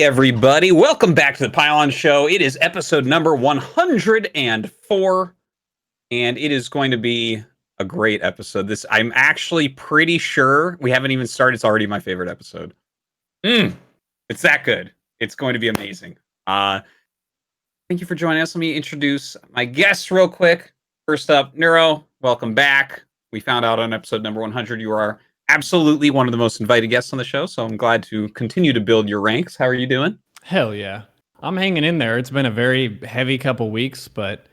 everybody. Welcome back to the Pylon Show. It is episode number 104, and it is going to be a great episode. I'm actually pretty sure we haven't even started. It's already my favorite episode. It's that good. It's going to be amazing. Thank you for joining us. Let me introduce my guests real quick. First up, Neuro, welcome back. We found out on episode number 100 you are absolutely one of the most invited guests on the show, so I'm glad to continue to build your ranks. How are you doing? Hell yeah. I'm hanging in there. It's been a very heavy couple weeks, but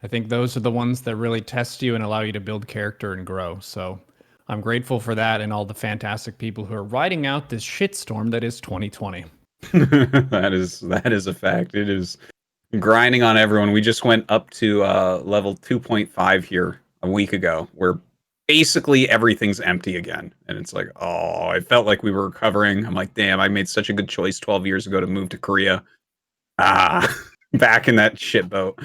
I think those are the ones that really test you and allow you to build character and grow. So I'm grateful for that and all the fantastic people who are riding out this shitstorm that is 2020. That is a fact. It is grinding on everyone. We just went up to level 2.5 here a week ago, where basically everything's empty again. And it's like, oh, I felt like we were recovering. I'm like, damn, I made such a good choice 12 years ago to move to Korea. Back in that shit boat.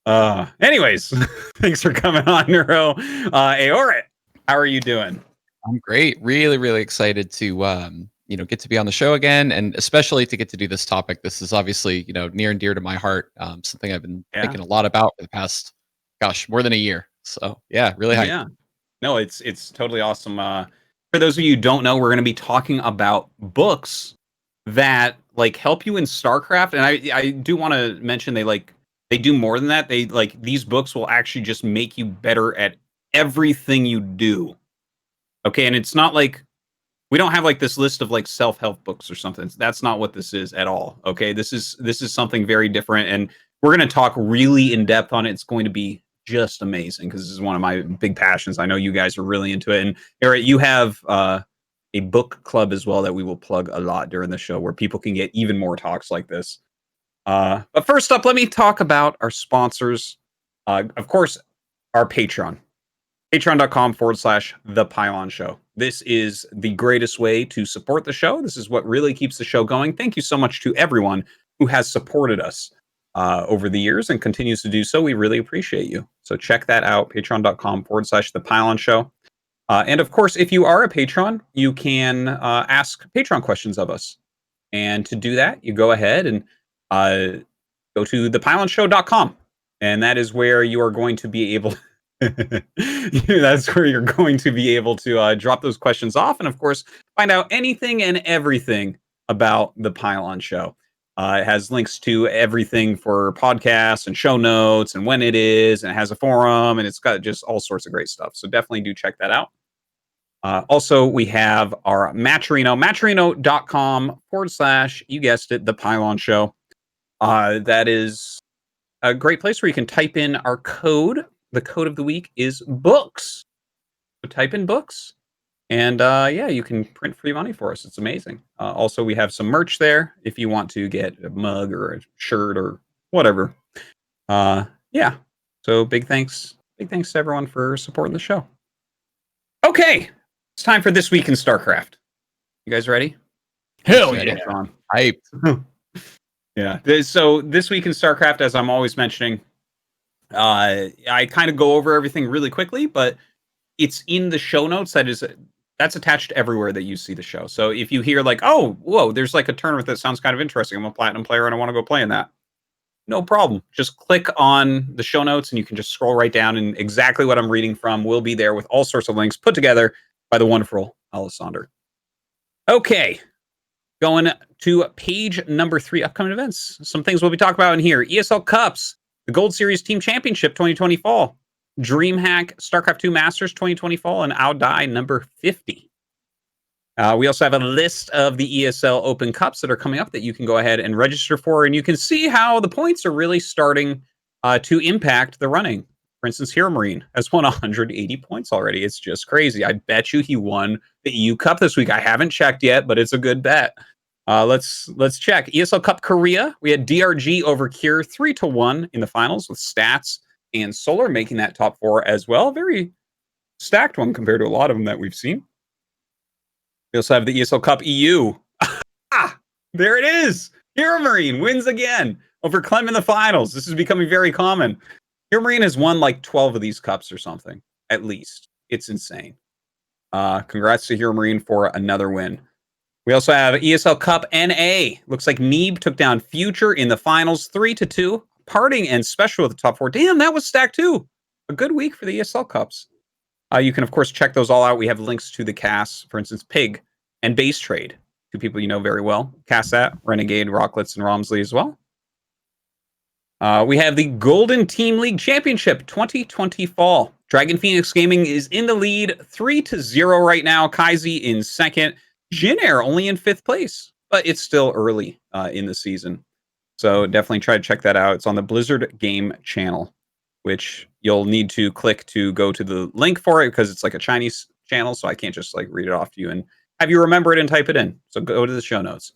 Anyways, thanks for coming on, Neuro. Aoret, how are you doing? I'm great. Really, really excited to get to be on the show again, and especially to get to do this topic. This is obviously, near and dear to my heart. Something I've been thinking a lot about for the past, more than a year. So yeah, really hyped. Yeah. No, it's totally awesome. For those of you who don't know, we're going to be talking about books that help you in StarCraft, and I do want to mention they do more than that. They these books will actually just make you better at everything you do. Okay, and it's not like we don't have this list of self-help books or something. That's not what this is at all. Okay, this is something very different, and we're going to talk really in depth on it. It's going to be just amazing because this is one of my big passions. I know you guys are really into it, and Aoret, you have a book club as well that we will plug a lot during the show, where people can get even more talks like this. But first up, let me talk about our sponsors. Of course, our Patreon. Patreon.com/ThePylonShow. This is the greatest way to support the show. This is what really keeps the show going. Thank you so much to everyone who has supported us over the years and continues to do so. We really appreciate you. So check that out, patreon.com/ThePylonShow. And of course, if you are a patron, you can ask Patreon questions of us. And to do that, you go ahead and go to thepylonshow.com. And that is where you are going to be able that's where you're going to be able to drop those questions off. And of course, find out anything and everything about the Pylon Show. It has links to everything for podcasts and show notes and when it is, and it has a forum, and it's got just all sorts of great stuff. So definitely do check that out. Also, we have our Matcherino, matcherino.com / you guessed it, The Pylon Show. That is a great place where you can type in our code. The code of the week is books. So type in books. And you can print free money for us. It's amazing. Also, we have some merch there if you want to get a mug or a shirt or whatever. So big thanks to everyone for supporting the show. Okay, it's time for This Week in StarCraft. You guys ready? Hell yeah. Hyped. Yeah. So This Week in StarCraft, as I'm always mentioning, I kind of go over everything really quickly, but it's in the show notes. That's attached everywhere that you see the show. So if you hear oh, whoa, there's a tournament that sounds kind of interesting. I'm a platinum player and I want to go play in that. No problem. Just click on the show notes and you can just scroll right down, and exactly what I'm reading from will be there with all sorts of links put together by the wonderful Alessander. Okay. Going to page number 3, upcoming events. Some things we'll be talking about in here. ESL Cups, the Gold Series Team Championship 2020 Fall. DreamHack StarCraft 2 Masters 2020 Fall, and Aoret number 50. We also have a list of the ESL Open Cups that are coming up that you can go ahead and register for, and you can see how the points are really starting to impact the running. For instance, Hero Marine has won 180 points already. It's just crazy. I bet you he won the EU Cup this week. I haven't checked yet, but it's a good bet. Let's check. ESL Cup Korea. We had DRG over Cure 3-1 in the finals with Stats and Solar making that top 4 as well. Very stacked one compared to a lot of them that we've seen. We also have the ESL Cup EU. There it is. Hero Marine wins again over Clem in the finals. This is becoming very common. Hero Marine has won 12 of these cups or something, at least. It's insane. Congrats to Hero Marine for another win. We also have ESL Cup NA. Looks like Neeb took down Future in the finals 3-2. Parting and Special with the top 4. Damn, that was stacked too. A good week for the ESL Cups. You can, of course, check those all out. We have links to the casts, for instance, Pig and Base Trade, two people you know very well. Cast that, Renegade, Rocklets, and Romsley as well. We have the Golden Team League Championship 2020 Fall. Dragon Phoenix Gaming is in the lead, 3-0 right now. Kaizi in second. Jin Air only in 5th place, but it's still early in the season. So definitely try to check that out. It's on the Blizzard Game channel, which you'll need to click to go to the link for it because it's like a Chinese channel, so I can't just like read it off to you and have you remember it and type it in. So go to the show notes.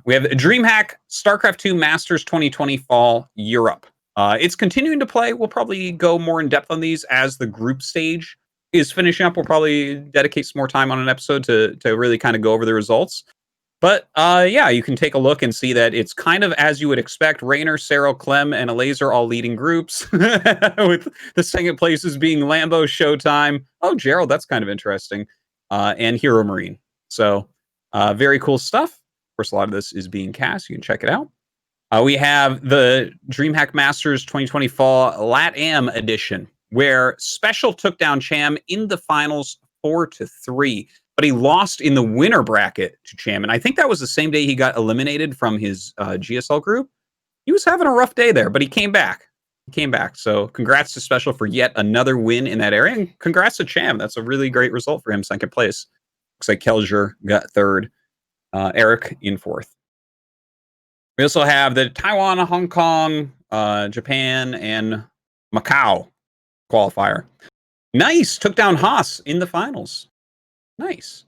We have DreamHack StarCraft 2 Masters 2020 Fall Europe. It's continuing to play. We'll probably go more in depth on these as the group stage is finishing up. We'll probably dedicate some more time on an episode to really kind of go over the results. But yeah, you can take a look and see that it's kind of as you would expect. Raynor, Cero, Clem, and Alazer all leading groups, with the second places being Lambo, Showtime. Oh, Gerald, that's kind of interesting. And Hero Marine. So very cool stuff. Of course, a lot of this is being cast. You can check it out. We have the DreamHack Masters 2020 Fall LatAm edition, where Special took down Cham in the finals 4-3. But he lost in the winner bracket to Cham. And I think that was the same day he got eliminated from his GSL group. He was having a rough day there, but he came back. So congrats to Special for yet another win in that area. And congrats to Cham. That's a really great result for him, 2nd place. Looks like Kelger got 3rd. Eric in 4th. We also have the Taiwan, Hong Kong, Japan, and Macau qualifier. Nice. Took down Haas in the finals. Nice.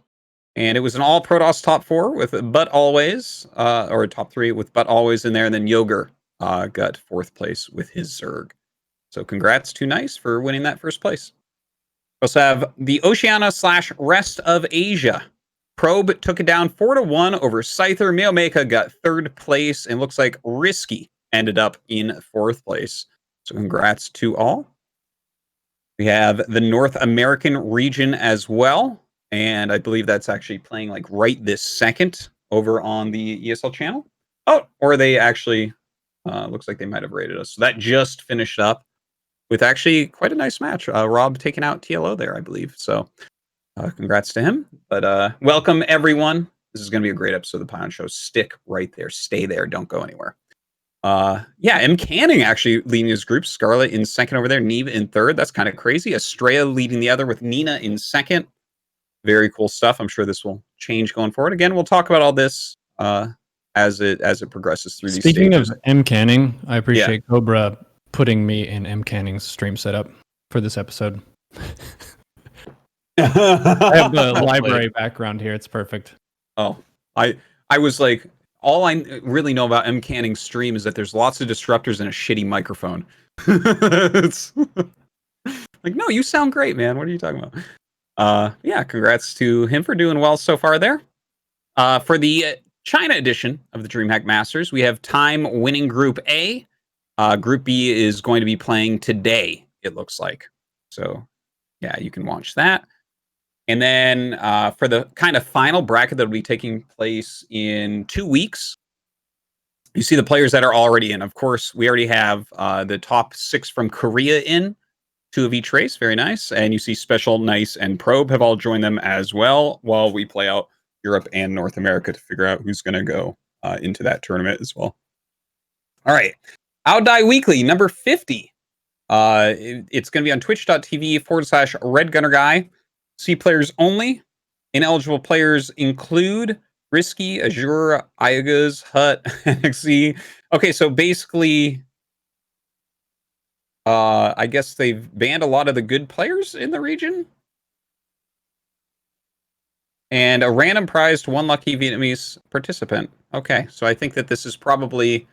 And it was an all Protoss top 4 with But Always, or top 3 with But Always in there. And then Yoger got 4th place with his Zerg. So congrats to Nice for winning that 1st place. We also have the Oceania/rest of Asia. Probe took it down 4-1 over Scyther. Meomeka got 3rd place. And looks like Risky ended up in 4th place. So congrats to all. We have the North American region as well. And I believe that's actually playing like right this second over on the ESL channel. Oh, or they actually, looks like they might have rated us. So that just finished up with actually quite a nice match. Rob taking out TLO there, I believe. So congrats to him. But welcome, everyone. This is going to be a great episode of The Pylon Show. Stick right there. Stay there. Don't go anywhere. Yeah, M. Canning actually leading his group. Scarlet in 2nd over there. Neve in 3rd. That's kind of crazy. Estrella leading the other with Nina in 2nd. Very cool stuff. I'm sure this will change going forward. Again, we'll talk about all this as it progresses through these stages. Speaking of M. Canning, I appreciate Cobra putting me in M. Canning's stream setup for this episode. I have the library background here. It's perfect. Oh, I was like, all I really know about M. Canning's stream is that there's lots of disruptors and a shitty microphone. It's like, no, you sound great, man. What are you talking about? Yeah, congrats to him for doing well so far there. For the China edition of the DreamHack Masters, we have time winning Group A. Group B is going to be playing today, it looks like. So, yeah, you can watch that. And then for the kind of final bracket that will be taking place in 2 weeks, you see the players that are already in. Of course, we already have the top 6 from Korea in. 2 of each race. Very nice. And you see Special, Nice, and Probe have all joined them as well while we play out Europe and North America to figure out who's going to go into that tournament as well. All right. Outdie Weekly, number 50. It's going to be on twitch.tv/RedGunnerGuy. See players only. Ineligible players include Risky, Azure, Iagaz, Hut, NXC. Okay, so basically, I guess they've banned a lot of the good players in the region. And a random prize to 1 lucky Vietnamese participant. Okay, so I think that this is probably...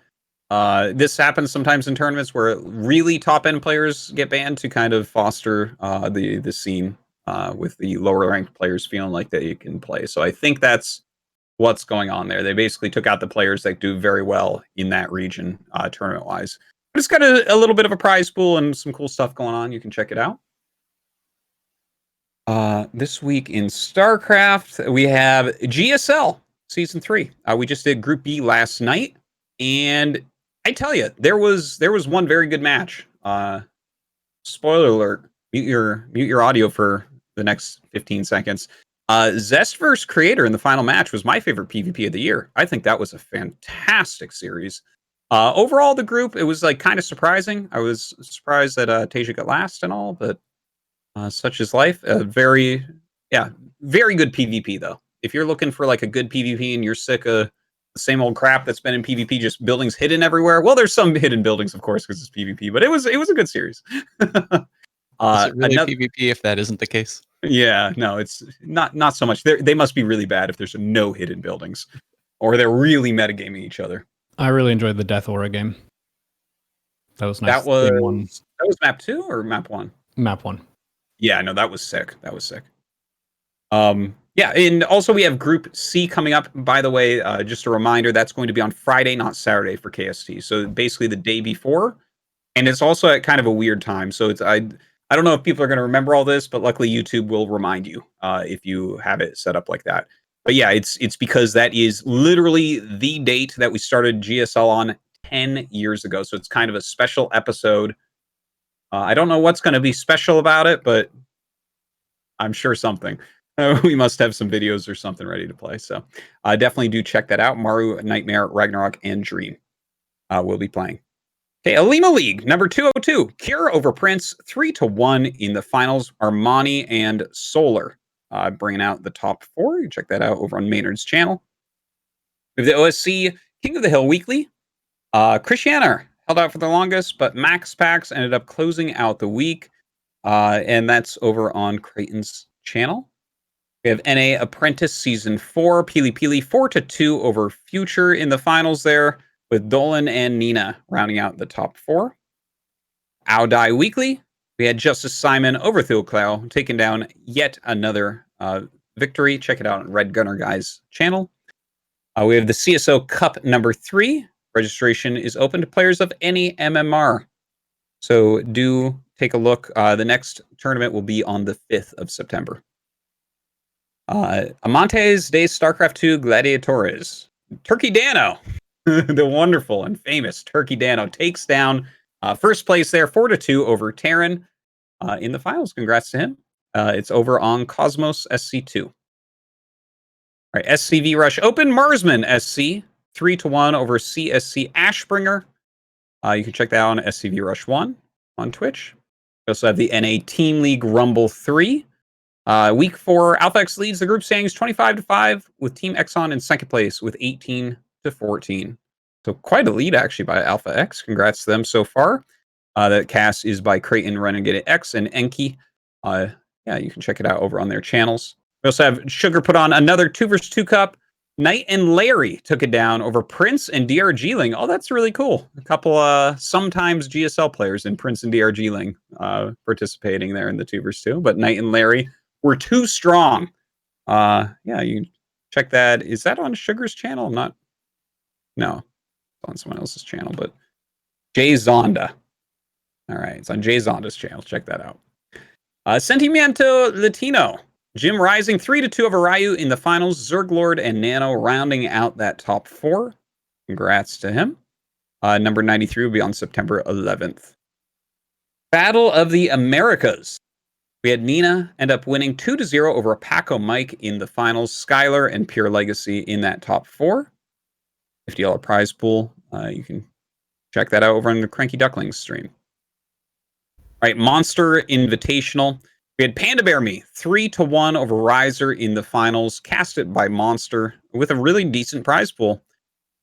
this happens sometimes in tournaments where really top-end players get banned to kind of foster the scene with the lower-ranked players feeling like they can play. So I think that's what's going on there. They basically took out the players that do very well in that region tournament-wise. But it's got a little bit of a prize pool and some cool stuff going on. You can check it out. This week in StarCraft, we have GSL Season 3. We just did Group B last night, and I tell you, there was one very good match. Spoiler alert, mute your audio for the next 15 seconds. Zest vs. Creator in the final match was my favorite PvP of the year. I think that was a fantastic series. Overall, the group, it was like kind of surprising. I was surprised that Tasia got last and all, but such is life. Very good PvP though. If you're looking for like a good PvP and you're sick of the same old crap that's been in PvP, just buildings hidden everywhere. Well, there's some hidden buildings, of course, because it's PvP, but it was a good series. Is it really PvP if that isn't the case? Yeah, no, it's not so much. They must be really bad if there's no hidden buildings, or they're really metagaming each other. I really enjoyed the Death Aura game. That was nice. That was map 2 or map 1? Map 1. Yeah, no, that was sick. Yeah, and also we have Group C coming up. By the way, just a reminder, that's going to be on Friday, not Saturday for KST. So basically the day before, and it's also at kind of a weird time. So it's I don't know if people are going to remember all this, but luckily YouTube will remind you if you have it set up like that. But yeah, it's because that is literally the date that we started GSL on 10 years ago. So it's kind of a special episode. I don't know what's going to be special about it, but I'm sure something. We must have some videos or something ready to play. So definitely do check that out. Maru, Nightmare, Ragnarok, and Dream will be playing. Okay, Alima League, number 202. Kira over Prince, 3-1 in the finals. Armani and Solar bringing out the top 4. You check that out over on Maynard's channel. We have the OSC King of the Hill Weekly. Christiana held out for the longest, but Max Packs ended up closing out the week. And that's over on Creighton's channel. We have NA Apprentice Season 4. Pili Pili 4-2 over Future in the finals there, with Dolan and Nina rounding out the top 4. Aodai Weekly. We had Justice Simon over Thulclau, taking down yet another victory. Check it out on Red Gunner Guy's channel. We have the CSO Cup number 3. Registration is open to players of any MMR. So do take a look. The next tournament will be on the 5th of September. Amantes de StarCraft 2 Gladiatores. Turkey Dano, the wonderful and famous Turkey Dano, takes down first place there, 4-2 over Terran in the finals. Congrats to him. It's over on Cosmos SC2. All right, SCV Rush Open. Marsman SC, 3-1 over CSC Ashbringer. You can check that out on SCV Rush 1 on Twitch. We also have the NA Team League Rumble 3. Week 4, Alpha X leads the group standings 25-5 with Team Exxon in second place with 18-14. So quite a lead actually by Alpha X. Congrats to them so far. The cast is by Creighton, Renegade X, and Enki. Yeah, you can check it out over on their channels. We also have Sugar put on another 2vs2 Cup. Knight and Larry took it down over Prince and DRG-ling. Oh, that's really cool. A couple sometimes GSL players in Prince and DRG-ling participating there in the 2vs2. But Knight and Larry were too strong. Yeah, you can check that. Is that on Sugar's channel? No, it's on someone else's channel, but Jay Zonda. All right, it's on Jay Zonda's channel. Check that out. Sentimiento Latino. Jim rising 3-2 over Ryu in the finals. Zerglord and Nano rounding out that top 4. Congrats to him. Number 93 will be on September 11th. Battle of the Americas. We had Nina end up winning 2-0 over Paco Mike in the finals. Skylar and Pure Legacy in that top 4. $50 prize pool. You can check that out over on the Cranky Ducklings stream. All right, Monster Invitational. We had Panda Bear Me 3-1 over Riser in the finals, casted by Monster with a really decent prize pool.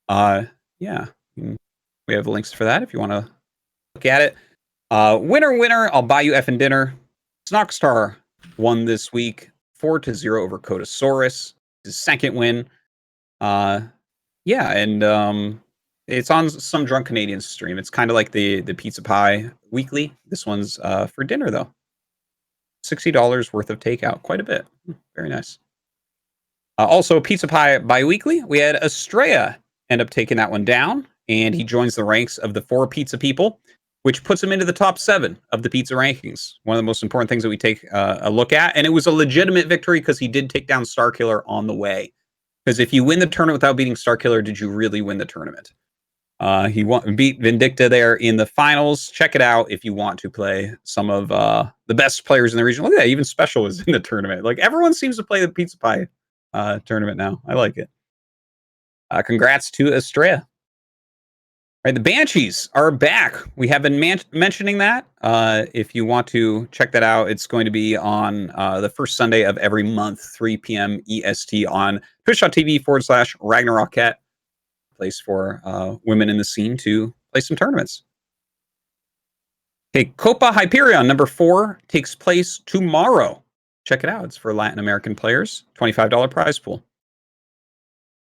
Yeah, we have links for that if you want to look at it. Winner, I'll buy you effing dinner. Snockstar won this week 4-0 over Codosaurus. His second win. Yeah, and it's on some Drunk Canadians stream. It's kind of like the Pizza Pie Weekly. This one's for dinner though. $60 worth of takeout. Quite a bit. Very nice. Also, Pizza Pie Biweekly. We had Estrella end up taking that one down, and he joins the ranks of the 4 pizza people. which puts him into the top 7 of the pizza rankings. One of the most important things that we take a look at. And it was a legitimate victory because he did take down Starkiller on the way. Because if you win the tournament without beating Starkiller, did you really win the tournament? He beat Vindicta there in the finals. Check it out if you want to play some of the best players in the region. Look at that, even Special was in the tournament. Like, everyone seems to play the Pizza Pie tournament now. I like it. Congrats to Estrella. Right, the Banshees are back. We have been mentioning that. If you want to check that out, it's going to be on the first Sunday of every month, 3 p.m. EST on twitch.tv/RagnarOkette. Place for women in the scene to play some tournaments. Okay, Copa Hyperion number 4 takes place tomorrow. Check it out. It's for Latin American players. $25 prize pool.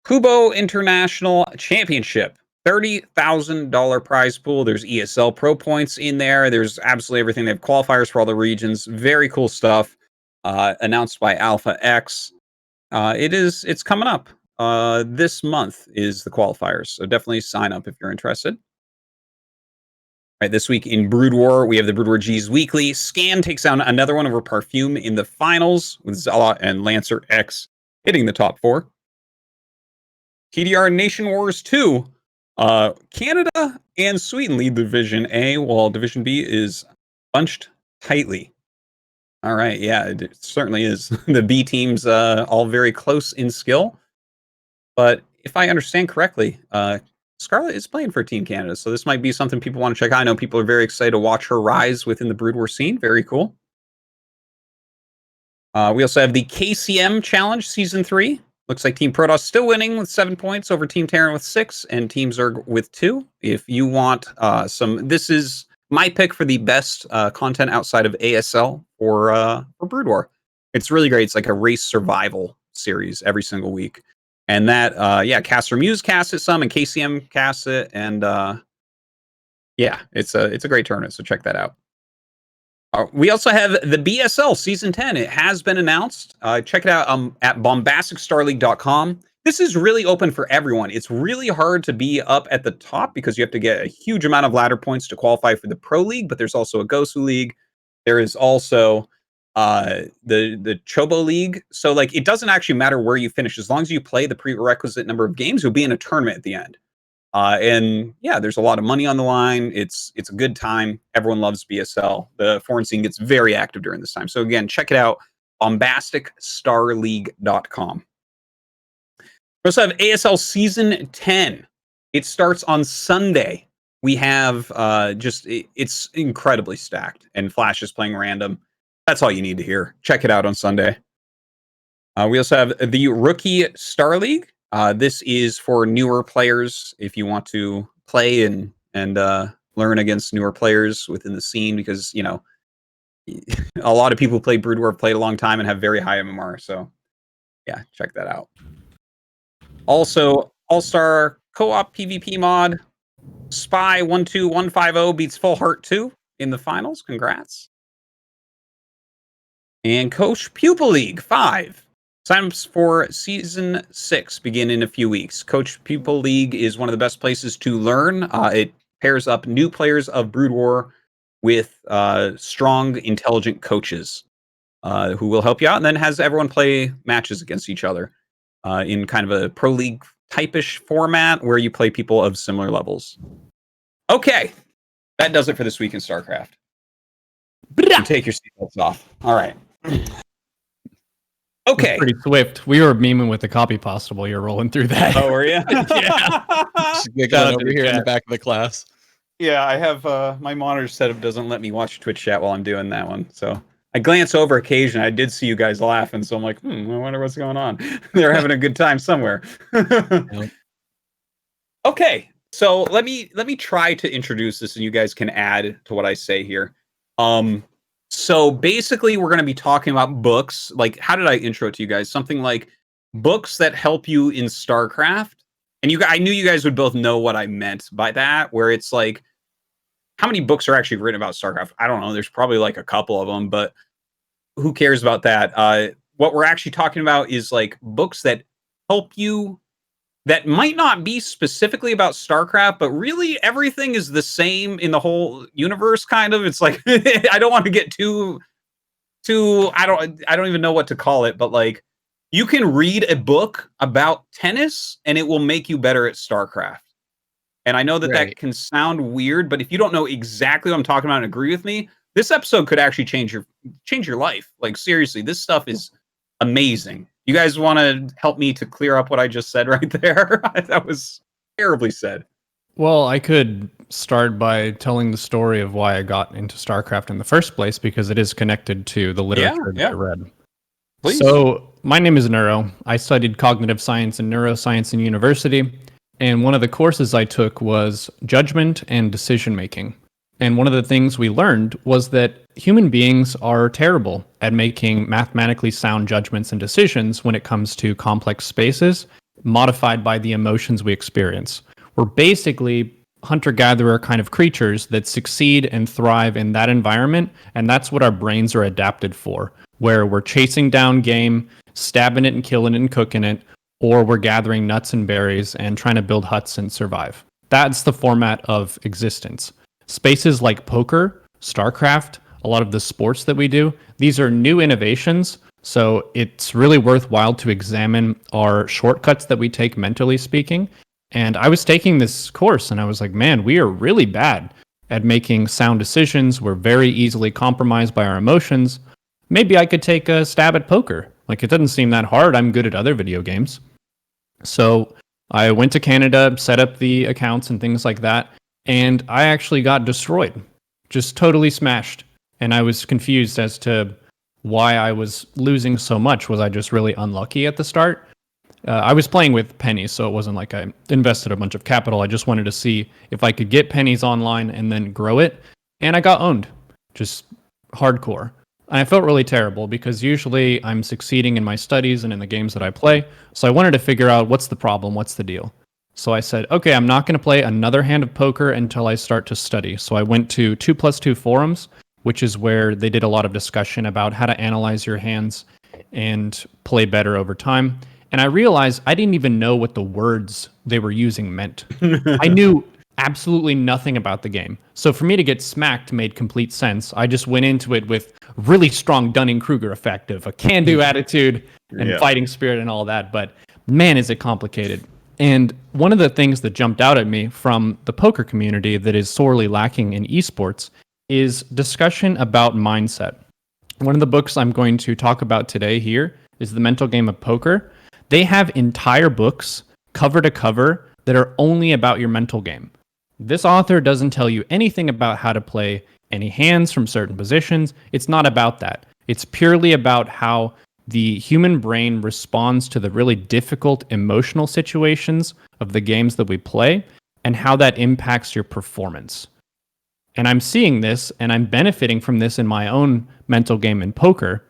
Kubo International Championship. $30,000 prize pool. There's ESL Pro points in there. There's absolutely everything. They have qualifiers for all the regions. Very cool stuff. Announced by Alpha X. It's coming up. This month is the qualifiers, so definitely sign up if you're interested. Right, this week in Brood War, we have the Brood War G's Weekly. Scan takes down another one over Parfume in the finals, with Zala and Lancer X hitting the top 4. TDR Nation Wars 2. Canada and Sweden lead Division A, while Division B is bunched tightly. All right, yeah, it certainly is. The B teams all very close in skill. But if I understand correctly, Scarlet is playing for Team Canada, so this might be something people want to check out. I know people are very excited to watch her rise within the Brood War scene. Very cool. We also have the KCM Challenge Season 3. Looks like Team Protoss still winning with 7 points over Team Terran with 6 and Team Zerg with 2. If you want this is my pick for the best content outside of ASL for Brood War. It's really great. It's like a race survival series every single week. And that, Caster Muse casts it some, and KCM casts it, and it's a great tournament, so check that out. We also have the BSL Season 10. It has been announced. Check it out at bombasticstarleague.com. This is really open for everyone. It's really hard to be up at the top because you have to get a huge amount of ladder points to qualify for the Pro League, but there's also a Gosu League. There is also the Chobo League. So, like, it doesn't actually matter where you finish. As long as you play the prerequisite number of games, you'll be in a tournament at the end. And yeah, there's a lot of money on the line. It's a good time. Everyone loves BSL. The foreign scene gets very active during this time. So again, check it out, bombasticstarleague.com. We also have ASL Season 10. It starts on Sunday. We have it's incredibly stacked, and Flash is playing random. That's all you need to hear. Check it out on Sunday. We also have the Rookie Star League. This is for newer players if you want to play and learn against newer players within the scene, because, you know, a lot of people who play Brood War have played a long time and have very high MMR. So yeah, check that out. Also, All-Star Co-op PvP mod. Spy 12150 beats Full Heart 2 in the finals. Congrats. And Coach Pupil League 5. Sign-ups for Season 6 begin in a few weeks. Coach Pupil League is one of the best places to learn. It pairs up new players of Brood War with strong, intelligent coaches who will help you out, and then has everyone play matches against each other in kind of a Pro League type-ish format where you play people of similar levels. Okay, that does it for this week in StarCraft. Take your seatbelts off. All right. Okay. Pretty swift. We were memeing with the copy pasta while you're rolling through that. Oh, were you? Yeah. Just giggling over here in the back of the class. Yeah, I have my monitor setup doesn't let me watch Twitch chat while I'm doing that one. So I glance over occasionally. I did see you guys laughing, so I'm like, I wonder what's going on. They're having a good time somewhere. Yep. Okay, so let me try to introduce this, and you guys can add to what I say here. So basically, we're going to be talking about books. Like, how did I intro it to you guys? Something like books that help you in StarCraft. And I knew you guys would both know what I meant by that, where it's like, how many books are actually written about StarCraft? I don't know. There's probably like a couple of them, but who cares about that? What we're actually talking about is like books that help you that might not be specifically about StarCraft, but really everything is the same in the whole universe, kind of. It's like I don't want to get too I don't even know what to call it, but like you can read a book about tennis and it will make you better at StarCraft. And I know that Right. that can sound weird, but if you don't know exactly what I'm talking about and agree with me, this episode could actually change your life. Like seriously, this stuff is amazing. You guys want to help me to clear up what I just said right there? That was terribly said. Well, I could start by telling the story of why I got into StarCraft in the first place, because it is connected to the literature that I read. Please. So, my name is Neuro. I studied cognitive science and neuroscience in university, and one of the courses I took was judgment and decision making. And one of the things we learned was that human beings are terrible at making mathematically sound judgments and decisions when it comes to complex spaces modified by the emotions we experience. We're basically hunter-gatherer kind of creatures that succeed and thrive in that environment, and that's what our brains are adapted for, where we're chasing down game, stabbing it and killing it and cooking it, or we're gathering nuts and berries and trying to build huts and survive. That's the format of existence. Spaces like poker, StarCraft, a lot of the sports that we do, these are new innovations, so it's really worthwhile to examine our shortcuts that we take mentally speaking. And I was taking this course and I was like, man, we are really bad at making sound decisions. We're very easily compromised by our emotions. Maybe I could take a stab at poker. Like, it doesn't seem that hard. I'm good at other video games. So I went to Canada, set up the accounts and things like that. And I actually got destroyed, just totally smashed. And I was confused as to why I was losing so much. Was I just really unlucky at the start? I was playing with pennies, so it wasn't like I invested a bunch of capital. I just wanted to see if I could get pennies online and then grow it. And I got owned, just hardcore. And I felt really terrible because usually I'm succeeding in my studies and in the games that I play. So I wanted to figure out what's the problem, what's the deal. So I said, okay, I'm not going to play another hand of poker until I start to study. So I went to 2+2 forums, which is where they did a lot of discussion about how to analyze your hands and play better over time. And I realized I didn't even know what the words they were using meant. I knew absolutely nothing about the game. So for me to get smacked made complete sense. I just went into it with really strong Dunning-Kruger effect of a can-do attitude and fighting spirit and all that. But man, is it complicated. And one of the things that jumped out at me from the poker community that is sorely lacking in esports is discussion about mindset. One of the books I'm going to talk about today here is The Mental Game of Poker. They have entire books, cover to cover, that are only about your mental game. This author doesn't tell you anything about how to play any hands from certain positions. It's not about that. It's purely about how the human brain responds to the really difficult emotional situations of the games that we play and how that impacts your performance. And I'm seeing this and I'm benefiting from this in my own mental game in poker.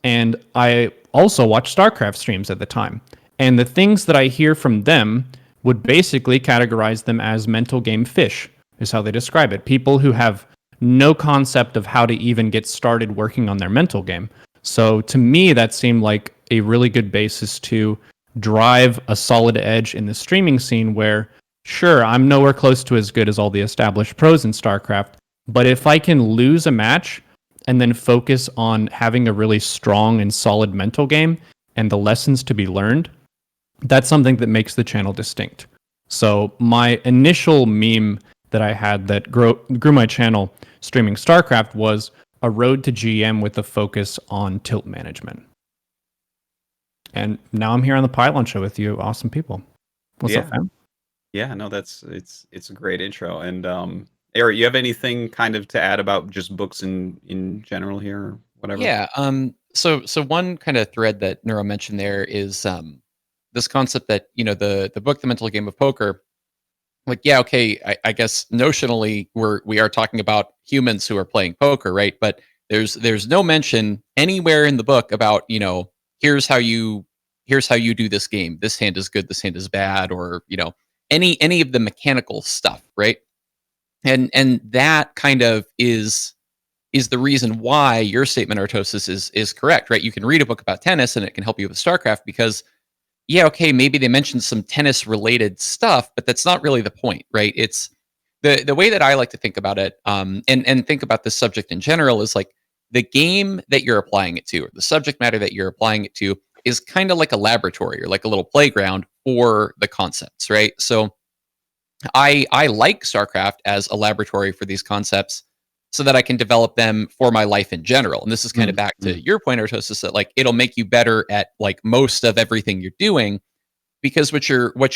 And I also watched StarCraft streams at the time. And the things that I hear from them would basically categorize them as mental game fish, is how they describe it. People who have no concept of how to even get started working on their mental game. So to me, that seemed like a really good basis to drive a solid edge in the streaming scene where, sure, I'm nowhere close to as good as all the established pros in StarCraft, but if I can lose a match and then focus on having a really strong and solid mental game and the lessons to be learned, that's something that makes the channel distinct. So my initial meme that I had that grew my channel streaming StarCraft was a road to GM with a focus on tilt management. And now I'm here on the Pylon Show with you awesome people. What's up, fam? Yeah, no, it's a great intro. And Aoret, you have anything kind of to add about just books in general here or whatever? Yeah. So one kind of thread that Neuro mentioned there is this concept that, you know, the book, The Mental Game of Poker, like, yeah, okay, I guess notionally we are talking about humans who are playing poker, right? But there's no mention anywhere in the book about, you know, here's how you do this game. This hand is good, this hand is bad, or, you know, any of the mechanical stuff, right? And that kind of is the reason why your statement, Artosis, is correct, right? You can read a book about tennis and it can help you with StarCraft because yeah, okay, maybe they mentioned some tennis related stuff, but that's not really the point, right? It's the way that I like to think about it, and think about this subject in general is like the game that you're applying it to, or the subject matter that you're applying it to, is kind of like a laboratory or like a little playground for the concepts, right? So I like StarCraft as a laboratory for these concepts so that I can develop them for my life in general. And this is kind of back to your point, Artosis, that like it'll make you better at like most of everything you're doing, because what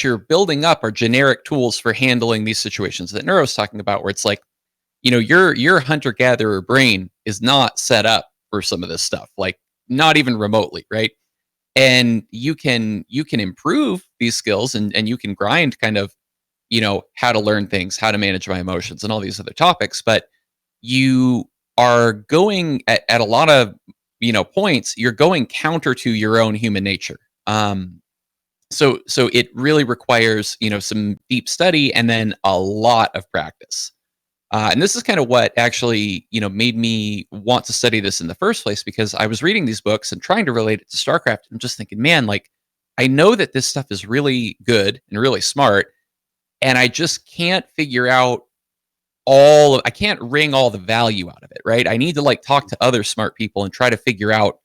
you're building up are generic tools for handling these situations that Neuro's talking about, where it's like, your hunter gatherer brain is not set up for some of this stuff, like not even remotely, right? And you can improve these skills, and you can grind kind of, how to learn things, how to manage my emotions, and all these other topics. But you are going at a lot of points, you're going counter to your own human nature. So it really requires some deep study and then a lot of practice. And this is kind of what actually made me want to study this in the first place, because I was reading these books and trying to relate it to StarCraft. And I'm just thinking, man, like I know that this stuff is really good and really smart, and I just can't figure out I can't wring all the value out of it, right? I need to like talk to other smart people and try to figure out,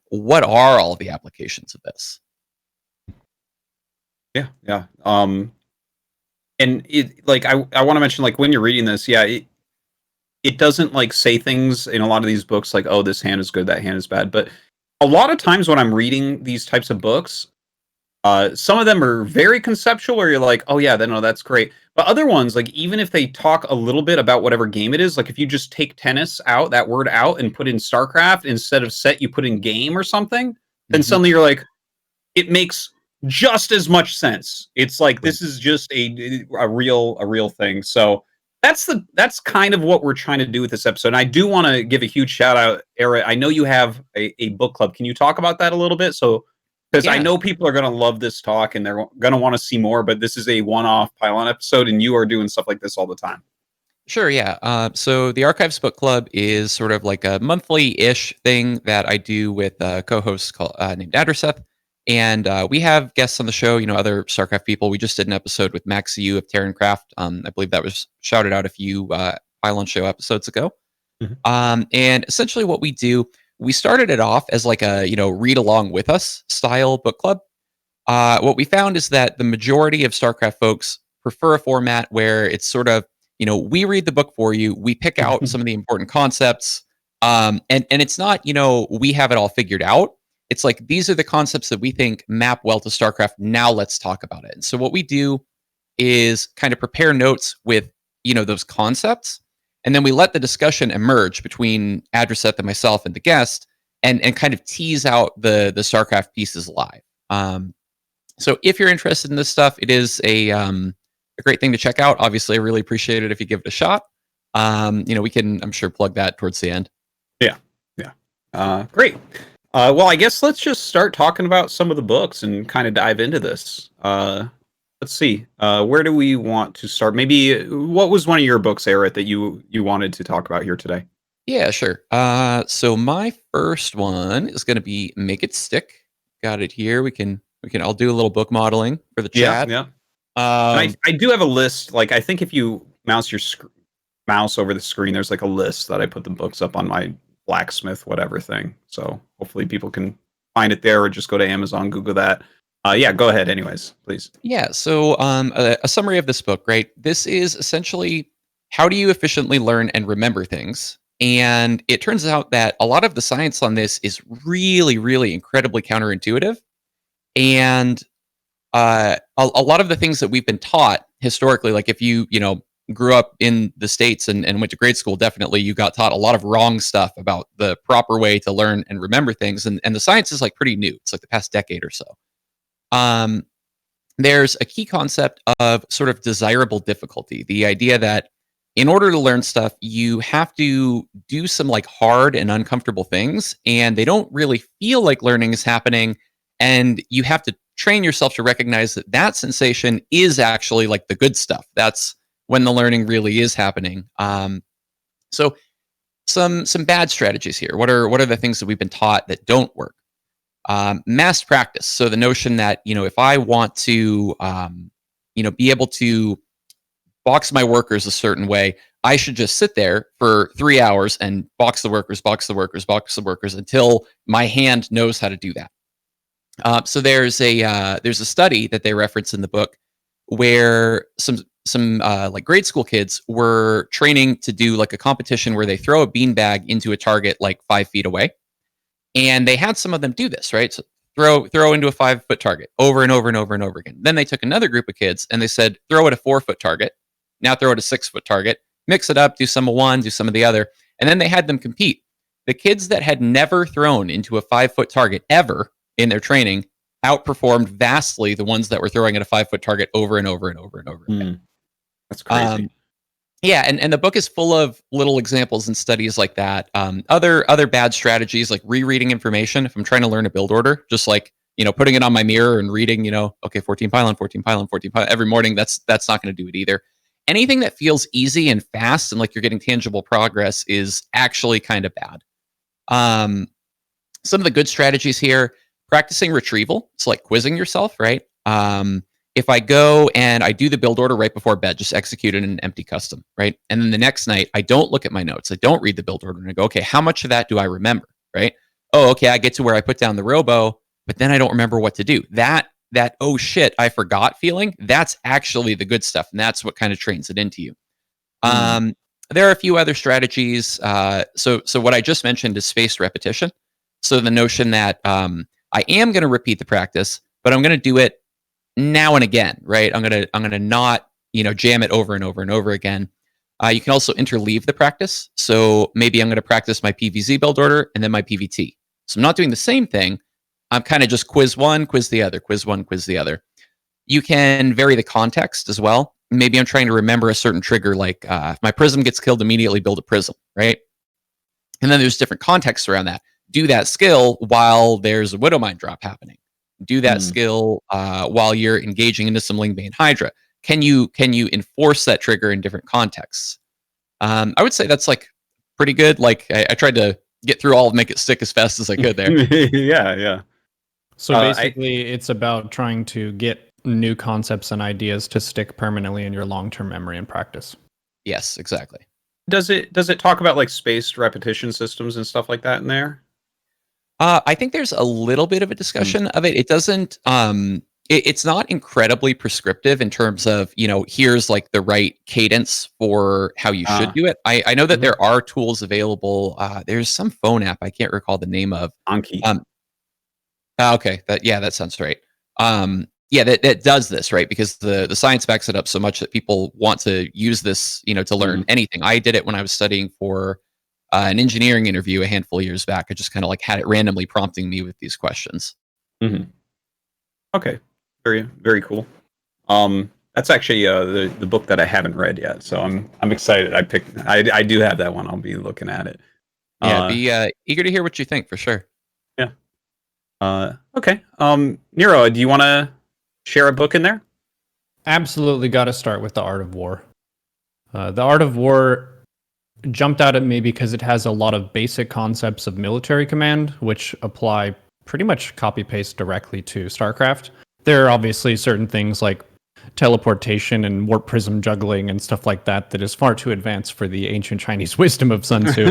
what are all the applications of this. Yeah, yeah. And it like I want to mention, like, when you're reading this, yeah, it doesn't like say things in a lot of these books like, oh, this hand is good, that hand is bad. But a lot of times when I'm reading these types of books, some of them are very conceptual, where you're like, oh yeah, no, that's great. But other ones, like even if they talk a little bit about whatever game it is, like if you just take tennis out, that word out, and put in StarCraft instead of set, you put in game or something, then suddenly you're like, it makes just as much sense. It's like this is just a real thing. So that's kind of what we're trying to do with this episode. And I do want to give a huge shout out, Aoret. I know you have a book club. Can you talk about that a little bit? So, because I know people are going to love this talk and they're going to want to see more, but this is a one-off Pylon episode, and you are doing stuff like this all the time. Sure, yeah. So the Archives Book Club is sort of like a monthly-ish thing that I do with a co-host named Advertise. And we have guests on the show, other StarCraft people. We just did an episode with Max Yu of TerranCraft. I believe that was shouted out a few PylonShow episodes ago. And essentially what we do, we started it off as like a, read along with us style book club. What we found is that the majority of StarCraft folks prefer a format where it's sort of, we read the book for you. We pick out some of the important concepts. And it's not, we have it all figured out. It's like, these are the concepts that we think map well to StarCraft. Now let's talk about it. And so what we do is kind of prepare notes with, those concepts. And then we let the discussion emerge between Adverset and myself and the guest, and kind of tease out the StarCraft pieces live. So if you're interested in this stuff, it is a great thing to check out. Obviously, I really appreciate it if you give it a shot. We can, I'm sure, plug that towards the end. Yeah. Great. Well, I guess let's just start talking about some of the books and kind of dive into this. Let's see. Where do we want to start? Maybe what was one of your books, Aoret, that you wanted to talk about here today? Yeah, sure. So my first one is going to be Make It Stick. Got it here. I'll do a little book modeling for the chat. Yeah. I do have a list. Like, I think if you mouse your mouse over the screen, there's like a list that I put the books up on my blacksmith whatever thing. So hopefully people can find it there, or just go to Amazon, Google that. Yeah, go ahead anyways, please. Yeah, so a summary of this book, right? This is essentially how do you efficiently learn and remember things? And it turns out that a lot of the science on this is really, really incredibly counterintuitive. And a lot of the things that we've been taught historically, like if you grew up in the States and went to grade school, definitely you got taught a lot of wrong stuff about the proper way to learn and remember things. And the science is like pretty new. It's like the past decade or so. There's a key concept of sort of desirable difficulty. The idea that in order to learn stuff, you have to do some like hard and uncomfortable things, and they don't really feel like learning is happening. And you have to train yourself to recognize that that sensation is actually like the good stuff. That's when the learning really is happening. So some bad strategies here. What are the things that we've been taught that don't work? Mass practice. So the notion that, if I want to, be able to box my workers a certain way, I should just sit there for 3 hours and box the workers until my hand knows how to do that. So there's a study that they reference in the book where some like grade school kids were training to do like a competition where they throw a beanbag into a target like 5 feet away, and they had some of them do this, right? So throw into a 5-foot target over and over and over and over again. Then they took another group of kids and they said, throw at a 4-foot target. Now throw at a 6-foot target. Mix it up, do some of one, do some of the other. And then they had them compete. The kids that had never thrown into a 5-foot target ever in their training outperformed vastly the ones that were throwing at a 5-foot target over and over and over and over again. That's crazy. Yeah, and the book is full of little examples and studies like that. Other bad strategies like rereading information. If I'm trying to learn a build order, just like putting it on my mirror and reading, okay, 14 pylon, 14 pylon, 14 pylon every morning. That's not going to do it either. Anything that feels easy and fast and like you're getting tangible progress is actually kind of bad. Some of the good strategies here: practicing retrieval. It's like quizzing yourself, right? If I go and I do the build order right before bed, just execute it in an empty custom, right? And then the next night, I don't look at my notes. I don't read the build order and I go, okay, how much of that do I remember, right? Oh, okay, I get to where I put down the robo, but then I don't remember what to do. That oh shit, I forgot feeling, that's actually the good stuff. And that's what kind of trains it into you. There are a few other strategies. So what I just mentioned is spaced repetition. So the notion that I am going to repeat the practice, but I'm going to do it now and again, right? I'm gonna not jam it over and over and over again. You can also interleave the practice. So maybe I'm going to practice my PVZ build order and then my PVT. So I'm not doing the same thing. I'm kind of just quiz one, quiz the other, quiz one, quiz the other. You can vary the context as well. Maybe I'm trying to remember a certain trigger, like if my prism gets killed, immediately build a prism, right? And then there's different contexts around that. Do that skill while there's a Widowmine drop happening. Do that skill while you're engaging into some Lingbane Hydra. Can you enforce that trigger in different contexts? I would say that's like pretty good. Like I tried to get through all of Make It Stick as fast as I could there. Yeah. So basically, it's about trying to get new concepts and ideas to stick permanently in your long-term memory and practice. Yes, exactly. Does it talk about like spaced repetition systems and stuff like that in there? I think there's a little bit of a discussion of it. It doesn't. It's not incredibly prescriptive in terms of here's like the right cadence for how you should do it. I know that there are tools available. There's some phone app I can't recall the name of. Anki. Okay, that sounds right. That does this, right? Because the science backs it up so much that people want to use this, to learn anything. I did it when I was studying for an engineering interview a handful of years back. I just kind of like had it randomly prompting me with these questions. Okay, very very cool. That's actually the book that I haven't read yet, so I'm excited. I do have that one. I'll be looking at it. Yeah, be eager to hear what you think for sure. Yeah. Okay. Nero, do you want to share a book in there? Absolutely, got to start with The Art of War. The Art of War jumped out at me because it has a lot of basic concepts of military command, which apply pretty much copy-paste directly to StarCraft. There are obviously certain things like teleportation and warp prism juggling and stuff like that is far too advanced for the ancient Chinese wisdom of Sun Tzu.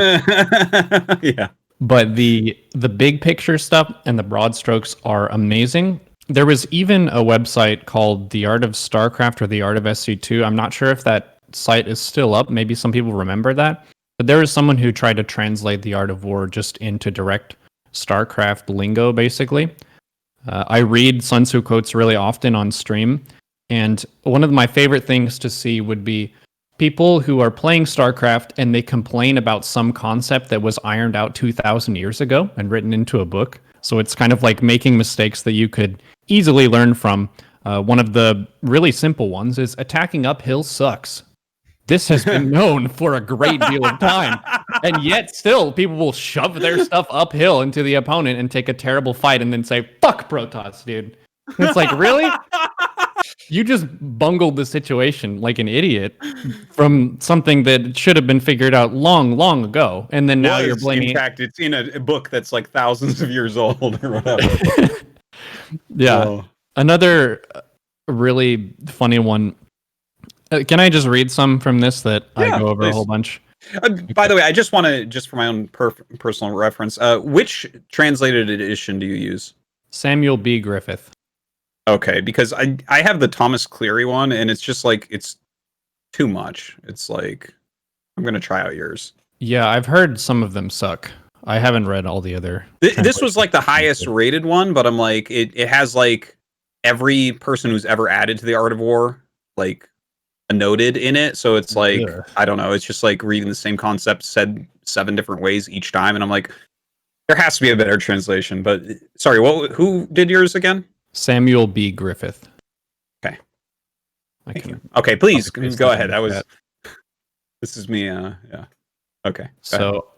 Yeah. But the big picture stuff and the broad strokes are amazing. There was even a website called The Art of StarCraft or The Art of SC2. I'm not sure if that site is still up. Maybe some people remember that. But there was someone who tried to translate The Art of War just into direct StarCraft lingo, basically. I read Sun Tzu quotes really often on stream. And one of my favorite things to see would be people who are playing StarCraft and they complain about some concept that was ironed out 2,000 years ago and written into a book. So it's kind of like making mistakes that you could easily learn from. One of the really simple ones is attacking uphill sucks. This has been known for a great deal of time. And yet still, people will shove their stuff uphill into the opponent and take a terrible fight and then say, fuck Protoss, dude. It's like, really? You just bungled the situation like an idiot from something that should have been figured out long ago, and then now you're blaming. In fact, it's in a book that's like thousands of years old or whatever. Yeah. So. Another really funny one. Can I just read some from this that I go over a whole bunch? By the way, I just want to, just for my own personal reference, which translated edition do you use? Samuel B. Griffith. Okay, because I have the Thomas Cleary one, and it's just like, it's too much. It's like, I'm going to try out yours. Yeah, I've heard some of them suck. I haven't read all the other. This was like the highest rated one, but I'm like, it has like every person who's ever added to the Art of War, like noted in it. So it's like, I don't know. It's just like reading the same concept said 7 different ways each time. And I'm like, there has to be a better translation. But sorry, who did yours again? Samuel B. Griffith. Okay. Okay, please go ahead. This is me. Yeah. Okay. So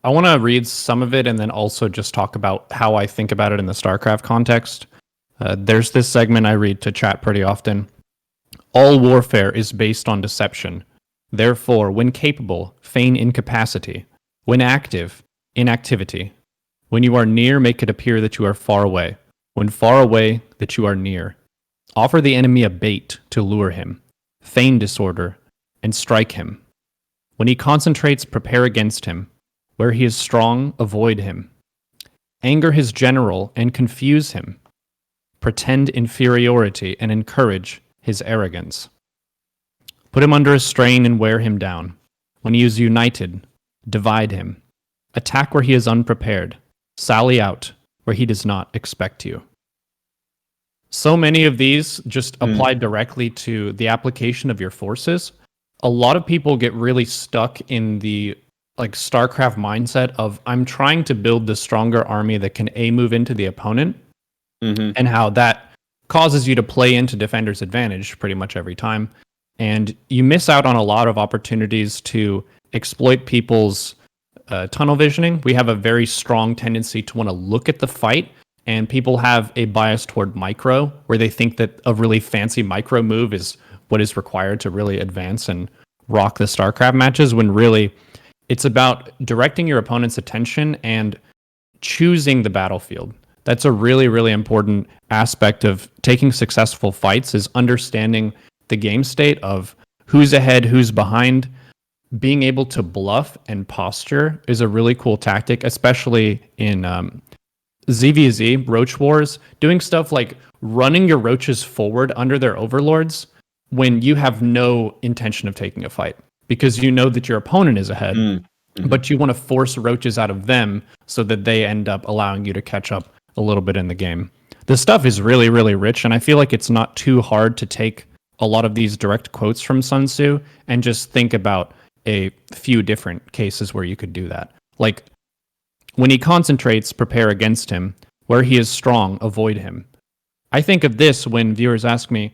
I want to read some of it and then also just talk about how I think about it in the StarCraft context. There's this segment I read to chat pretty often. All warfare is based on deception. Therefore, when capable, feign incapacity. When active, inactivity. When you are near, make it appear that you are far away. When far away, that you are near. Offer the enemy a bait to lure him. Feign disorder, and strike him. When he concentrates, prepare against him. Where he is strong, avoid him. Anger his general and confuse him. Pretend inferiority and encourage his arrogance. Put him under a strain and wear him down. When he is united, divide him. Attack where he is unprepared. Sally out where he does not expect you. So many of these just apply directly to the application of your forces. A lot of people get really stuck in the like StarCraft mindset of I'm trying to build the stronger army that can move into the opponent, and how that causes you to play into defender's advantage pretty much every time. And you miss out on a lot of opportunities to exploit people's tunnel visioning. We have a very strong tendency to want to look at the fight, and people have a bias toward micro, where they think that a really fancy micro move is what is required to really advance and rock the StarCraft matches, when really it's about directing your opponent's attention and choosing the battlefield. That's a really, really important aspect of taking successful fights, is understanding the game state of who's ahead, who's behind. Being able to bluff and posture is a really cool tactic, especially in ZVZ, Roach Wars, doing stuff like running your roaches forward under their overlords when you have no intention of taking a fight, because you know that your opponent is ahead, but you want to force roaches out of them so that they end up allowing you to catch up a little bit in the game. This stuff is really, really rich, and I feel like it's not too hard to take a lot of these direct quotes from Sun Tzu and just think about a few different cases where you could do that. Like, when he concentrates, prepare against him. Where he is strong, avoid him. I think of this when viewers ask me,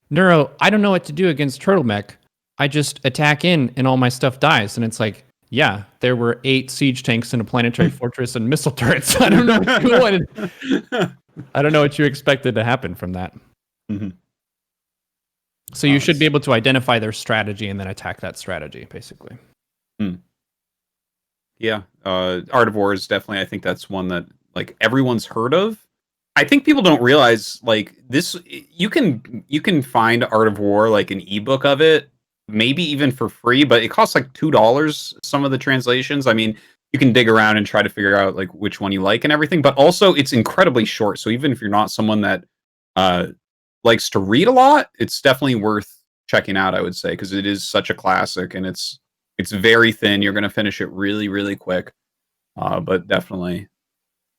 Neuro, I don't know what to do against Turtlemech. I just attack in and all my stuff dies. And it's like, yeah, there were 8 siege tanks in a planetary fortress and missile turrets. I don't know what you wanted. I don't know what you expected to happen from that. So you should be able to identify their strategy and then attack that strategy, basically. Yeah, Art of War is definitely, I think that's one that like everyone's heard of. I think people don't realize like this. You can find Art of War, like an ebook of it, maybe even for free, but it costs like $2. Some of the translations. I mean, you can dig around and try to figure out like which one you like and everything. But also, it's incredibly short. So even if you're not someone that likes to read a lot, it's definitely worth checking out, I would say, because it is such a classic and it's very thin. You're going to finish it really, really quick. But definitely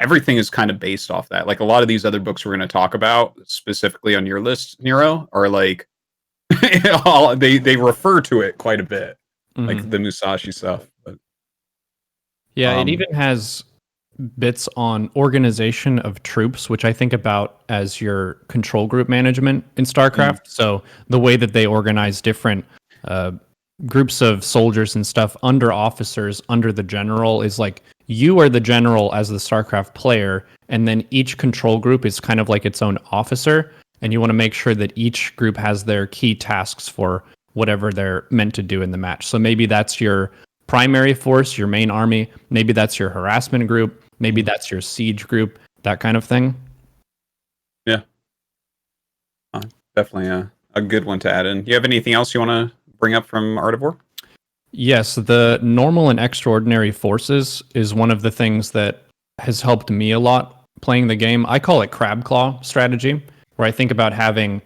everything is kind of based off that. Like a lot of these other books we're going to talk about specifically on your list, Nero, are like they refer to it quite a bit, like the Musashi stuff. But, yeah, it even has bits on organization of troops, which I think about as your control group management in StarCraft. So the way that they organize different groups of soldiers and stuff under officers, under the general, is like you are the general as the StarCraft player, and then each control group is kind of like its own officer, and you want to make sure that each group has their key tasks for whatever they're meant to do in the match. So maybe that's your primary force, your main army. Maybe that's your harassment group. Maybe that's your siege group, that kind of thing. Yeah. Definitely a good one to add in. You have anything else you want to bring up from Art of War? Yes, the normal and extraordinary forces is one of the things that has helped me a lot playing the game. I call it crab claw strategy, where I think about having,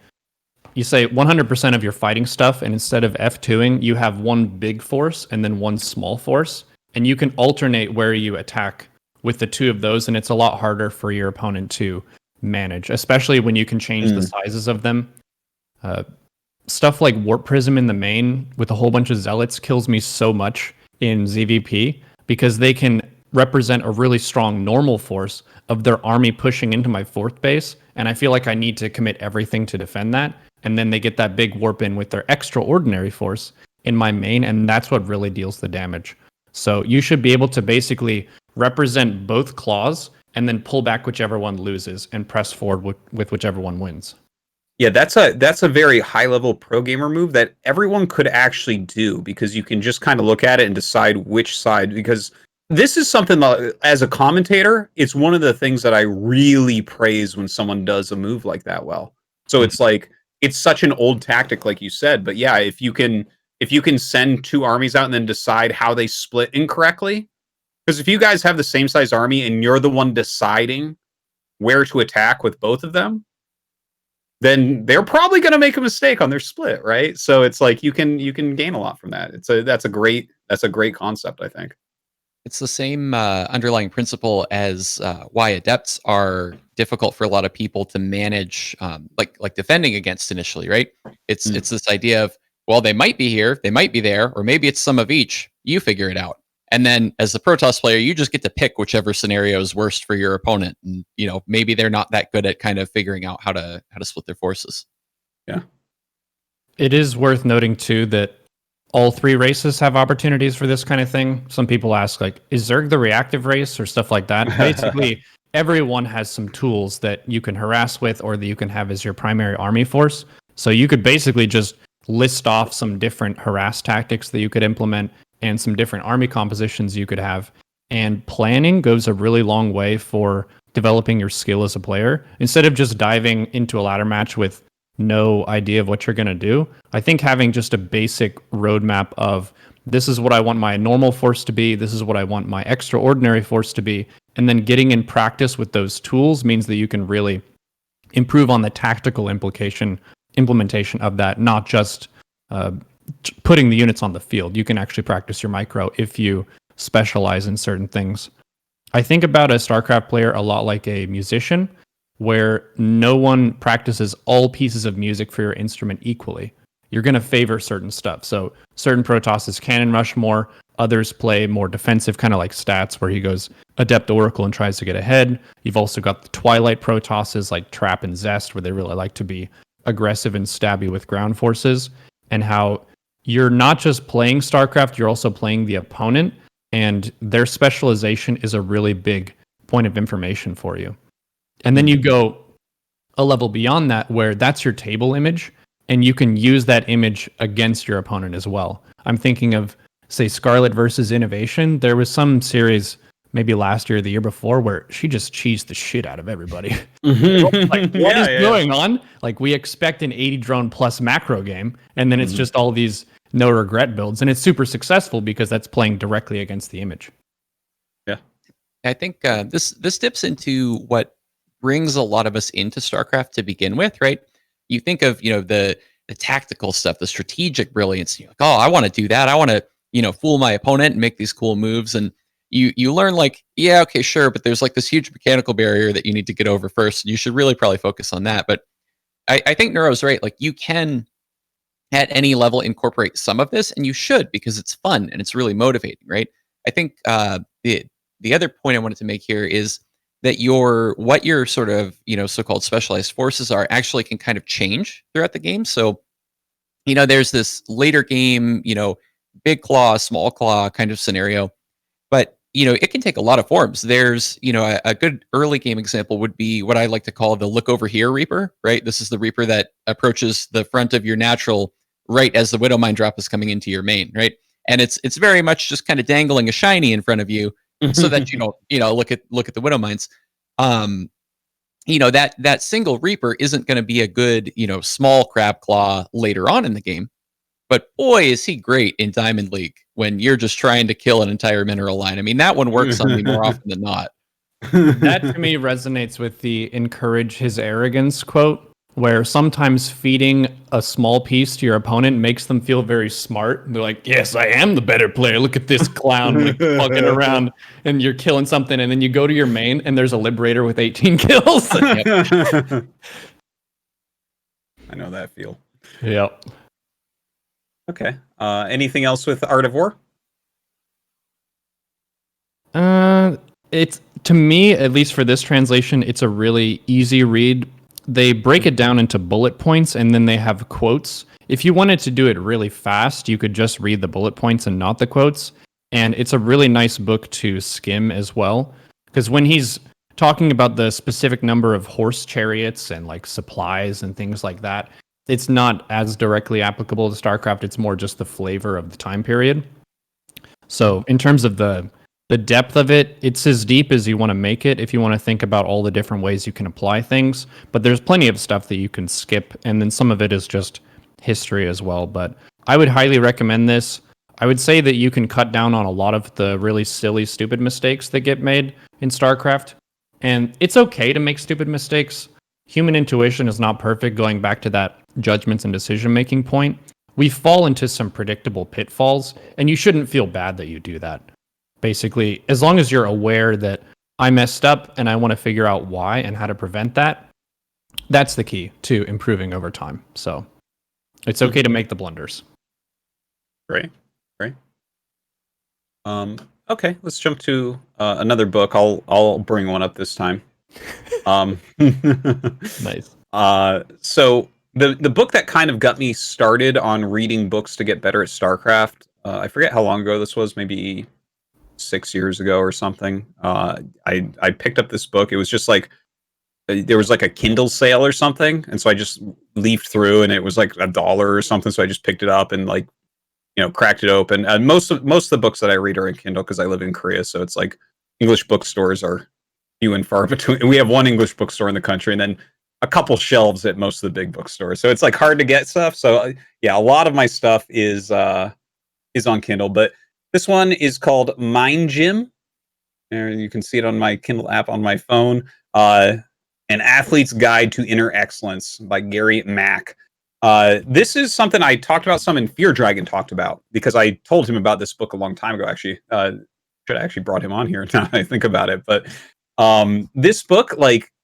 you say 100% of your fighting stuff, and instead of F2ing, you have one big force and then one small force, and you can alternate where you attack with the two of those, and it's a lot harder for your opponent to manage, especially when you can change the sizes of them. Stuff like Warp Prism in the main with a whole bunch of zealots kills me so much in ZVP because they can represent a really strong normal force of their army pushing into my fourth base, and I feel like I need to commit everything to defend that, and then they get that big warp in with their extraordinary force in my main, and that's what really deals the damage. So you should be able to basically represent both claws and then pull back whichever one loses and press forward with whichever one wins. Yeah, that's a very high level pro gamer move that everyone could actually do, because you can just kind of look at it and decide which side. Because this is something that, as a commentator, it's one of the things that I really praise when someone does a move like that well. So it's like, it's such an old tactic, like you said. But yeah, if you can send two armies out and then decide how they split incorrectly, because if you guys have the same size army and you're the one deciding where to attack with both of them, then they're probably going to make a mistake on their split, right? So it's like you can gain a lot from that. That's a great concept, I think. It's the same underlying principle as why adepts are difficult for a lot of people to manage, like defending against initially, right? It's this idea of, well, they might be here, they might be there, or maybe it's some of each. You figure it out. And then as the Protoss player, you just get to pick whichever scenario is worst for your opponent. And, maybe they're not that good at kind of figuring out how to split their forces. Yeah. It is worth noting too that all three races have opportunities for this kind of thing. Some people ask, like, is Zerg the reactive race or stuff like that? Basically, everyone has some tools that you can harass with or that you can have as your primary army force. So you could basically just list off some different harass tactics that you could implement and some different army compositions you could have. And planning goes a really long way for developing your skill as a player. Instead of just diving into a ladder match with no idea of what you're going to do, I think having just a basic roadmap of, this is what I want my normal force to be, this is what I want my extraordinary force to be, and then getting in practice with those tools means that you can really improve on the tactical implementation of that, not just putting the units on the field. You can actually practice your micro if you specialize in certain things. I think about a StarCraft player a lot like a musician, where no one practices all pieces of music for your instrument equally. You're going to favor certain stuff. So certain Protosses cannon rush more, others play more defensive, kind of like stats, where he goes Adept Oracle and tries to get ahead. You've also got the Twilight Protosses like Trap and Zest, where they really like to be aggressive and stabby with ground forces, and how you're not just playing StarCraft, you're also playing the opponent, and their specialization is a really big point of information for you. And then you go a level beyond that, where that's your table image, and you can use that image against your opponent as well. I'm thinking of, say, Scarlet versus Innovation. There was some series, maybe last year or the year before, where she just cheesed the shit out of everybody. Like, what is going on? Like, we expect an 80 drone plus macro game, and then it's just all these no regret builds, and it's super successful because that's playing directly against the image. Yeah, I think this dips into what brings a lot of us into StarCraft to begin with, right? You think of the tactical stuff, the strategic brilliance. You're like, oh, I want to do that. I want to fool my opponent and make these cool moves. And you learn, like, yeah, okay, sure, but there's like this huge mechanical barrier that you need to get over first. You should really probably focus on that. But I think Neuro's right. Like, you can at any level incorporate some of this, and you should, because it's fun and it's really motivating, right? I think the other point I wanted to make here is that what your sort of so-called specialized forces are actually can kind of change throughout the game. So there's this later game big claw, small claw kind of scenario, but it can take a lot of forms. There's, a good early game example would be what I like to call the look over here Reaper, right? This is the Reaper that approaches the front of your natural right as the Widow Mine drop is coming into your main, right? And it's very much just kind of dangling a shiny in front of you so that you don't, look at the Widow Mines. That single Reaper isn't going to be a good, small crab claw later on in the game. But boy, is he great in Diamond League when you're just trying to kill an entire mineral line. I mean, that one works on me more often than not. That to me resonates with the encourage his arrogance quote, where sometimes feeding a small piece to your opponent makes them feel very smart. They're like, yes, I am the better player. Look at this clown like fucking around, and you're killing something, and then you go to your main and there's a Liberator with 18 kills. I know that feel. Yep. Okay. Anything else with Art of War? It's, to me, at least for this translation, it's a really easy read. They break it down into bullet points and then they have quotes. If you wanted to do it really fast, you could just read the bullet points and not the quotes. And it's a really nice book to skim as well. Because when he's talking about the specific number of horse chariots and like supplies and things like that, it's not as directly applicable to StarCraft. It's more just the flavor of the time period. So in terms of the depth of it, it's as deep as you want to make it if you want to think about all the different ways you can apply things. But there's plenty of stuff that you can skip, and then some of it is just history as well. But I would highly recommend this. I would say that you can cut down on a lot of the really silly, stupid mistakes that get made in StarCraft. And it's okay to make stupid mistakes. Human intuition is not perfect, going back to that judgments and decision-making point. We fall into some predictable pitfalls, and you shouldn't feel bad that you do that. Basically, as long as you're aware that I messed up and I want to figure out why and how to prevent that, that's the key to improving over time. So it's okay to make the blunders. Great. Okay, let's jump to another book. I'll bring one up this time. Nice. So the book that kind of got me started on reading books to get better at StarCraft, I forget how long ago this was, maybe 6 years ago or something. I picked up this book. It was just like there was like a Kindle sale or something, and so I just leafed through, and it was like $1 or something. So I just picked it up and like cracked it open. And most of the books that I read are in Kindle because I live in Korea, so it's like English bookstores are few and far between. We have one English bookstore in the country, and then a couple shelves at most of the big bookstores. So it's like hard to get stuff. So yeah, a lot of my stuff is on Kindle, but this one is called Mind Gym. And you can see it on my Kindle app on my phone. An Athlete's Guide to Inner Excellence by Gary Mack. This is something I talked about some in Fear Dragon talked about because I told him about this book a long time ago, actually. Should have actually brought him on here now that I think about it. But this book,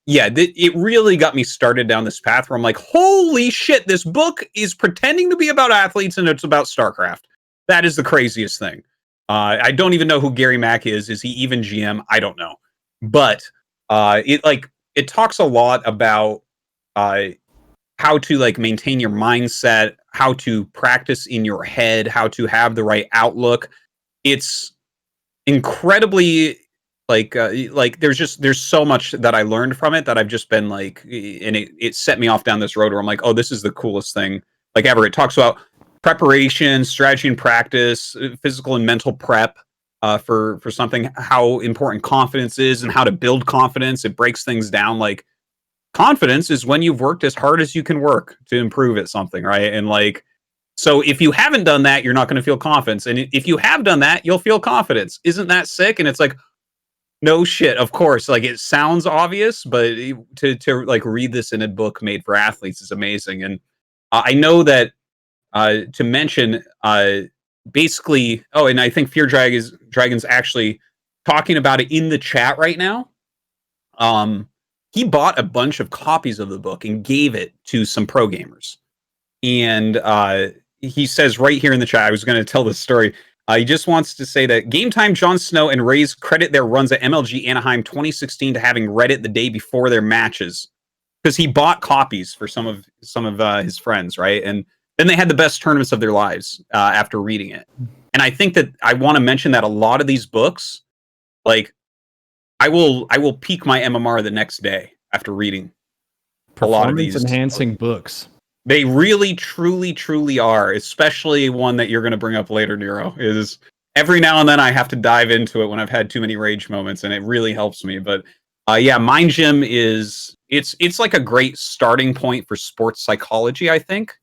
it really got me started down this path where I'm like, holy shit, this book is pretending to be about athletes and it's about StarCraft. That is the craziest thing. I don't even know who Gary Mack is. Is he even GM? I don't know. But it talks a lot about how to like maintain your mindset, how to practice in your head, how to have the right outlook. It's incredibly there's so much that I learned from it that I've just been like, and it set me off down this road where I'm like, oh, this is the coolest thing like ever. It talks about preparation, strategy and practice, physical and mental prep for something, how important confidence is and how to build confidence. It breaks things down. Like confidence is when you've worked as hard as you can work to improve at something, right? And like, so if you haven't done that, you're not going to feel confidence. And if you have done that, you'll feel confidence. Isn't that sick? And it's like, no shit, of course. Like it sounds obvious, but to like read this in a book made for athletes is amazing. And I know that to mention basically, oh, and I think Fear Dragon's actually talking about it in the chat right now. He bought a bunch of copies of the book and gave it to some pro gamers. And he says right here in the chat, I was going to tell this story. He just wants to say that Game Time, Jon Snow, and Rays credit their runs at MLG Anaheim 2016 to having read it the day before their matches, because he bought copies for some of his friends, right? And then they had the best tournaments of their lives after reading it. And I think that I want to mention that a lot of these books Like, I will peak my MMR the next day after reading a lot of these. Performance-enhancing books. They really, truly, truly are, especially one that you're going to bring up later, Nero, is every now and then I have to dive into it when I've had too many rage moments, and it really helps me. But yeah, Mind Gym it's like a great starting point for sports psychology, I think,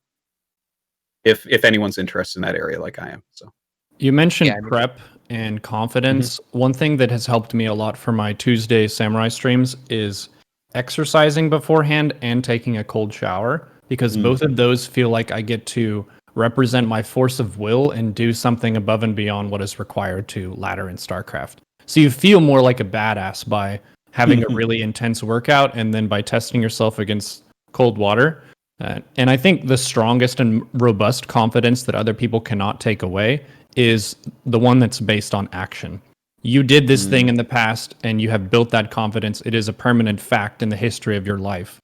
if anyone's interested in that area like I am. So You mentioned prep and confidence. One thing that has helped me a lot for my Tuesday Samurai streams is exercising beforehand and taking a cold shower, because both of those feel like I get to represent my force of will and do something above and beyond what is required to ladder in StarCraft. So you feel more like a badass by having a really intense workout and then by testing yourself against cold water. And I think the strongest and robust confidence that other people cannot take away is the one that's based on action. You did this thing in the past and you have built that confidence. It is a permanent fact in the history of your life.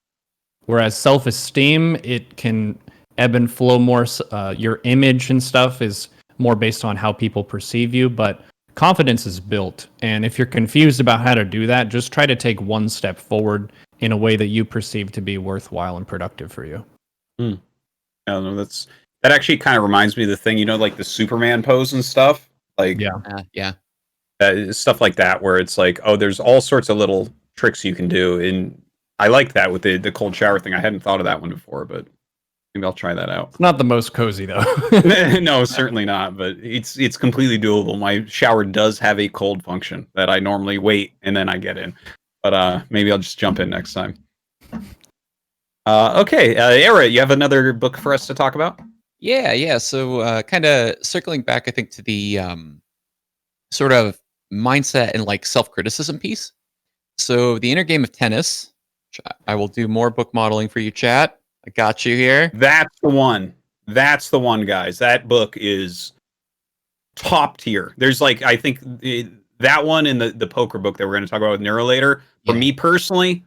Whereas self-esteem, it can ebb and flow more. Your image and stuff is more based on how people perceive you, but confidence is built. And if you're confused about how to do that, just try to take one step forward in a way that you perceive to be worthwhile and productive for you. I don't know. That actually kind of reminds me of the thing, like the Superman pose and stuff. Like, stuff like that, where it's like, oh, there's all sorts of little tricks you can do, and I like that with the cold shower thing. I hadn't thought of that one before, but maybe I'll try that out. It's not the most cozy though. No, certainly not, but it's completely doable. My shower does have a cold function that I normally wait and then I get in, but maybe I'll just jump in next time. Okay, Aoret, you have another book for us to talk about? Yeah. So kind of circling back, I think, to the sort of mindset and like self-criticism piece. So the inner game of tennis. I will do more book modeling for you, chat. I got you here. That's the one. That's the one, guys. That book is top tier. There's like, I think that one and the poker book that we're going to talk about with Nero later. For me personally,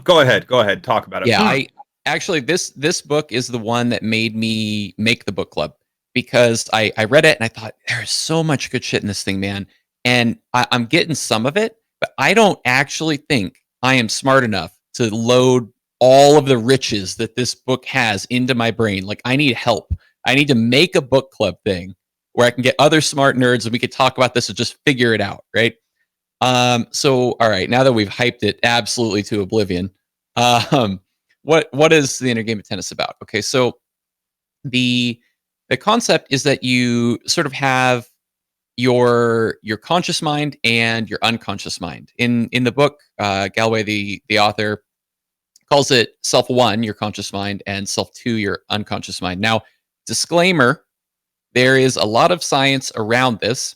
go ahead, talk about it. Yeah, I actually this book is the one that made me make the book club, because I read it and I thought there's so much good shit in this thing, man. And I'm getting some of it, but I don't actually think I am smart enough to load all of the riches that this book has into my brain. Like, I need help. I need to make a book club thing where I can get other smart nerds and we could talk about this and just figure it out, right? So, all right, now that we've hyped it absolutely to oblivion, what is the inner game of tennis about? Okay, so the concept is that you sort of have your conscious mind and your unconscious mind. In the book, Galway, the author, calls it self one, your conscious mind, and self two, your unconscious mind. Now, disclaimer, there is a lot of science around this,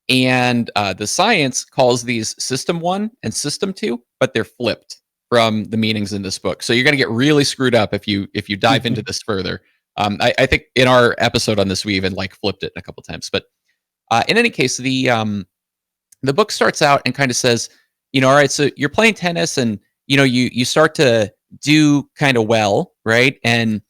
and the science calls these system one and system two, but they're flipped from the meanings in this book. So you're going to get really screwed up if you dive into this further. I think in our episode on this, we even like flipped it a couple times. But in any case, the book starts out and kind of says, all right, so you're playing tennis and you start to do kind of well, right? And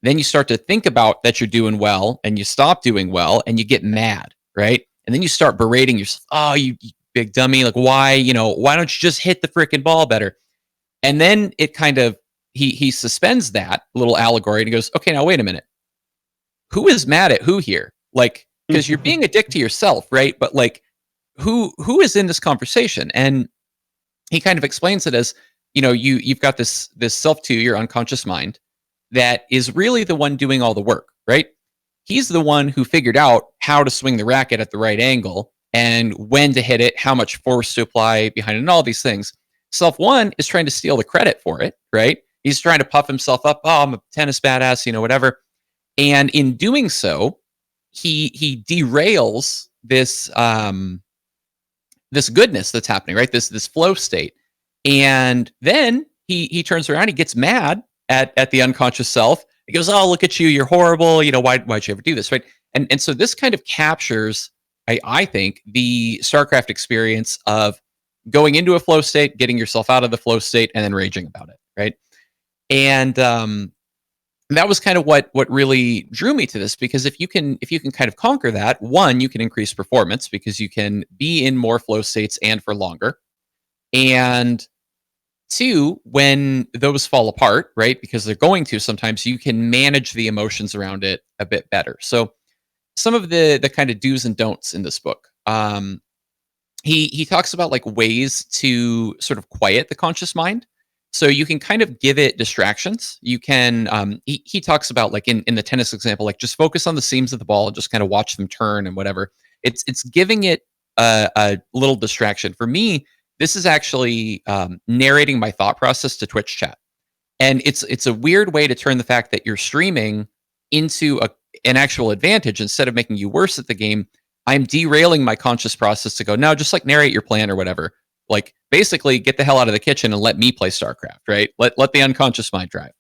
then you start to think about that you're doing well and you stop doing well and you get mad, right? And then you start berating yourself. Oh, you big dummy. Like, why don't you just hit the freaking ball better? And then it kind of, he suspends that little allegory and he goes, okay, now wait a minute. Who is mad at who here? Like, because you're being a dick to yourself, right? But like, who is in this conversation? And he kind of explains it as, you've got this self two, your unconscious mind, that is really the one doing all the work, right? He's the one who figured out how to swing the racket at the right angle and when to hit it, how much force to apply behind it, and all these things. Self one is trying to steal the credit for it, right? He's trying to puff himself up. Oh, I'm a tennis badass, whatever. And in doing so, he derails this this goodness that's happening, right? This flow state. And then he turns around, he gets mad at the unconscious self. He goes, oh, look at you, you're horrible. Why'd you ever do this, right? And so this kind of captures, I think, the StarCraft experience of going into a flow state, getting yourself out of the flow state, and then raging about it, right? And that was kind of what really drew me to this, because if you can kind of conquer that, one, you can increase performance because you can be in more flow states and for longer. And two, when those fall apart, right, because they're going to, sometimes you can manage the emotions around it a bit better. So some of the kind of do's and don'ts in this book. He talks about like ways to sort of quiet the conscious mind. So you can kind of give it distractions. You can he talks about like in the tennis example, like just focus on the seams of the ball and just kind of watch them turn and whatever. It's giving it a little distraction. For me, this is actually narrating my thought process to Twitch chat. And it's a weird way to turn the fact that you're streaming into an actual advantage. Instead of making you worse at the game, I'm derailing my conscious process to go, no, just like narrate your plan or whatever. Like basically get the hell out of the kitchen and let me play StarCraft, right? Let the unconscious mind drive.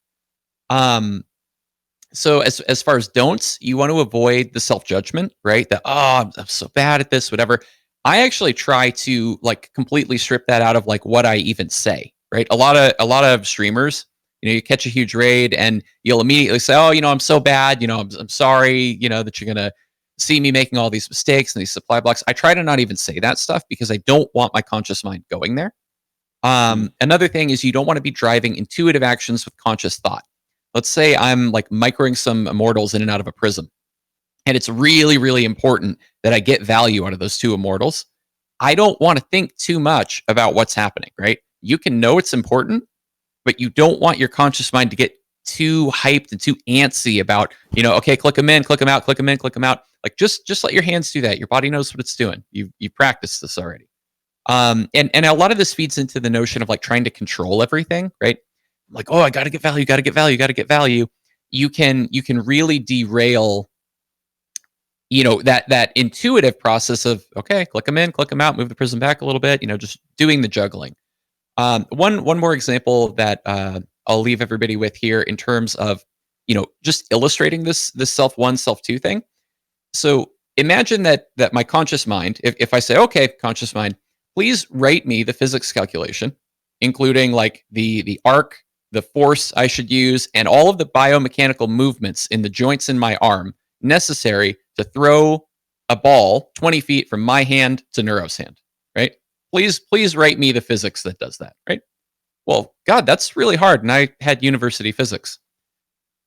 So as far as don'ts, you want to avoid the self-judgment, right? That, oh, I'm so bad at this, whatever. I actually try to like completely strip that out of like what I even say, right? A lot of streamers, you catch a huge raid and you'll immediately say, oh, I'm so bad, I'm sorry, that you're gonna see me making all these mistakes and these supply blocks. I try to not even say that stuff because I don't want my conscious mind going there. Another thing is you don't want to be driving intuitive actions with conscious thought. Let's say I'm like microing some immortals in and out of a prism, and it's really, really important that I get value out of those two immortals. I don't want to think too much about what's happening, right? You can know it's important, but you don't want your conscious mind to get too hyped and too antsy about, okay, click them in, click them out, click them in, click them out. Like just let your hands do that. Your body knows what it's doing. You practiced this already. And a lot of this feeds into the notion of like trying to control everything, right? Like, oh, I got to get value, got to get value, got to get value. You can really derail, that intuitive process of, okay, click them in, click them out, move the prism back a little bit, just doing the juggling. One more example that I'll leave everybody with here in terms of, just illustrating this self one, self two thing. So imagine that my conscious mind, if I say, okay, conscious mind, please write me the physics calculation, including like the arc, the force I should use, and all of the biomechanical movements in the joints in my arm necessary to throw a ball 20 feet from my hand to Neuro's hand, right? Please write me the physics that does that, right? Well, God, that's really hard. And I had university physics.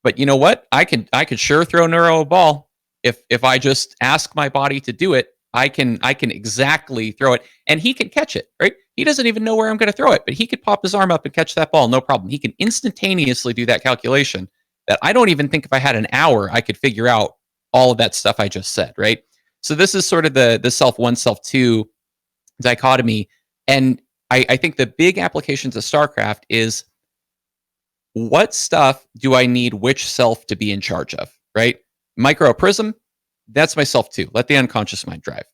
But you know what? I could sure throw Neuro a ball. If I just ask my body to do it, I can exactly throw it, and he can catch it, right? He doesn't even know where I'm going to throw it, but he could pop his arm up and catch that ball, no problem. He can instantaneously do that calculation that I don't even think if I had an hour, I could figure out all of that stuff I just said, right? So this is sort of the self one, self two dichotomy. And I think the big application to StarCraft is, what stuff do I need which self to be in charge of, right? Micro prism, that's my self two. Let the unconscious mind drive.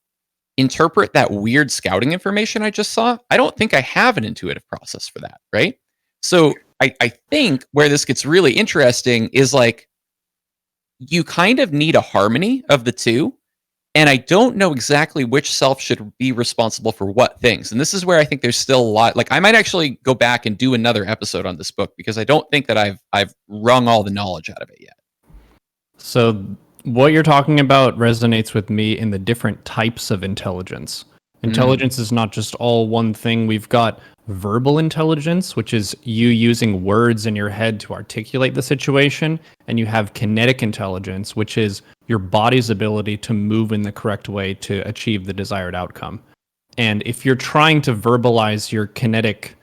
Interpret that weird scouting information I just saw. I don't think I have an intuitive process for that, right? So I think where this gets really interesting is like, you kind of need a harmony of the two. And I don't know exactly which self should be responsible for what things. And this is where I think there's still a lot. Like, I might actually go back and do another episode on this book because I don't think that I've wrung all the knowledge out of it yet. So what you're talking about resonates with me in the different types of intelligence. Intelligence is not just all one thing. We've got verbal intelligence, which is you using words in your head to articulate the situation. And you have kinetic intelligence, which is your body's ability to move in the correct way to achieve the desired outcome. And if you're trying to verbalize your kinetic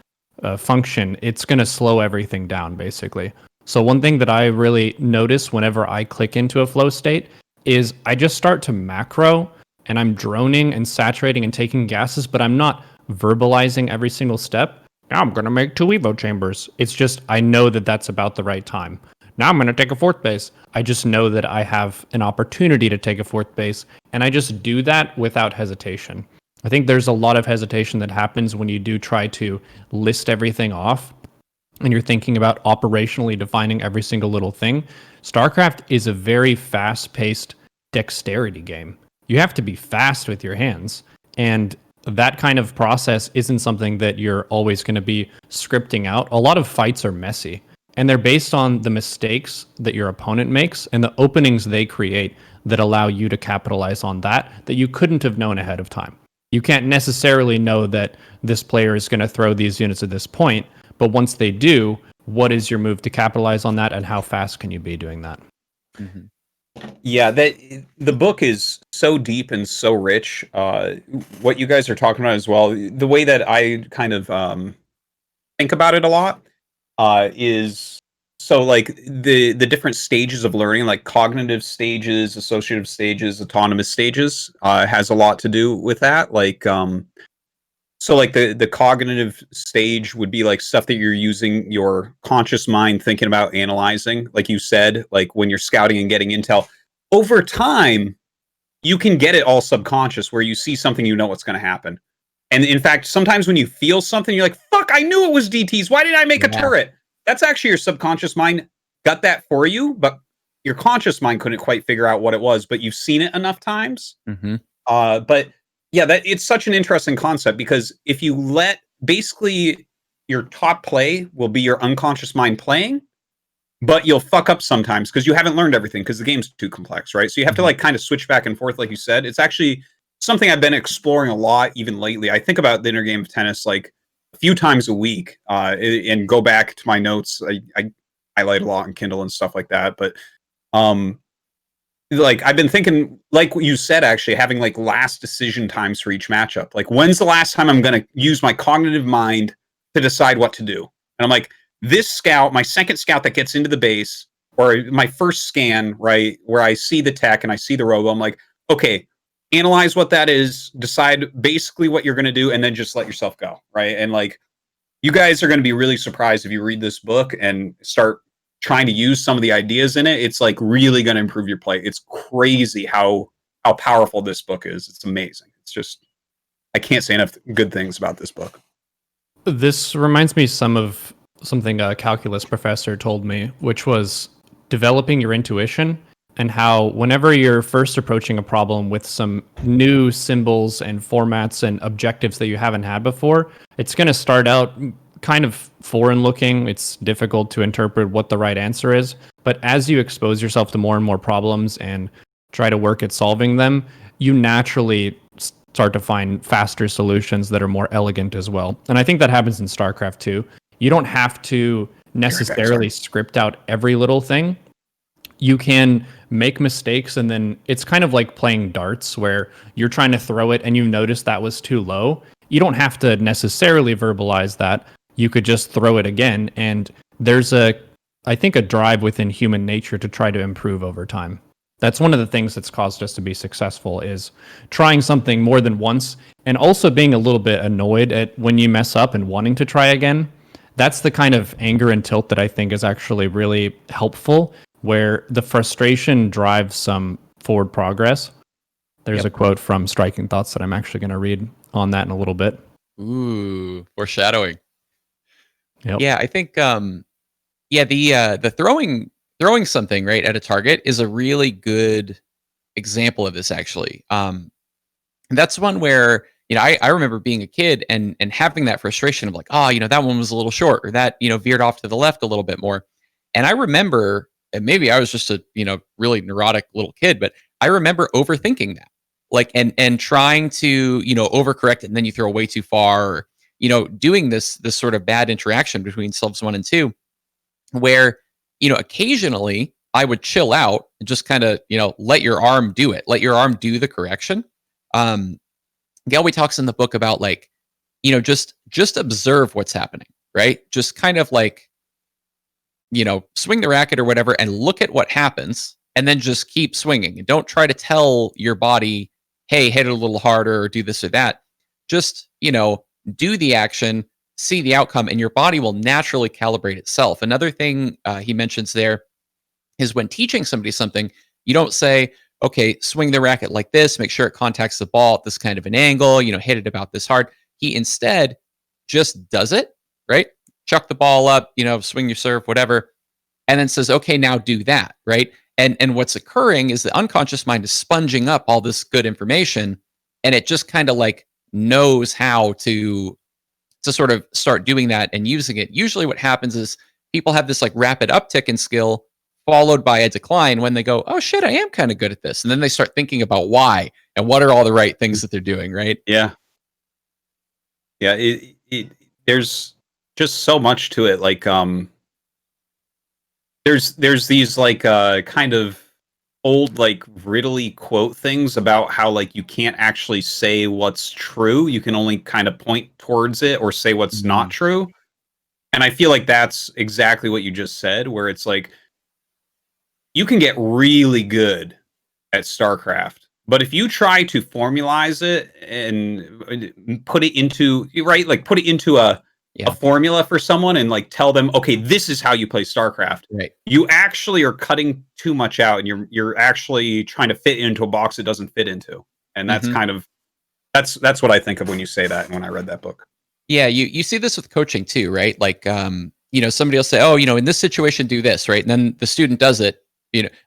function, it's going to slow everything down, basically. So one thing that I really notice whenever I click into a flow state is I just start to macro, and I'm droning and saturating and taking gases, but I'm not verbalizing every single step. Now I'm going to make 2 Evo chambers. It's just, I know that that's about the right time. Now I'm going to take a 4th base. I just know that I have an opportunity to take a 4th base, and I just do that without hesitation. I think there's a lot of hesitation that happens when you do try to list everything off, and you're thinking about operationally defining every single little thing. StarCraft is a very fast-paced dexterity game. You have to be fast with your hands, and that kind of process isn't something that you're always going to be scripting out. A lot of fights are messy, And they're based on the mistakes that your opponent makes and the openings they create that allow you to capitalize on that you couldn't have known ahead of time. You can't necessarily know that this player is going to throw these units at this point, but once they do, what is your move to capitalize on that, and how fast can you be doing that? Yeah, the book is so deep and so rich. What you guys are talking about as well, the way that I kind of think about it a lot is so like the different stages of learning, like cognitive stages, associative stages, autonomous stages, has a lot to do with that. Like so like the cognitive stage would be like stuff that you're using your conscious mind thinking about, analyzing, like you said, like when you're scouting and getting intel. Over time, you can get it all subconscious where you see something, you know what's going to happen. And in fact, sometimes when you feel something, you're like, fuck, I knew it was DTs. Why didn't I make a turret? That's actually your subconscious mind got that for you, but your conscious mind couldn't quite figure out what it was, but you've seen it enough times. But yeah, it's such an interesting concept, because if you let, basically your top play will be your unconscious mind playing, but you'll fuck up sometimes because you haven't learned everything because the game's too complex, right? So you have to like kind of switch back and forth, like you said. It's actually something I've been exploring a lot, even lately. I think about the inner game of tennis like a few times a week, and go back to my notes. I highlight a lot on Kindle and stuff like that. But like I've been thinking, like what you said, actually having like last decision times for each matchup. Like, when's the last time I'm going to use my cognitive mind to decide what to do? And I'm like, this scout, my second scout that gets into the base, or my first scan, right, where I see the tech and I see the robo, I'm like, okay, analyze what that is, decide basically what you're going to do, and then just let yourself go, right? And like, you guys are going to be really surprised if you read this book and start trying to use some of the ideas in it. It's like really going to improve your play. It's crazy how powerful this book is. It's amazing. It's just, I can't say enough good things about this book. This reminds me of something a calculus professor told me, which was developing your intuition, and how whenever you're first approaching a problem with some new symbols and formats and objectives that you haven't had before, it's going to start out kind of foreign looking. It's difficult to interpret what the right answer is. But as you expose yourself to more and more problems and try to work at solving them, you naturally start to find faster solutions that are more elegant as well. And I think that happens in StarCraft too. You don't have to necessarily script out every little thing. You can make mistakes, and then it's kind of like playing darts where you're trying to throw it and you notice that was too low. You don't have to necessarily verbalize that. You could just throw it again. And there's I think a drive within human nature to try to improve over time. That's one of the things that's caused us to be successful, is trying something more than once, and also being a little bit annoyed at when you mess up and wanting to try again. That's the kind of anger and tilt that I think is actually really helpful, where the frustration drives some forward progress. There's a quote from Striking Thoughts that I'm actually going to read on that in a little bit. Ooh, foreshadowing. Yep. Yeah, I think the throwing something right at a target is a really good example of this, actually. And that's one where, I remember being a kid and having that frustration of like, that one was a little short, or that, veered off to the left a little bit more. And I remember, and maybe I was just a, really neurotic little kid, but I remember overthinking that, like, and trying to, overcorrect it, and then you throw way too far, or, doing this sort of bad interaction between selves 1 and 2, where, occasionally I would chill out and just kind of, let your arm do it, let your arm do the correction. Galway talks in the book about like, just observe what's happening, right? Just kind of like, swing the racket or whatever and look at what happens, and then just keep swinging. And don't try to tell your body, hey, hit it a little harder or do this or that. Just, do the action, see the outcome, and your body will naturally calibrate itself. Another thing he mentions there is when teaching somebody something, you don't say, okay, swing the racket like this, make sure it contacts the ball at this kind of an angle, hit it about this hard. He instead just does it, right? Chuck the ball up, swing your serve, whatever, and then says, okay, now do that, right? And what's occurring is the unconscious mind is sponging up all this good information, and it just kind of like knows how to sort of start doing that and using it. Usually what happens is people have this like rapid uptick in skill followed by a decline when they go, oh shit, I am kind of good at this. And then they start thinking about why and what are all the right things that they're doing, right? Yeah. Yeah, there's just so much to it. Like there's these like kind of old like riddly quote things about how like you can't actually say what's true. You can only kind of point towards it or say what's not true. And I feel like that's exactly what you just said, where it's like you can get really good at StarCraft, but if you try to formalize it and put it into a formula for someone and like tell them, okay, this is how you play StarCraft. Right. You actually are cutting too much out, and you're actually trying to fit into a box it doesn't fit into. And that's kind of that's what I think of when you say that and when I read that book. Yeah, you see this with coaching too, right? Like somebody will say, oh, in this situation do this, right? And then the student does it.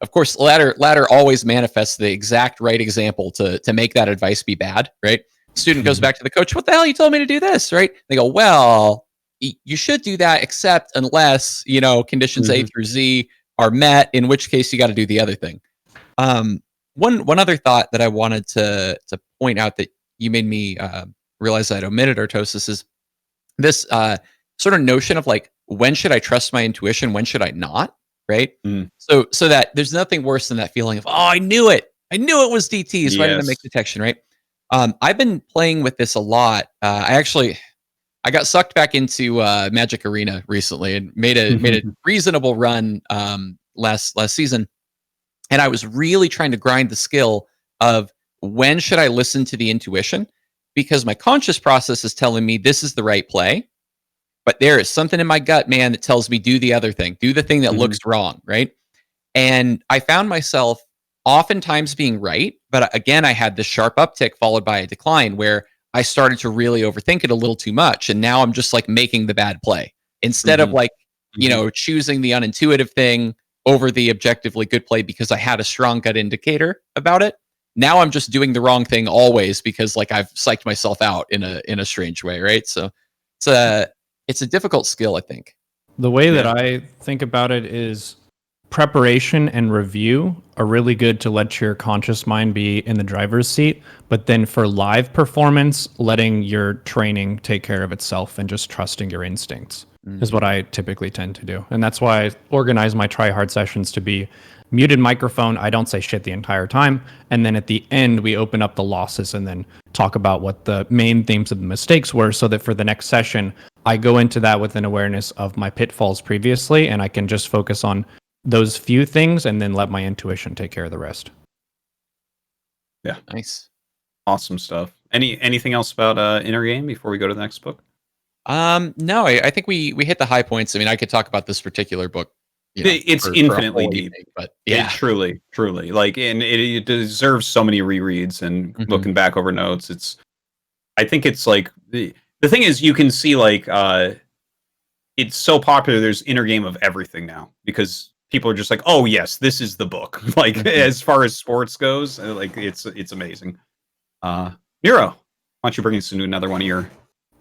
Of course, ladder always manifests the exact right example to make that advice be bad, right? Student goes back to the coach, what the hell, you told me to do this, right? They go, well, you should do that except unless, conditions A through Z are met, in which case you got to do the other thing. One other thought that I wanted to point out that you made me realize I'd omitted, Artosis, is this sort of notion of like, when should I trust my intuition? When should I not? Right. So that there's nothing worse than that feeling of, oh, I knew it was DT. So I didn't make detection. Right. I've been playing with this a lot. I got sucked back into Magic Arena recently and made a reasonable run last season. And I was really trying to grind the skill of when should I listen to the intuition, because my conscious process is telling me this is the right play. But there is something in my gut, man, that tells me do the other thing, do the thing that looks wrong, right? And I found myself oftentimes being right, but again, I had this sharp uptick followed by a decline where I started to really overthink it a little too much, and now I'm just like making the bad play instead of like choosing the unintuitive thing over the objectively good play because I had a strong gut indicator about it. Now I'm just doing the wrong thing always because like I've psyched myself out in a strange way, right? So it's a difficult skill, I think. The way that I think about it is preparation and review are really good to let your conscious mind be in the driver's seat. But then for live performance, letting your training take care of itself and just trusting your instincts is what I typically tend to do. And that's why I organize my try hard sessions to be muted microphone. I don't say shit the entire time. And then at the end, we open up the losses and then talk about what the main themes of the mistakes were, so that for the next session, I go into that with an awareness of my pitfalls previously, and I can just focus on those few things and then let my intuition take care of the rest. Yeah. Nice. Awesome stuff. Anything else about Inner Game before we go to the next book? No, I think we hit the high points. I mean, I could talk about this particular book. It's infinitely deep, evening, but yeah, truly like, and it deserves so many rereads and looking back over notes. I think it's like the thing is, you can see like it's so popular. There's Inner Game of everything now because people are just like, oh yes, this is the book. Like as far as sports goes, like it's amazing. Nero, why don't you bring us into another one of your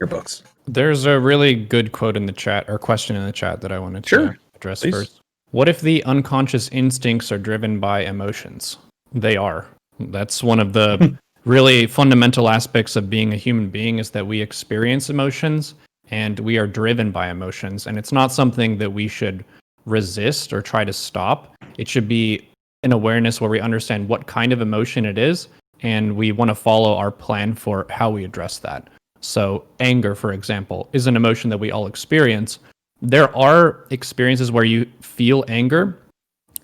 books? There's a really good quote in the chat or question in the chat that I wanted to address first. What if the unconscious instincts are driven by emotions? They are. That's one of the really fundamental aspects of being a human being, is that we experience emotions and we are driven by emotions. And it's not something that we should resist or try to stop. It should be an awareness where we understand what kind of emotion it is, and we want to follow our plan for how we address that. So anger, for example, is an emotion that we all experience. There are experiences where you feel anger,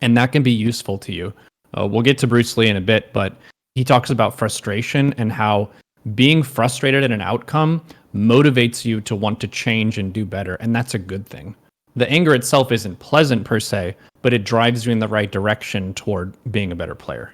and that can be useful to you. We'll get to Bruce Lee in a bit, but he talks about frustration and how being frustrated at an outcome motivates you to want to change and do better, and that's a good thing. The anger itself isn't pleasant per se, but it drives you in the right direction toward being a better player.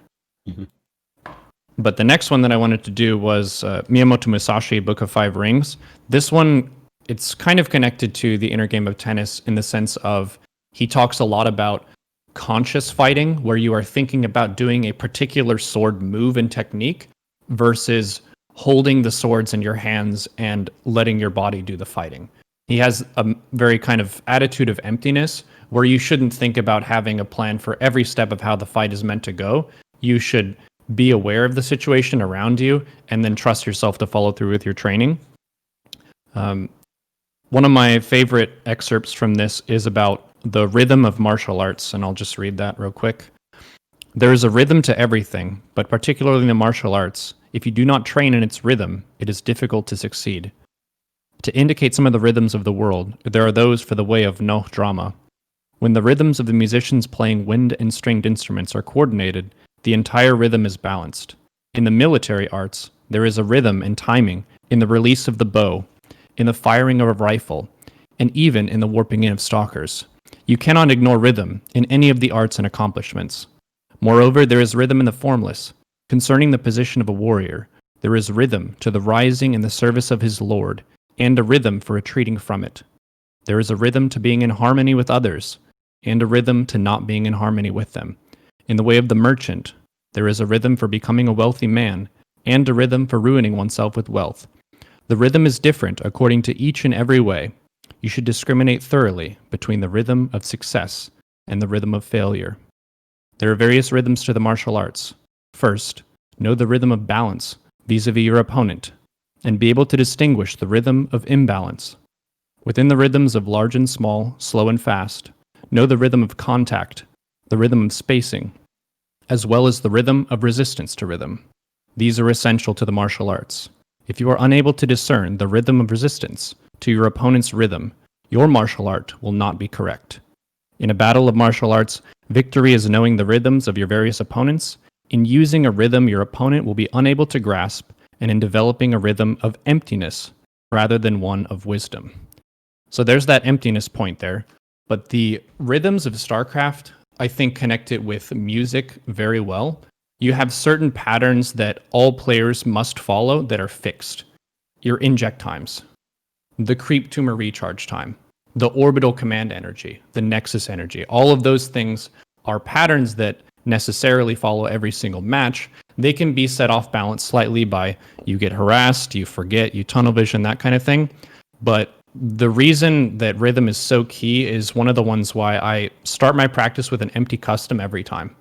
But the next one that I wanted to do was Miyamoto Musashi, Book of Five Rings. This one, it's kind of connected to the Inner Game of Tennis in the sense of he talks a lot about conscious fighting, where you are thinking about doing a particular sword move and technique versus holding the swords in your hands and letting your body do the fighting. he has a very kind of attitude of emptiness where you shouldn't think about having a plan for every step of how the fight is meant to go. You should be aware of the situation around you and then trust yourself to follow through with your training. One of my favorite excerpts from this is about the rhythm of martial arts, and I'll just read that real quick. There is a rhythm to everything, but particularly in the martial arts. If you do not train in its rhythm, it is difficult to succeed. To indicate some of the rhythms of the world, there are those for the way of no drama. When the rhythms of the musicians playing wind and stringed instruments are coordinated, the entire rhythm is balanced. In the military arts, there is a rhythm and timing in the release of the bow, in the firing of a rifle, and even in the warping in of stalkers. You cannot ignore rhythm in any of the arts and accomplishments. Moreover, there is rhythm in the formless. Concerning the position of a warrior, there is rhythm to the rising in the service of his lord, and a rhythm for retreating from it. There is a rhythm to being in harmony with others, and a rhythm to not being in harmony with them. In the way of the merchant, there is a rhythm for becoming a wealthy man, and a rhythm for ruining oneself with wealth. The rhythm is different according to each and every way. You should discriminate thoroughly between the rhythm of success and the rhythm of failure. There are various rhythms to the martial arts. First, know the rhythm of balance vis-a-vis your opponent, and be able to distinguish the rhythm of imbalance. Within the rhythms of large and small, slow and fast, know the rhythm of contact, the rhythm of spacing, as well as the rhythm of resistance to rhythm. These are essential to the martial arts. If you are unable to discern the rhythm of resistance to your opponent's rhythm, your martial art will not be correct. In a battle of martial arts, victory is knowing the rhythms of your various opponents, in using a rhythm your opponent will be unable to grasp, and in developing a rhythm of emptiness rather than one of wisdom. So there's that emptiness point there. But the rhythms of StarCraft, I think, connect it with music very well. You have certain patterns that all players must follow that are fixed. Your inject times, the creep tumor recharge time, the orbital command energy, the nexus energy. All of those things are patterns that necessarily follow every single match. They can be set off balance slightly by you get harassed, you forget, you tunnel vision, that kind of thing. But the reason that rhythm is so key is one of the ones why I start my practice with an empty custom every time.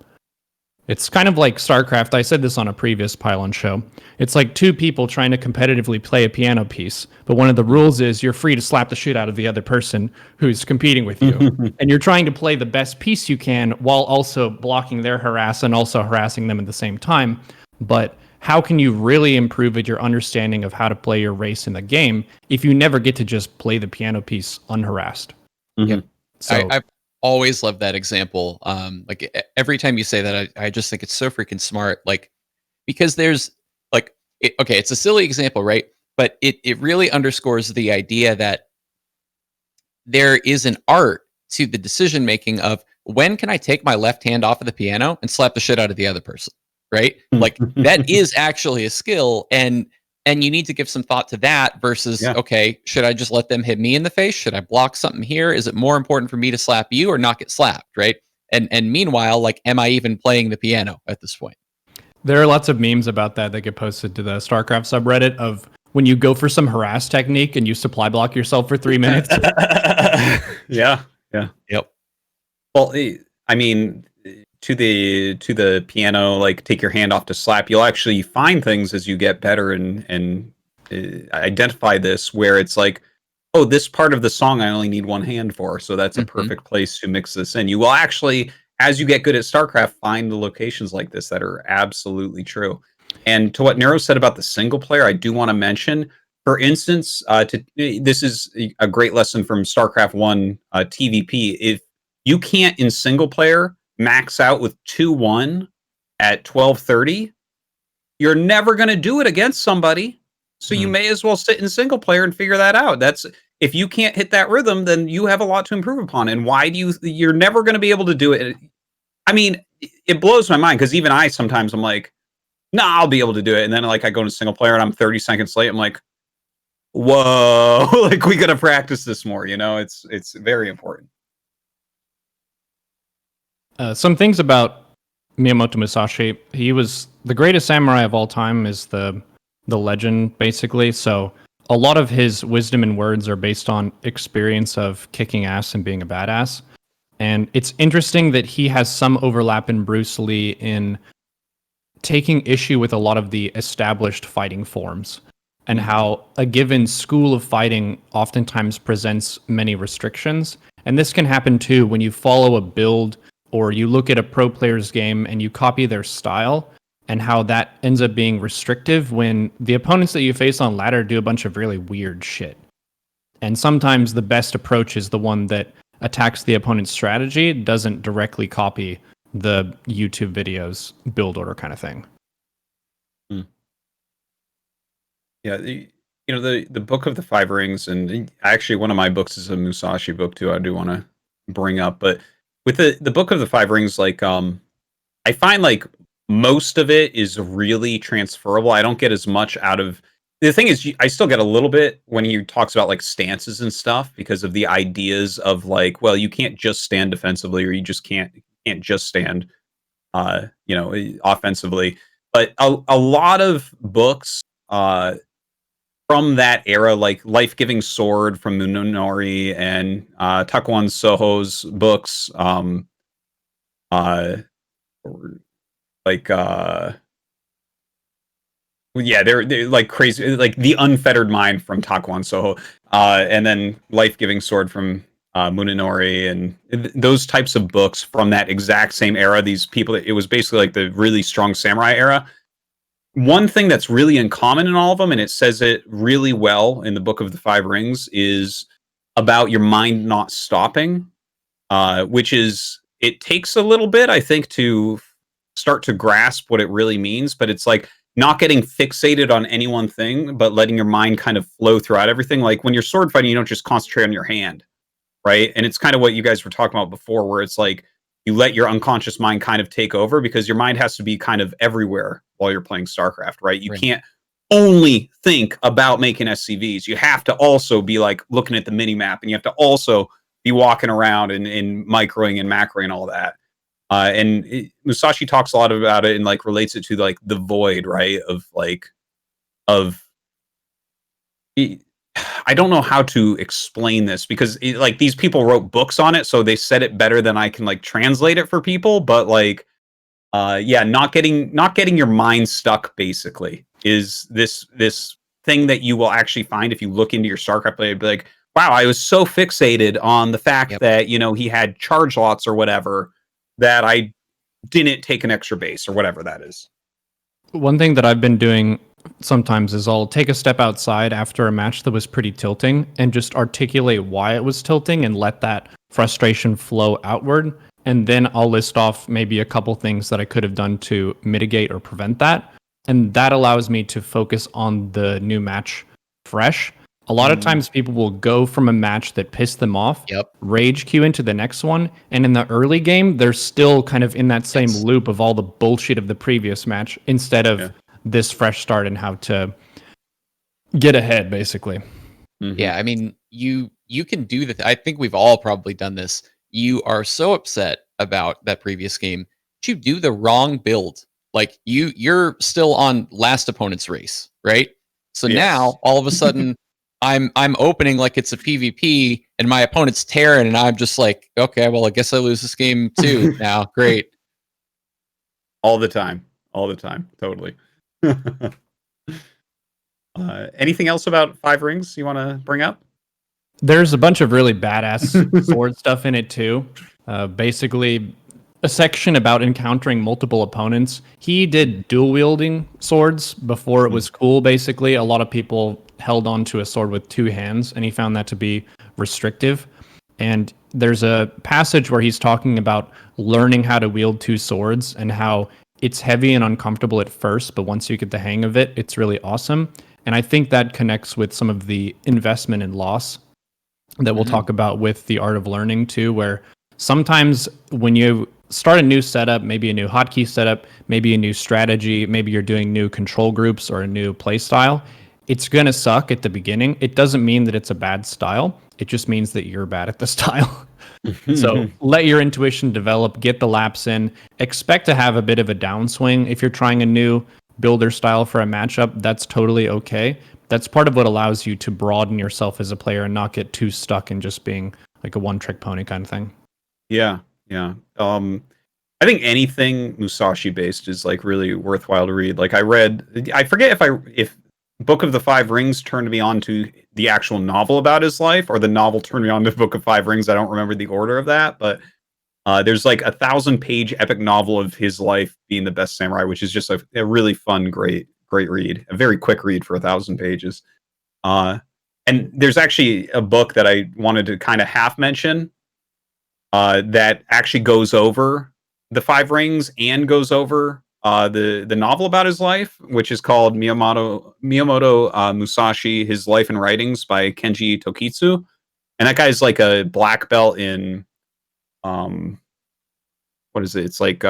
It's kind of like StarCraft. I said this on a previous Pylon show. It's like two people trying to competitively play a piano piece, but one of the rules is you're free to slap the shit out of the other person who's competing with you. And you're trying to play the best piece you can while also blocking their harass and also harassing them at the same time. But how can you really improve at your understanding of how to play your race in the game if you never get to just play the piano piece unharassed? Yep. So I've always loved that example. Like every time you say that, I just think it's so freaking smart. Like, because there's like, okay, it's a silly example, right? But it really underscores the idea that there is an art to the decision making of when can I take my left hand off of the piano and slap the shit out of the other person, right? Like that is actually a skill, and you need to give some thought to that versus, okay, should I just let them hit me in the face? Should I block something here? Is it more important for me to slap you or not get slapped, right? And meanwhile, like, am I even playing the piano at this point? There are lots of memes about that get posted to the StarCraft subreddit of when you go for some harass technique and you supply block yourself for 3 minutes. Yeah. Yep. Well, I mean, to the piano, like take your hand off to slap, you'll actually find things as you get better and identify this where it's like, oh, this part of the song I only need one hand for, so that's a perfect place to mix this in. You will actually, as you get good at StarCraft, find the locations like this that are absolutely true. And to what Nero said about the single player, I do want to mention, for instance, this is a great lesson from StarCraft 1 TVP. If you can't in single player max out with 2-1 at 12:30, you're never going to do it against somebody. So you may as well sit in single player and figure that out. That's, if you can't hit that rhythm, then you have a lot to improve upon. And why do you're never going to be able to do it. I mean, it blows my mind because even I sometimes I'm like, nah, I'll be able to do it. And then like I go into single player and I'm 30 seconds late. I'm like, whoa, like we got to practice this more. You know, it's very important. Some things about Miyamoto Musashi. He was the greatest samurai of all time, is the legend, basically. So a lot of his wisdom and words are based on experience of kicking ass and being a badass. And it's interesting that he has some overlap in Bruce Lee in taking issue with a lot of the established fighting forms and how a given school of fighting oftentimes presents many restrictions. And this can happen too when you follow a build or you look at a pro player's game and you copy their style, and how that ends up being restrictive when the opponents that you face on ladder do a bunch of really weird shit. And sometimes the best approach is the one that attacks the opponent's strategy, doesn't directly copy the YouTube videos build order kind of thing. Yeah, the Book of the Five Rings, and actually one of my books is a Musashi book too. I do want to bring up, but with the Book of the Five Rings, like I find like most of it is really transferable. I don't get as much out of the thing is I still get a little bit when he talks about like stances and stuff because of the ideas of like, well, you can't just stand defensively or you just can't just stand offensively. But a lot of books from that era, like Life-Giving Sword from Munenori and Takuan Soho's books, they're like crazy, like The Unfettered Mind from Takuan Soho, and then Life-Giving Sword from Munenori, and those types of books from that exact same era. These people, it was basically like the really strong samurai era. One thing that's really in common in all of them, and it says it really well in the Book of the Five Rings, is about your mind not stopping, which is, it takes a little bit, I think, to start to grasp what it really means, but it's like not getting fixated on any one thing, but letting your mind kind of flow throughout everything. Like when you're sword fighting, you don't just concentrate on your hand, right? And it's kind of what you guys were talking about before, where it's like you let your unconscious mind kind of take over, because your mind has to be kind of everywhere while you're playing StarCraft, right? You can't only think about making SCVs. You have to also be like looking at the mini map, and you have to also be walking around and microing and macroing and all that. Musashi talks a lot about it and like relates it to like the void, right? I don't know how to explain this because like these people wrote books on it, so they said it better than I can like translate it for people. But like, not getting your mind stuck basically is this thing that you will actually find if you look into your StarCraft play. Be like, wow, I was so fixated on the fact that he had charge lots or whatever that I didn't take an extra base or whatever that is. One thing that I've been doing sometimes is I'll take a step outside after a match that was pretty tilting and just articulate why it was tilting and let that frustration flow outward. And then I'll list off maybe a couple things that I could have done to mitigate or prevent that. And that allows me to focus on the new match fresh. A lot of times people will go from a match that pissed them off, rage queue into the next one, and in the early game, they're still kind of in that same loop of all the bullshit of the previous match instead of this fresh start and how to get ahead, basically. Yeah, I mean, you can do that. I think we've all probably done this. You are so upset about that previous game, but you do the wrong build. Like you're still on last opponent's race, right? So now all of a sudden I'm opening like it's a PvP and my opponent's Terran, and I'm just like, okay, well, I guess I lose this game too now. Great. All the time. Totally. Anything else about Five Rings you want to bring up? There's a bunch of really badass sword stuff in it too. Basically, a section about encountering multiple opponents. He did dual wielding swords before it was cool. Basically, a lot of people held on to a sword with two hands, and he found that to be restrictive. And there's a passage where he's talking about learning how to wield two swords and how it's heavy and uncomfortable at first, but once you get the hang of it, it's really awesome. And I think that connects with some of the investment and loss that we'll talk about with the art of learning too, where sometimes when you start a new setup, maybe a new hotkey setup, maybe a new strategy, maybe you're doing new control groups or a new play style, it's going to suck at the beginning. It doesn't mean that it's a bad style. It just means that you're bad at the style. So let your intuition develop, get the laps in, expect to have a bit of a downswing. If you're trying a new builder style for a matchup, that's totally okay. that's part of what allows you to broaden yourself as a player and not get too stuck in just being like a one-trick pony kind of thing. Yeah, yeah. I think anything Musashi based is like really worthwhile to read. Like I forget if Book of the Five Rings turned me on to the actual novel about his life, or the novel turned me on to Book of Five Rings. I don't remember the order of that, but there's like a 1,000-page epic novel of his life being the best samurai, which is just a really fun, great read. A very quick read for 1,000 pages. And there's actually a book that I wanted to kind of half mention that actually goes over the Five Rings and goes over the novel about his life, which is called Miyamoto Musashi: His Life and Writings by Kenji Tokitsu. And that guy's like a black belt in what is it? It's like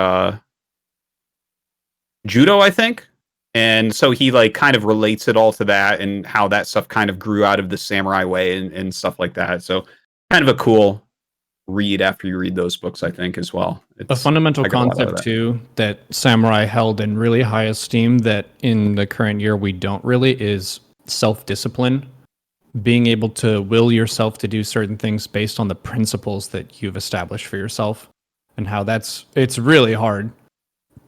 judo, I think. And so he like kind of relates it all to that and how that stuff kind of grew out of the samurai way and stuff like that. So kind of a cool read after you read those books, I think, as well. A fundamental concept too that samurai held in really high esteem that in the current year we don't really is self-discipline. Being able to will yourself to do certain things based on the principles that you've established for yourself, and how it's really hard.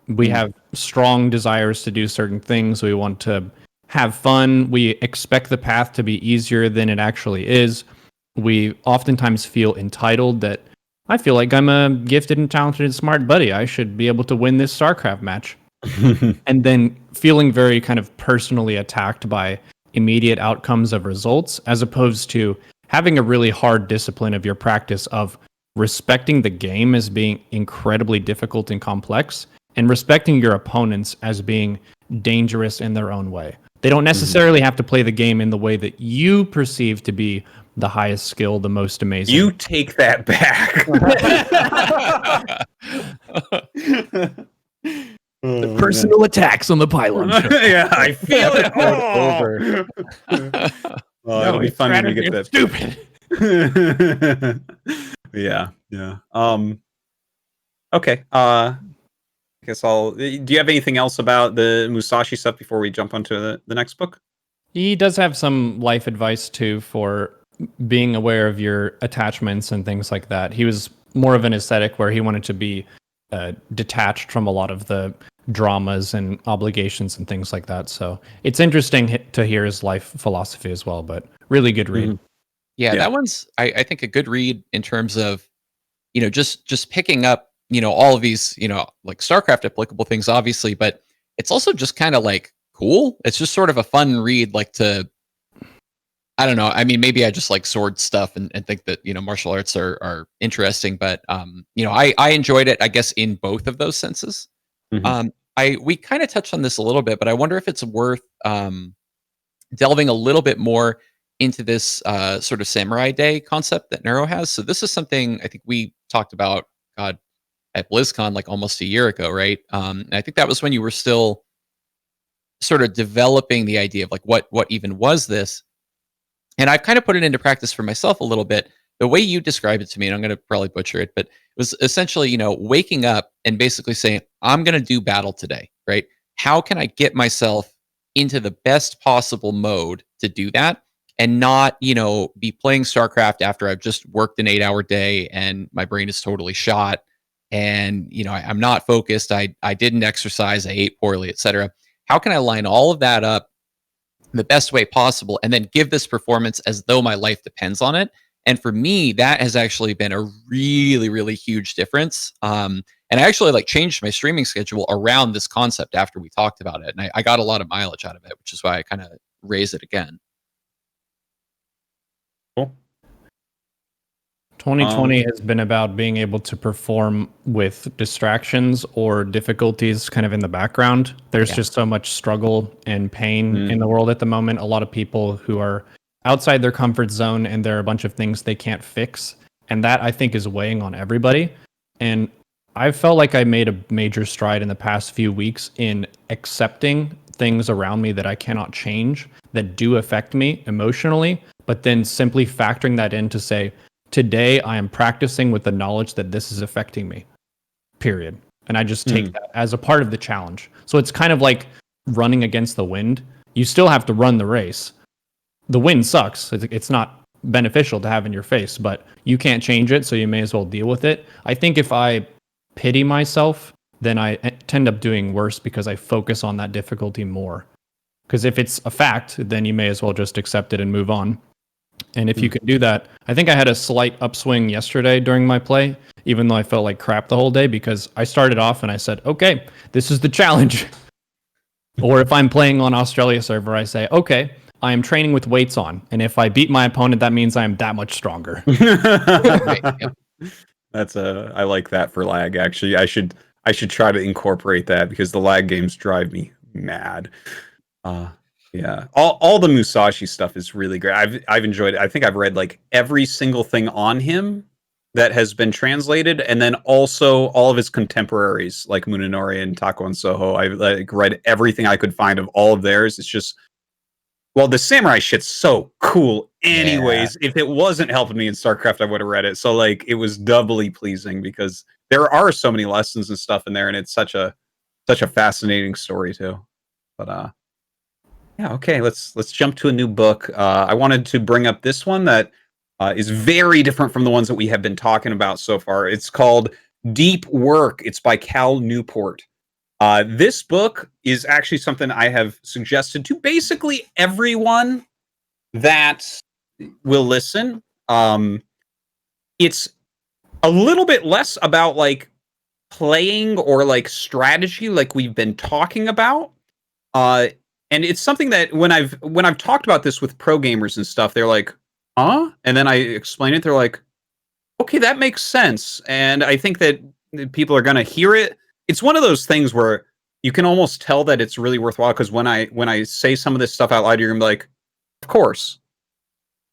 We have strong desires to do certain things. We want to have fun. We expect the path to be easier than it actually is. We oftentimes feel entitled that I feel like I'm a gifted and talented and smart buddy. I should be able to win this StarCraft match. And then feeling very kind of personally attacked by immediate outcomes of results, as opposed to having a really hard discipline of your practice of respecting the game as being incredibly difficult and complex, and respecting your opponents as being dangerous in their own way. They don't necessarily have to play the game in the way that you perceive to be the highest skill, the most amazing. You take that back. The personal attacks on the Pylon Show. Yeah, I feel it. Over. It'll be fun when we get that. Stupid. Yeah. Okay. I guess do you have anything else about the Musashi stuff before we jump onto the next book? He does have some life advice too for being aware of your attachments and things like that. He was more of an ascetic where he wanted to be detached from a lot of the dramas and obligations and things like that. So it's interesting to hear his life philosophy as well, but really good read. Mm-hmm. Yeah, that one's, I think, a good read in terms of, just picking up, all of these, like StarCraft applicable things, obviously, but it's also just kind of like cool. It's just sort of a fun read, like I don't know. I mean, maybe I just like sword stuff and think that, martial arts are interesting, but, I enjoyed it, I guess, in both of those senses. We kind of touched on this a little bit, but I wonder if it's worth delving a little bit more into this sort of Samurai Day concept that Neuro has. So this is something I think we talked about, at BlizzCon like almost a year ago, right? And I think that was when you were still sort of developing the idea of like what even was this. And I've kind of put it into practice for myself a little bit. The way you described it to me, and I'm going to probably butcher it, but it was essentially, waking up and basically saying, I'm going to do battle today, right? How can I get myself into the best possible mode to do that and not, be playing StarCraft after I've just worked an 8-hour day and my brain is totally shot and, I'm not focused. I didn't exercise, I ate poorly, etc. How can I line all of that up the best way possible and then give this performance as though my life depends on it? And for me, that has actually been a really, really huge difference. And I actually changed my streaming schedule around this concept after we talked about it. And I got a lot of mileage out of it, which is why I kind of raise it again. Cool. 2020 has been about being able to perform with distractions or difficulties kind of in the background. There's just so much struggle and pain in the world at the moment. A lot of people who are outside their comfort zone and there are a bunch of things they can't fix. And that I think is weighing on everybody. And I felt like I made a major stride in the past few weeks in accepting things around me that I cannot change, that do affect me emotionally, but then simply factoring that in to say, today I am practicing with the knowledge that this is affecting me, period. And I just take that as a part of the challenge. So it's kind of like running against the wind. You still have to run the race, the wind sucks. It's not beneficial to have in your face, but you can't change it, so you may as well deal with it. I think if I pity myself, then I tend up doing worse because I focus on that difficulty more. Because if it's a fact, then you may as well just accept it and move on. And if you can do that, I think I had a slight upswing yesterday during my play, even though I felt like crap the whole day, because I started off and I said, okay, this is the challenge. Or if I'm playing on Australia server, I say, okay, I am training with weights on. And if I beat my opponent, that means I am that much stronger. That's I like that for lag. Actually, I should try to incorporate that because the lag games drive me mad. Yeah, all the Musashi stuff is really great. I've enjoyed it. I think I've read like every single thing on him that has been translated, and then also all of his contemporaries like Munenori and Tako and Soho. I've like read everything I could find of all of theirs. It's just, well, the samurai shit's so cool. Anyways, if it wasn't helping me in StarCraft, I would have read it. So like, it was doubly pleasing because there are so many lessons and stuff in there, and it's such a fascinating story too. But yeah, okay, let's jump to a new book. I wanted to bring up this one that is very different from the ones that we have been talking about so far. It's called Deep Work. It's by Cal Newport. This book is actually something I have suggested to basically everyone that will listen. It's a little bit less about like playing or like strategy like we've been talking about. And it's something that when I've talked about this with pro gamers and stuff, they're like, huh? And then I explain it, they're like, okay, that makes sense. And I think that people are gonna hear it. It's one of those things where you can almost tell that it's really worthwhile, because when I say some of this stuff out loud, you're gonna be like, of course.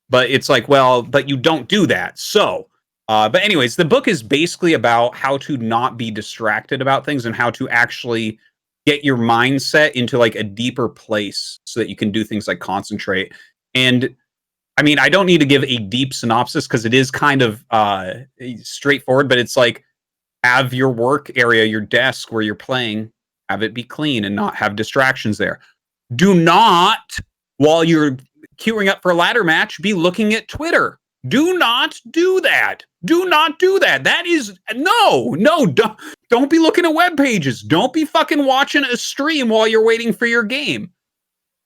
But it's like, well, but you don't do that. So, but anyways, the book is basically about how to not be distracted about things and how to actually get your mindset into like a deeper place so that you can do things like concentrate. And I mean, I don't need to give a deep synopsis because it is kind of straightforward, but it's like, have your work area, your desk where you're playing, have it be clean and not have distractions there. Do not, while you're queuing up for a ladder match, be looking at Twitter. Do not do that. Do not do that. That is, no, don't be looking at web pages. Don't be fucking watching a stream while you're waiting for your game.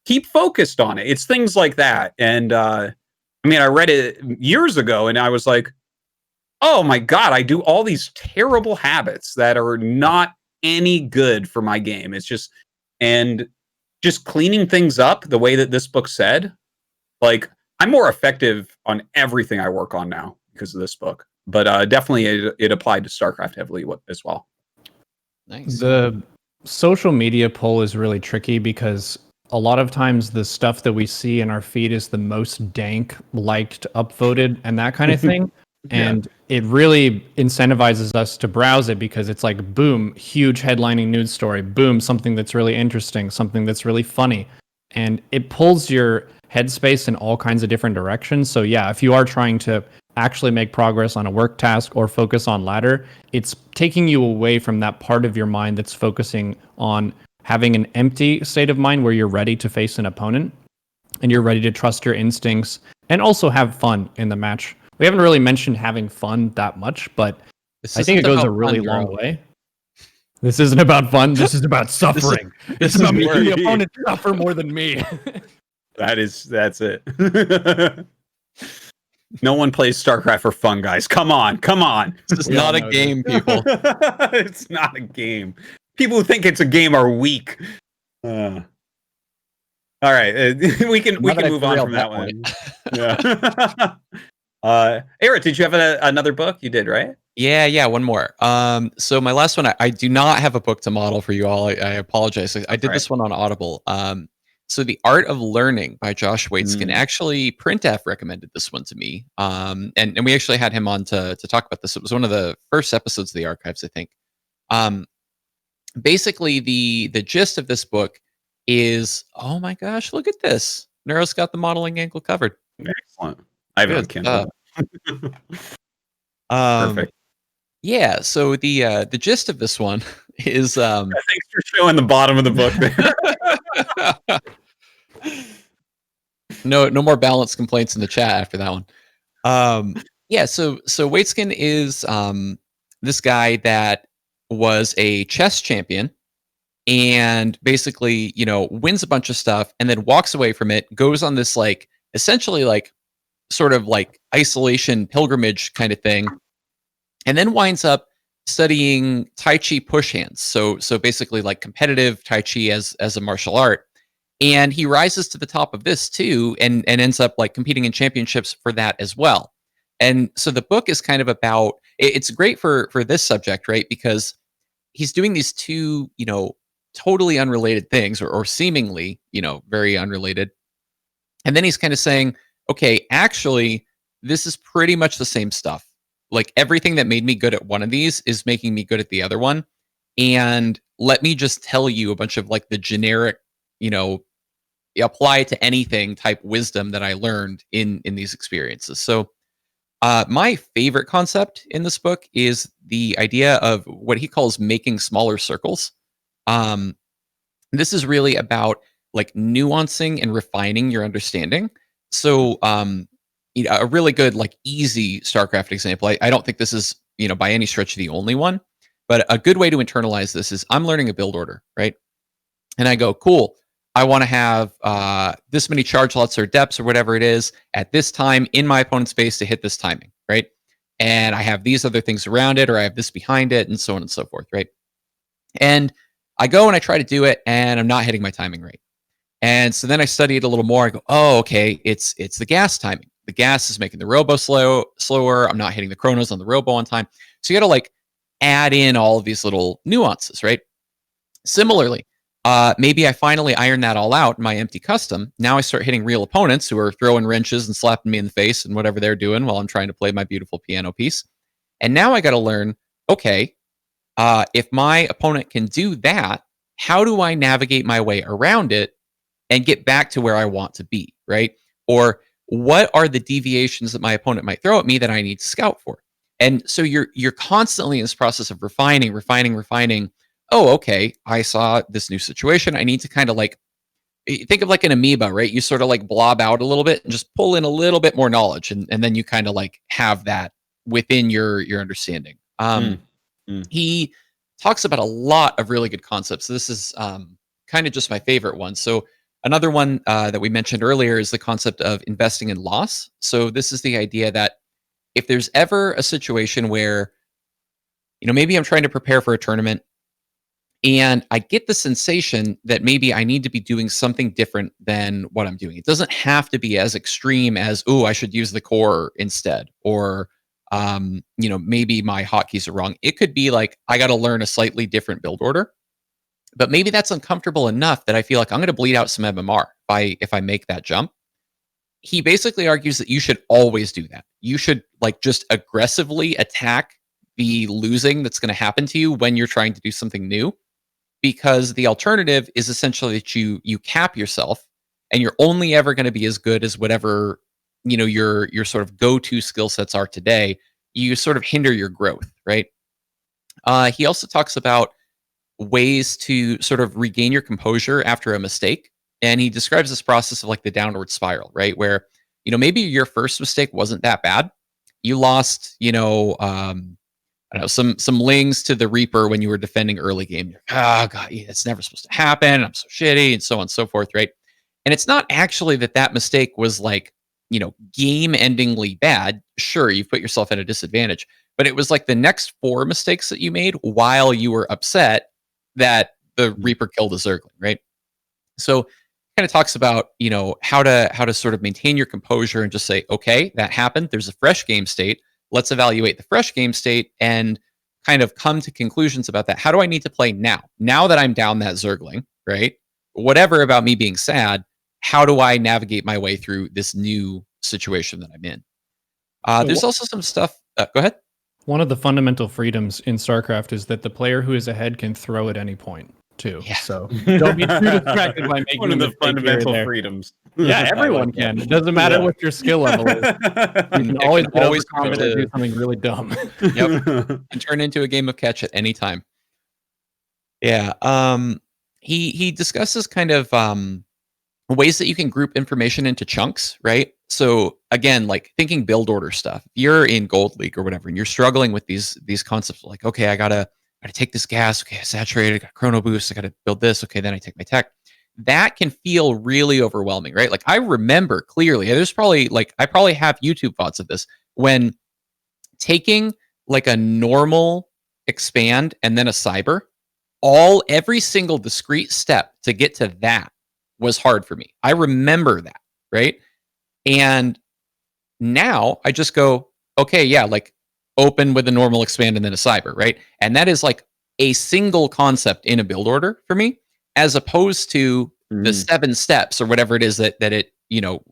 Keep focused on it. It's things like that. And I mean, I read it years ago and I was like, oh my God, I do all these terrible habits that are not any good for my game. It's just, and just cleaning things up the way that this book said, like, I'm more effective on everything I work on now because of this book. But definitely it applied to StarCraft heavily as well. Nice. The social media poll is really tricky because a lot of times the stuff that we see in our feed is the most dank, liked, upvoted, and that kind of thing. And it really incentivizes us to browse it because it's like, boom, huge headlining news story. Boom, something that's really interesting, something that's really funny. And it pulls your headspace in all kinds of different directions. So yeah, if you are trying to actually make progress on a work task or focus on ladder, it's taking you away from that part of your mind that's focusing on having an empty state of mind where you're ready to face an opponent and you're ready to trust your instincts and also have fun in the match. We haven't really mentioned having fun that much, but I think it goes a really long way. This isn't about fun. This is about suffering. This is about making the opponent suffer more than me. That's it. No one plays StarCraft for fun, guys. Come on. This is not a game, people. It's not a game. People who think it's a game are weak. All right, we can move on from that one. Yeah. Aoret, did you have another book? You did, right? Yeah, one more. So my last one, I do not have a book to model for you all. I apologize. I did this one on Audible. So The Art of Learning by Josh Waitzkin. Actually, Printf recommended this one to me. And we actually had him on to talk about this. It was one of the first episodes of the archives, I think. Basically, the gist of this book is, oh my gosh, look at this. Neuro's got the modeling angle covered. Excellent. I have it on Kindle. Perfect. Yeah, so the gist of this one is thanks for showing the bottom of the book there. No more balance complaints in the chat after that one. Yeah, so Waitskin is this guy that was a chess champion and basically, wins a bunch of stuff and then walks away from it, goes on this like essentially like sort of like isolation pilgrimage kind of thing, and then winds up studying Tai Chi push hands. So basically like competitive Tai Chi as a martial art. And he rises to the top of this too and ends up like competing in championships for that as well. And so the book is kind of about it's great for this subject, right? Because he's doing these two, totally unrelated things or seemingly, very unrelated. And then he's kind of saying, okay, actually, this is pretty much the same stuff. Like everything that made me good at one of these is making me good at the other one. And let me just tell you a bunch of like the generic, apply to anything type wisdom that I learned in these experiences. So my favorite concept in this book is the idea of what he calls making smaller circles. This is really about like nuancing and refining your understanding. So a really good, like easy StarCraft example. I don't think this is, by any stretch the only one, but a good way to internalize this is I'm learning a build order, right? And I go, cool. I want to have this many charge lots or depths or whatever it is at this time in my opponent's base to hit this timing, right? And I have these other things around it, or I have this behind it, and so on and so forth, right? And I go and I try to do it, and I'm not hitting my timing right. And so then I study it a little more. I go, oh, okay, it's the gas timing. The gas is making the robo slower. I'm not hitting the chronos on the robo on time. So you got to like add in all of these little nuances, right? Similarly, maybe I finally iron that all out in my empty custom. Now I start hitting real opponents who are throwing wrenches and slapping me in the face and whatever they're doing while I'm trying to play my beautiful piano piece. And now I got to learn, okay, if my opponent can do that, how do I navigate my way around it and get back to where I want to be, right? Or what are the deviations that my opponent might throw at me that I need to scout for? And so you're constantly in this process of refining. Oh, okay, I saw this new situation. I need to kind of like think of like an amoeba, right? You sort of like blob out a little bit and just pull in a little bit more knowledge, and then you kind of like have that within your understanding. He talks about a lot of really good concepts. This is kind of just my favorite one. So another one that we mentioned earlier is the concept of investing in loss. So this is the idea that if there's ever a situation where, maybe I'm trying to prepare for a tournament and I get the sensation that maybe I need to be doing something different than what I'm doing. It doesn't have to be as extreme as, oh, I should use the core instead, or maybe my hotkeys are wrong. It could be like I got to learn a slightly different build order, but maybe that's uncomfortable enough that I feel like I'm going to bleed out some MMR if I make that jump. He basically argues that you should always do that. You should like just aggressively attack the losing that's going to happen to you when you're trying to do something new, because the alternative is essentially that you cap yourself and you're only ever going to be as good as whatever your sort of go-to skill sets are today. You sort of hinder your growth, right? He also talks about ways to sort of regain your composure after a mistake, and he describes this process of like the downward spiral, right? Where maybe your first mistake wasn't that bad. You lost I don't know, some lings to the Reaper when you were defending early game. You're, oh god, it's never supposed to happen. I'm so shitty, and so on and so forth, right? And it's not actually that mistake was like game-endingly bad. Sure, you've put yourself at a disadvantage, but it was like the next 4 mistakes that you made while you were upset that the Reaper killed a Zergling, right? So kind of talks about how to sort of maintain your composure and just say, okay, that happened. There's a fresh game state. Let's evaluate the fresh game state and kind of come to conclusions about that. How do I need to play now? Now that I'm down that Zergling, right? Whatever about me being sad, how do I navigate my way through this new situation that I'm in? There's also some stuff. Go ahead. One of the fundamental freedoms in StarCraft is that the player who is ahead can throw at any point, too. Yeah. So don't be too distracted by making one of the fundamental freedoms. Yeah, everyone can. It doesn't matter what your skill level is. You can always do something really dumb. Yep. And turn into a game of catch at any time. Yeah. He discusses kind of ways that you can group information into chunks, right? So again, like thinking build order stuff. If you're in Gold League or whatever, and you're struggling with these concepts, like, okay, I gotta take this gas, okay, I saturated, I got chrono boost, I gotta build this, okay, then I take my tech. That can feel really overwhelming, right? Like I remember clearly, I probably have YouTube thoughts of this when taking like a normal expand and then a cyber, every single discrete step to get to that was hard for me. I remember that, right? And now I just go, okay, yeah, like open with a normal expand and then a cyber, right? And that is like a single concept in a build order for me, as opposed to the 7 steps or whatever it is that it,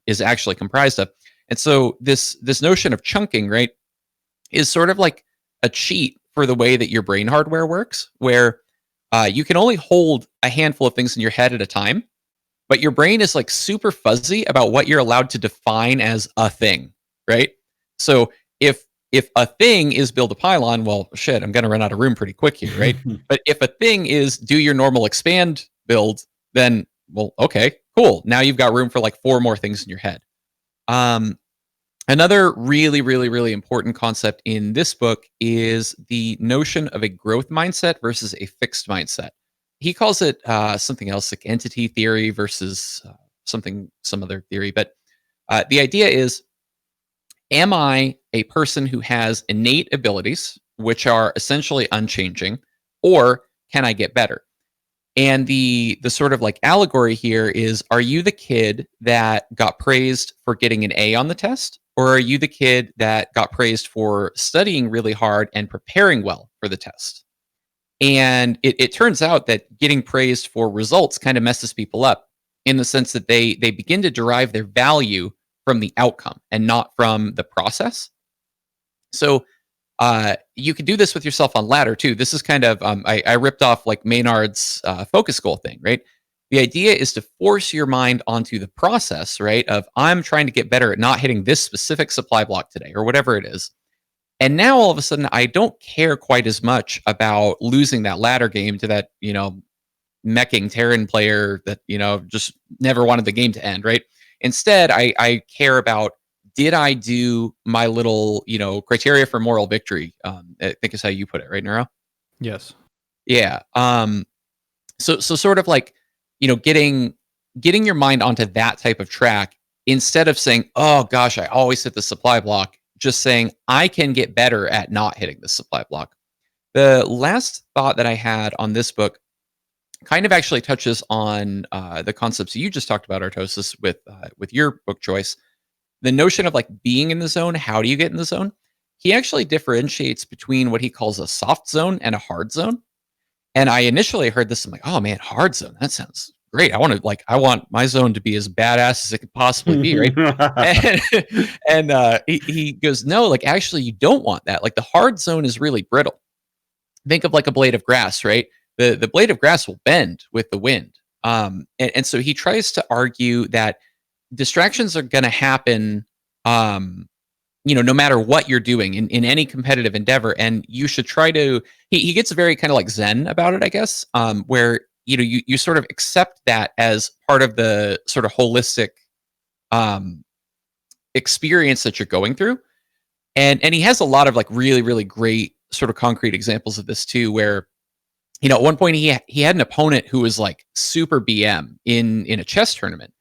is actually comprised of. And so this notion of chunking, right, is sort of like a cheat for the way that your brain hardware works, where you can only hold a handful of things in your head at a time, but your brain is like super fuzzy about what you're allowed to define as a thing, right? So if a thing is build a pylon, well, shit, I'm going to run out of room pretty quick here, right? But if a thing is do your normal expand build, then, well, okay, cool. Now you've got room for like 4 more things in your head. Another really, really, really important concept in this book is the notion of a growth mindset versus a fixed mindset. He calls it something else, like entity theory versus some other theory. But the idea is, am I a person who has innate abilities, which are essentially unchanging, or can I get better? And the sort of like allegory here is, are you the kid that got praised for getting an A on the test? Or are you the kid that got praised for studying really hard and preparing well for the test? And it turns out that getting praised for results kind of messes people up, in the sense that they begin to derive their value from the outcome and not from the process. So you can do this with yourself on ladder too. This is kind of, I ripped off like Maynard's focus goal thing, right? The idea is to force your mind onto the process, right? Of, I'm trying to get better at not hitting this specific supply block today or whatever it is. And now all of a sudden, I don't care quite as much about losing that ladder game to that, meching Terran player that, just never wanted the game to end, right? Instead, I care about, did I do my little, criteria for moral victory? I think is how you put it, right, Neuro? Yes. Yeah. So sort of like, getting your mind onto that type of track, instead of saying, oh gosh, I always hit the supply block, just saying, I can get better at not hitting the supply block. The last thought that I had on this book kind of actually touches on the concepts you just talked about, Artosis, with your book choice. The notion of like being in the zone, how do you get in the zone? He actually differentiates between what he calls a soft zone and a hard zone. And I initially heard this, I'm like, oh man, hard zone, that sounds great. I want my zone to be as badass as it could possibly be, right? And he goes, no, like actually you don't want that. Like the hard zone is really brittle. Think of like a blade of grass, right? The blade of grass will bend with the wind. And so he tries to argue that distractions are going to happen, no matter what you're doing in any competitive endeavor. And you should try to, he gets very kind of like Zen about it, I guess, where, you sort of accept that as part of the sort of holistic experience that you're going through. And he has a lot of like really, really great sort of concrete examples of this too, where, at one point he had an opponent who was like super BM in a chess tournament.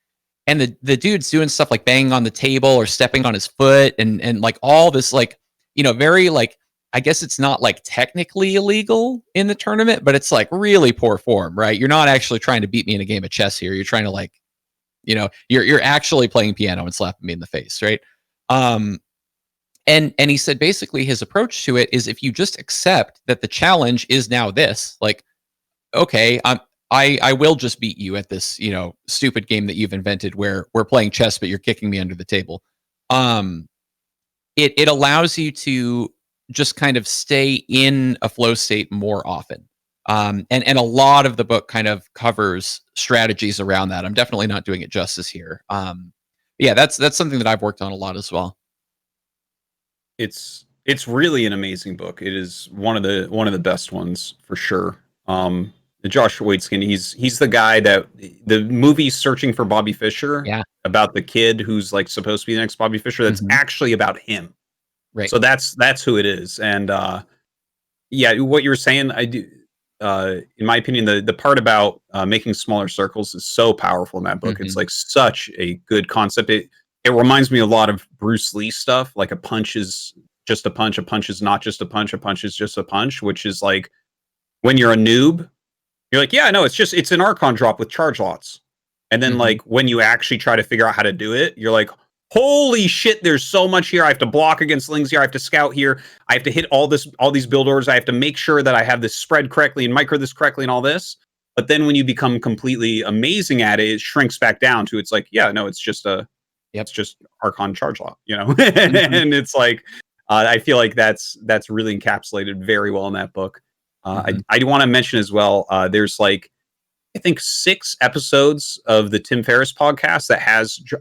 And the dude's doing stuff like banging on the table or stepping on his foot and like all this, like, very like, I guess it's not like technically illegal in the tournament, but it's like really poor form, right? You're not actually trying to beat me in a game of chess here. You're trying to like, you're actually playing piano and slapping me in the face, right? And he said basically his approach to it is, if you just accept that the challenge is now this, like, okay, I will just beat you at this, stupid game that you've invented where we're playing chess, but you're kicking me under the table. It allows you to just kind of stay in a flow state more often. And a lot of the book kind of covers strategies around that. I'm definitely not doing it justice here. Yeah, that's something that I've worked on a lot as well. It's really an amazing book. It is one of the best ones for sure. Josh Waitzkin, he's the guy that the movie Searching for Bobby Fischer, about the kid who's like supposed to be the next Bobby Fischer, that's actually about him. Right. So that's who it is. And yeah, what you were saying, I do. In my opinion, the part about making smaller circles is so powerful in that book. It's like such a good concept. It reminds me a lot of Bruce Lee stuff. Like a punch is just a punch is not just a punch is just a punch, which is like when you're a noob, you're like, yeah, no, it's an Archon drop with charge lots. And then like when you actually try to figure out how to do it, you're like, holy shit, there's so much here. I have to block against Lings here. I have to scout here. I have to hit all these build orders. I have to make sure that I have this spread correctly and micro this correctly and all this. But then when you become completely amazing at it, it shrinks back down to, it's like, yeah, no, it's just it's just Archon charge lot, you know? And it's like, I feel like that's really encapsulated very well in that book. I do want to mention as well, there's like, I think 6 episodes of the Tim Ferriss podcast that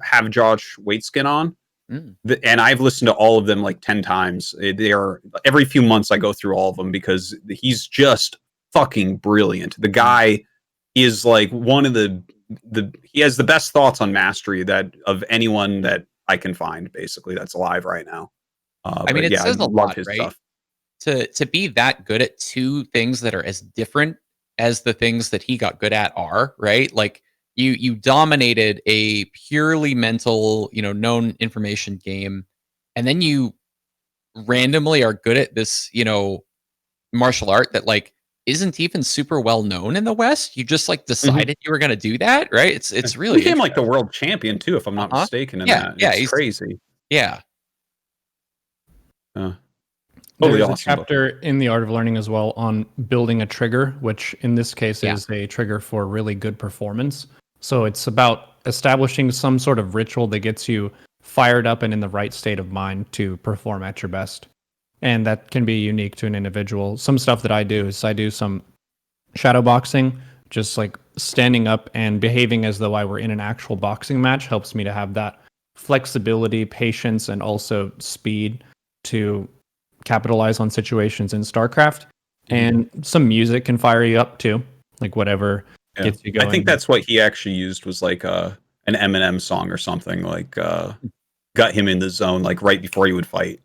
have Josh Waitzkin on. And I've listened to all of them like 10 times. They are, every few months I go through all of them because he's just fucking brilliant. The guy is like one of he has the best thoughts on mastery of anyone that I can find, basically, that's alive right now. I mean, it says a lot, right? Stuff. To be that good at 2 things that are as different as the things that he got good at are, right? Like you dominated a purely mental, known information game, and then you randomly are good at this, martial art that like isn't even super well known in the West. You just like decided you were going to do that, right? It's really, he became like the world champion too, if I'm not mistaken. It's crazy. Yeah. There's a chapter in The Art of Learning as well on building a trigger, which in this case is a trigger for really good performance. So it's about establishing some sort of ritual that gets you fired up and in the right state of mind to perform at your best. And that can be unique to an individual. Some stuff that I do is I do some shadow boxing, just like standing up and behaving as though I were in an actual boxing match helps me to have that flexibility, patience, and also speed to capitalize on situations in StarCraft. And some music can fire you up too, like whatever gets you going. I think that's what he actually used was like an Eminem song or something, like got him in the zone like right before he would fight.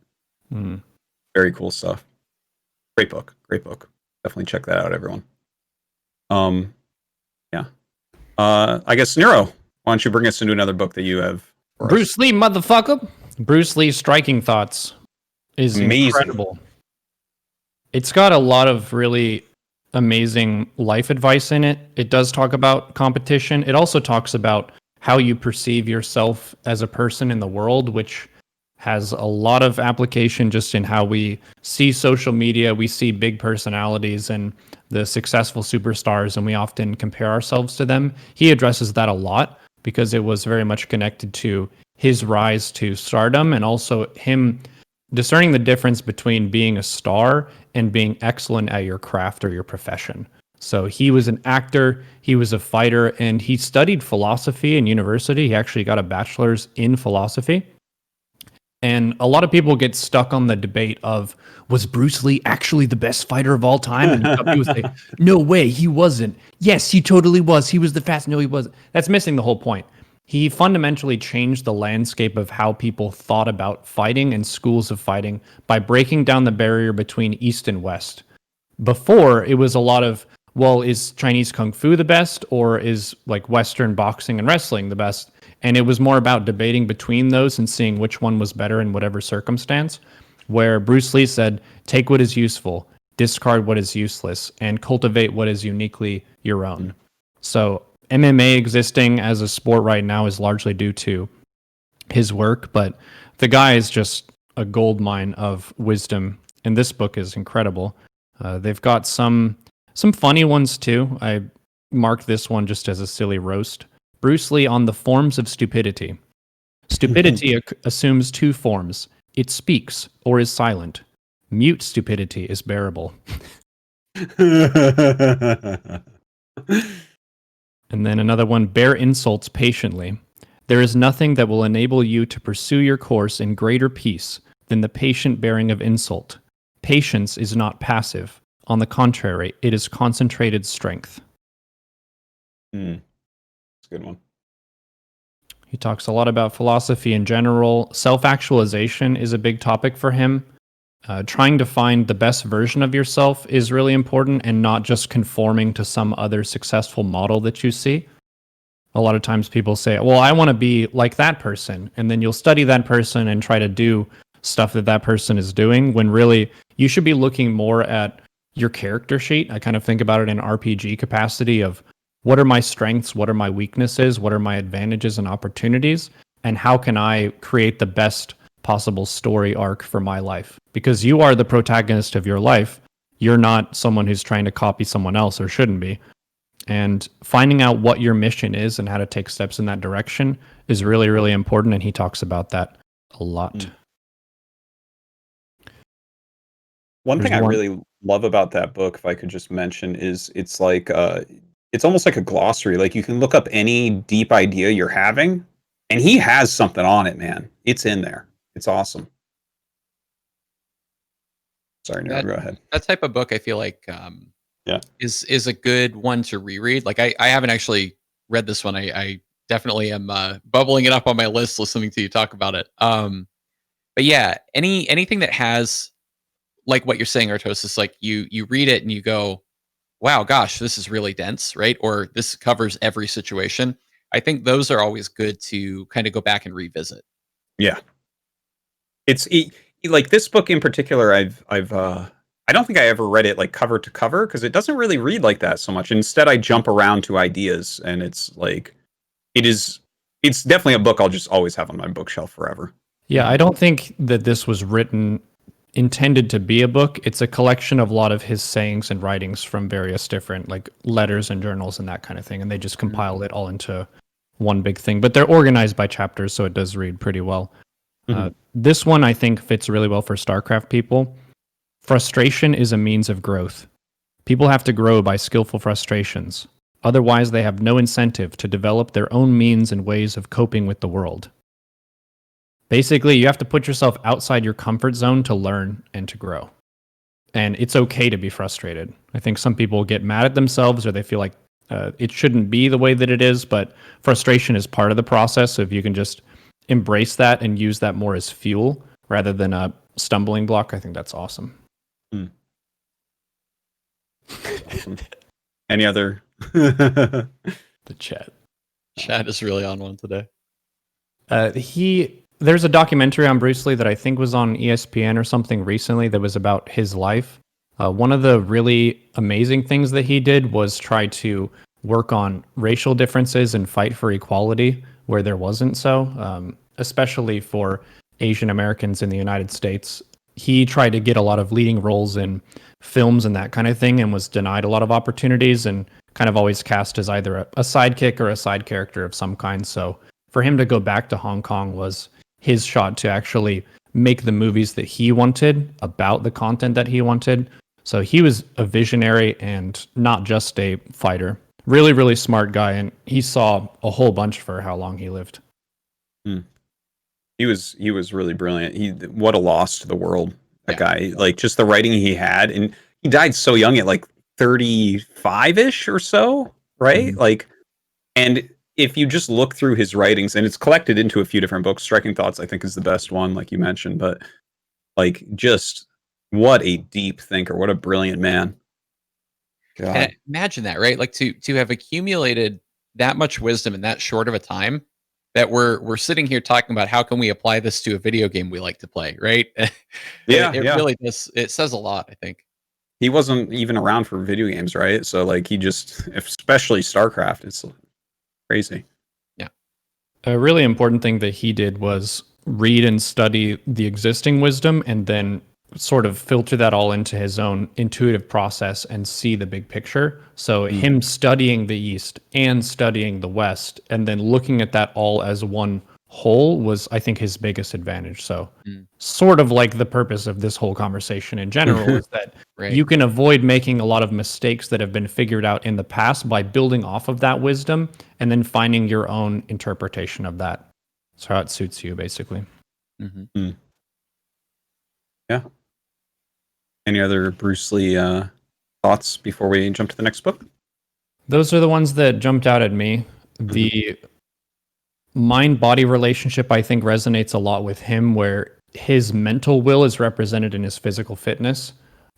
Very cool stuff. Great book. Definitely check that out, everyone. I guess Nero, why don't you bring us into another book that you have for Bruce Lee, motherfucker. Bruce Lee Striking Thoughts is amazing. Incredible. It's got a lot of really amazing life advice in it. It does talk about competition. It also talks about how you perceive yourself as a person in the world, which has a lot of application just in how we see social media. We see big personalities and the successful superstars, and we often compare ourselves to them. He addresses that a lot because it was very much connected to his rise to stardom and also him discerning the difference between being a star and being excellent at your craft or your profession. So he was an actor, he was a fighter, and he studied philosophy in university. He actually got a bachelor's in philosophy. And a lot of people get stuck on the debate of, was Bruce Lee actually the best fighter of all time? And people say, no way, he wasn't. Yes, he totally was. He was the fastest. No, he wasn't. That's missing the whole point. He fundamentally changed the landscape of how people thought about fighting and schools of fighting by breaking down the barrier between East and West. Before, it was a lot of, well, is Chinese Kung Fu the best, or is like Western boxing and wrestling the best? And it was more about debating between those and seeing which one was better in whatever circumstance, where Bruce Lee said, take what is useful, discard what is useless, and cultivate what is uniquely your own. So MMA existing as a sport right now is largely due to his work, but the guy is just a gold mine of wisdom, and this book is incredible. They've got some funny ones too. I marked this one just as a silly roast. Bruce Lee on the forms of stupidity. Stupidity assumes 2 forms. It speaks or is silent. Mute stupidity is bearable. And then another one, bear insults patiently. There is nothing that will enable you to pursue your course in greater peace than the patient bearing of insult. Patience is not passive. On the contrary, it is concentrated strength. That's a good one. He talks a lot about philosophy in general. Self-actualization is a big topic for him. Trying to find the best version of yourself is really important, and not just conforming to some other successful model that you see. A lot of times people say, well, I want to be like that person. And then you'll study that person and try to do stuff that that person is doing, when really you should be looking more at your character sheet. I kind of think about it in RPG capacity of, what are my strengths? What are my weaknesses? What are my advantages and opportunities? And how can I create the best possible story arc for my life? Because you are the protagonist of your life. You're not someone who's trying to copy someone else, or shouldn't be. And finding out what your mission is and how to take steps in that direction is really, really important. And he talks about that a lot. One thing I really love about that book, if I could just mention, is it's like it's almost like a glossary. Like, you can look up any deep idea you're having, and he has something on it, man. It's in there. It's awesome. Sorry, Nero, go ahead. That type of book, I feel like, is a good one to reread. Like, I haven't actually read this one. I definitely am bubbling it up on my list, listening to you talk about it. But yeah, anything that has, like what you're saying, Artosis, like you read it and you go, wow, gosh, this is really dense, right? Or this covers every situation. I think those are always good to kind of go back and revisit. Yeah. It's like this book in particular, I don't think I ever read it like cover to cover, because it doesn't really read like that so much. Instead, I jump around to ideas, and it's like, it's definitely a book I'll just always have on my bookshelf forever. Yeah, I don't think that this was written intended to be a book. It's a collection of a lot of his sayings and writings from various different like letters and journals and that kind of thing, and they just compiled it all into one big thing. But they're organized by chapters, so it does read pretty well. This one I think fits really well for StarCraft people. Frustration is a means of growth. People have to grow by skillful frustrations. Otherwise, they have no incentive to develop their own means and ways of coping with the world. Basically, you have to put yourself outside your comfort zone to learn and to grow. And it's okay to be frustrated. I think some people get mad at themselves, or they feel like it shouldn't be the way that it is, but frustration is part of the process. So if you can just embrace that and use that more as fuel rather than a stumbling block, I think that's awesome. Awesome. Any other? The chat is really on one today. There's a documentary on Bruce Lee that I think was on ESPN or something recently that was about his life. One of the really amazing things that he did was try to work on racial differences and fight for equality where there wasn't so, especially for Asian Americans in the United States. He tried to get a lot of leading roles in films and that kind of thing, and was denied a lot of opportunities, and kind of always cast as either a sidekick or a side character of some kind. So for him to go back to Hong Kong was his shot to actually make the movies that he wanted about the content that he wanted. So he was a visionary and not just a fighter. Really, really smart guy, and he saw a whole bunch for how long he lived. He was really brilliant. What a loss to the world, that guy. Like, just the writing he had, and he died so young at like 35-ish or so, right? Like, and if you just look through his writings, and it's collected into a few different books, Striking Thoughts, I think, is the best one, like you mentioned, but like, just what a deep thinker, what a brilliant man. God. And imagine that, right? Like, to have accumulated that much wisdom in that short of a time, that we're sitting here talking about how can we apply this to a video game we like to play, right? It really does. It says a lot, I think. He wasn't even around for video games, right? So like, he just, especially StarCraft, it's crazy. Yeah. A really important thing that he did was read and study the existing wisdom, and then sort of filter that all into his own intuitive process and see the big picture. So him studying the East and studying the West, and then looking at that all as one whole, was, I think, his biggest advantage. So sort of like the purpose of this whole conversation in general is that you can avoid making a lot of mistakes that have been figured out in the past by building off of that wisdom and then finding your own interpretation of that. So how it suits you, basically. Yeah. Any other Bruce Lee thoughts before we jump to the next book? Those are the ones that jumped out at me. The mind-body relationship, I think, resonates a lot with him, where his mental will is represented in his physical fitness,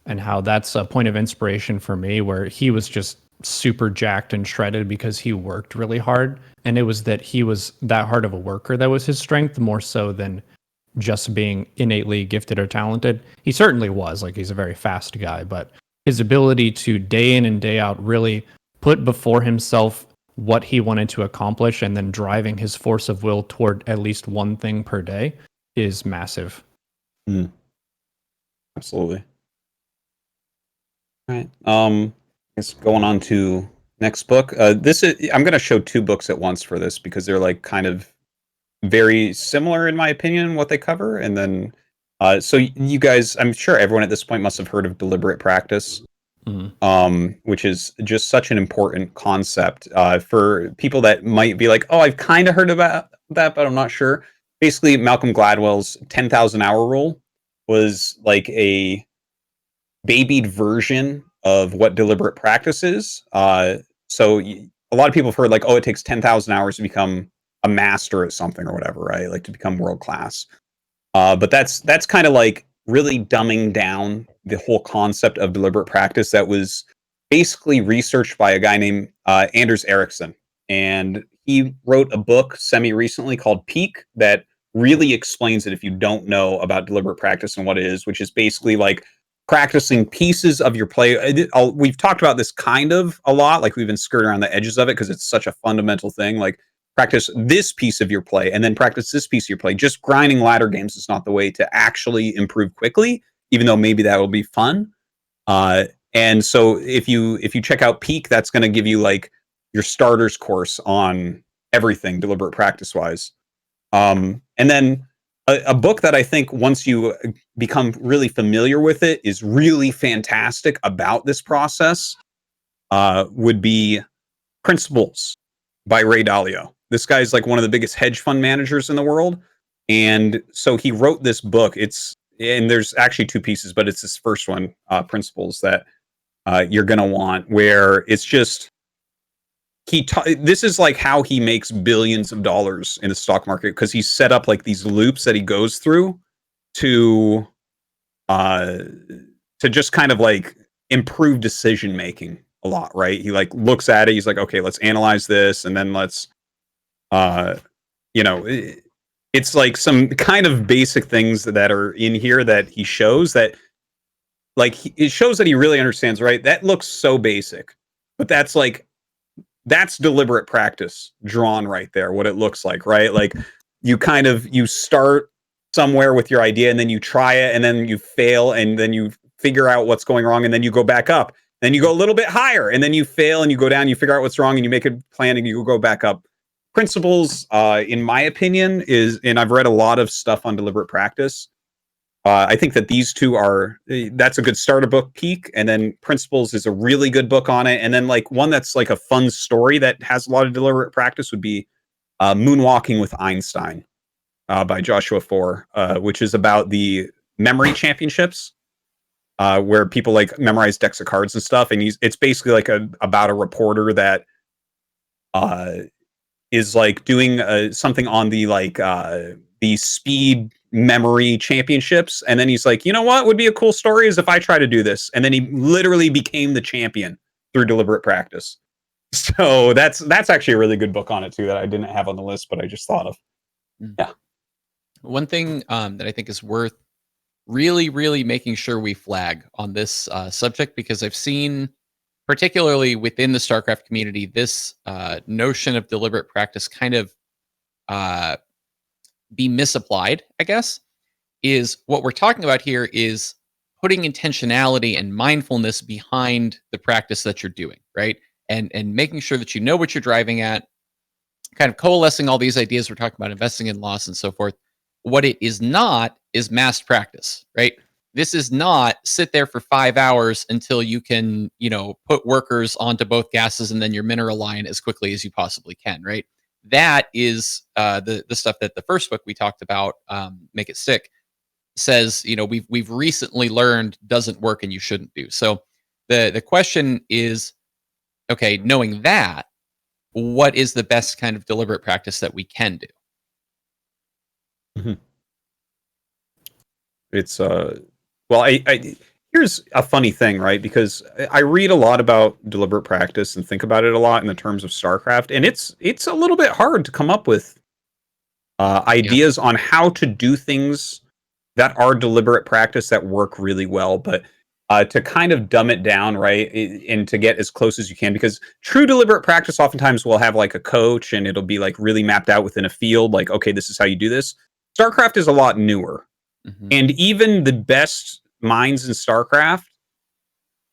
and how that's a point of inspiration for me, where he was just super jacked and shredded because he worked really hard. And it was that he was that hard of a worker that was his strength, more so than just being innately gifted or talented. He certainly was, like, he's a very fast guy, but his ability to day in and day out really put before himself what he wanted to accomplish and then driving his force of will toward at least one thing per day is massive. Absolutely. All right. I guess going on to next book. I'm going to show two books at once for this because they're like kind of very similar in my opinion what they cover. And then so you guys, I'm sure everyone at this point must have heard of deliberate practice. Which is just such an important concept for people that might be like, oh, I've kind of heard about that, but I'm not sure. Basically, Malcolm Gladwell's 10,000 hour rule was like a babied version of what deliberate practice is. So a lot of people have heard like, oh, it takes 10,000 hours to become a master at something or whatever, right? Like to become world class. But that's kind of like really dumbing down the whole concept of deliberate practice that was basically researched by a guy named Anders Ericsson. And he wrote a book semi-recently called Peak that really explains it if you don't know about deliberate practice and what it is, which is basically like practicing pieces of your play. We've talked about this kind of a lot, like we've been skirting around the edges of it because it's such a fundamental thing. Like practice this piece of your play and then practice this piece of your play. Just grinding ladder games is not the way to actually improve quickly, even though maybe that will be fun. And so if you check out Peak, that's going to give you like your starters course on everything deliberate practice wise. And then a book that I think once you become really familiar with it is really fantastic about this process would be Principles by Ray Dalio. This guy's like one of the biggest hedge fund managers in the world. And so he wrote this book. And there's actually two pieces, but it's this first one, Principles, that you're going to want, where it's just, this is like how he makes billions of dollars in the stock market, because he's set up like these loops that he goes through to just kind of like improve decision making a lot, right? He like looks at it, he's like, okay, let's analyze this, and then let's it's like some kind of basic things that are in here that he shows that like it shows that he really understands, right? That looks so basic, but that's deliberate practice drawn right there, what it looks like, right? Like you start somewhere with your idea and then you try it and then you fail and then you figure out what's going wrong and then you go back up. Then you go a little bit higher and then you fail and you go down, you figure out what's wrong and you make a plan and you go back up. Principles, in my opinion, and I've read a lot of stuff on deliberate practice. I think that these two that's a good starter book, Peak, and then Principles is a really good book on it. And then like one that's like a fun story that has a lot of deliberate practice would be Moonwalking with Einstein by Joshua Foer, which is about the memory championships. Where people like memorize decks of cards and stuff, and it's basically like about a reporter that is like doing something on the speed memory championships, and then he's like, you know what would be a cool story is if I try to do this, and then he literally became the champion through deliberate practice. So that's actually a really good book on it too that I didn't have on the list, but I just thought of. Yeah. One thing that I think is worth really making sure we flag on this subject, because I've seen, particularly within the StarCraft community, this notion of deliberate practice kind of be misapplied, I guess, is what we're talking about here is putting intentionality and mindfulness behind the practice that you're doing, right? And making sure that you know what you're driving at, kind of coalescing all these ideas. We're talking about investing in loss and so forth. What it is not is mass practice, right? This is not sit there for 5 hours until you can, put workers onto both gases and then your mineral line as quickly as you possibly can, right? That is the stuff that the first book we talked about, Make It Stick, says, we've recently learned doesn't work and you shouldn't do. So the question is, okay, knowing that, what is the best kind of deliberate practice that we can do? Mhm. It's well, I here's a funny thing, right? Because I read a lot about deliberate practice and think about it a lot in the terms of StarCraft, and it's a little bit hard to come up with ideas on how to do things that are deliberate practice that work really well, but to kind of dumb it down, right, and to get as close as you can, because true deliberate practice oftentimes will have like a coach, and it'll be like really mapped out within a field, like, okay, this is how you do this. StarCraft is a lot newer, and even the best minds in StarCraft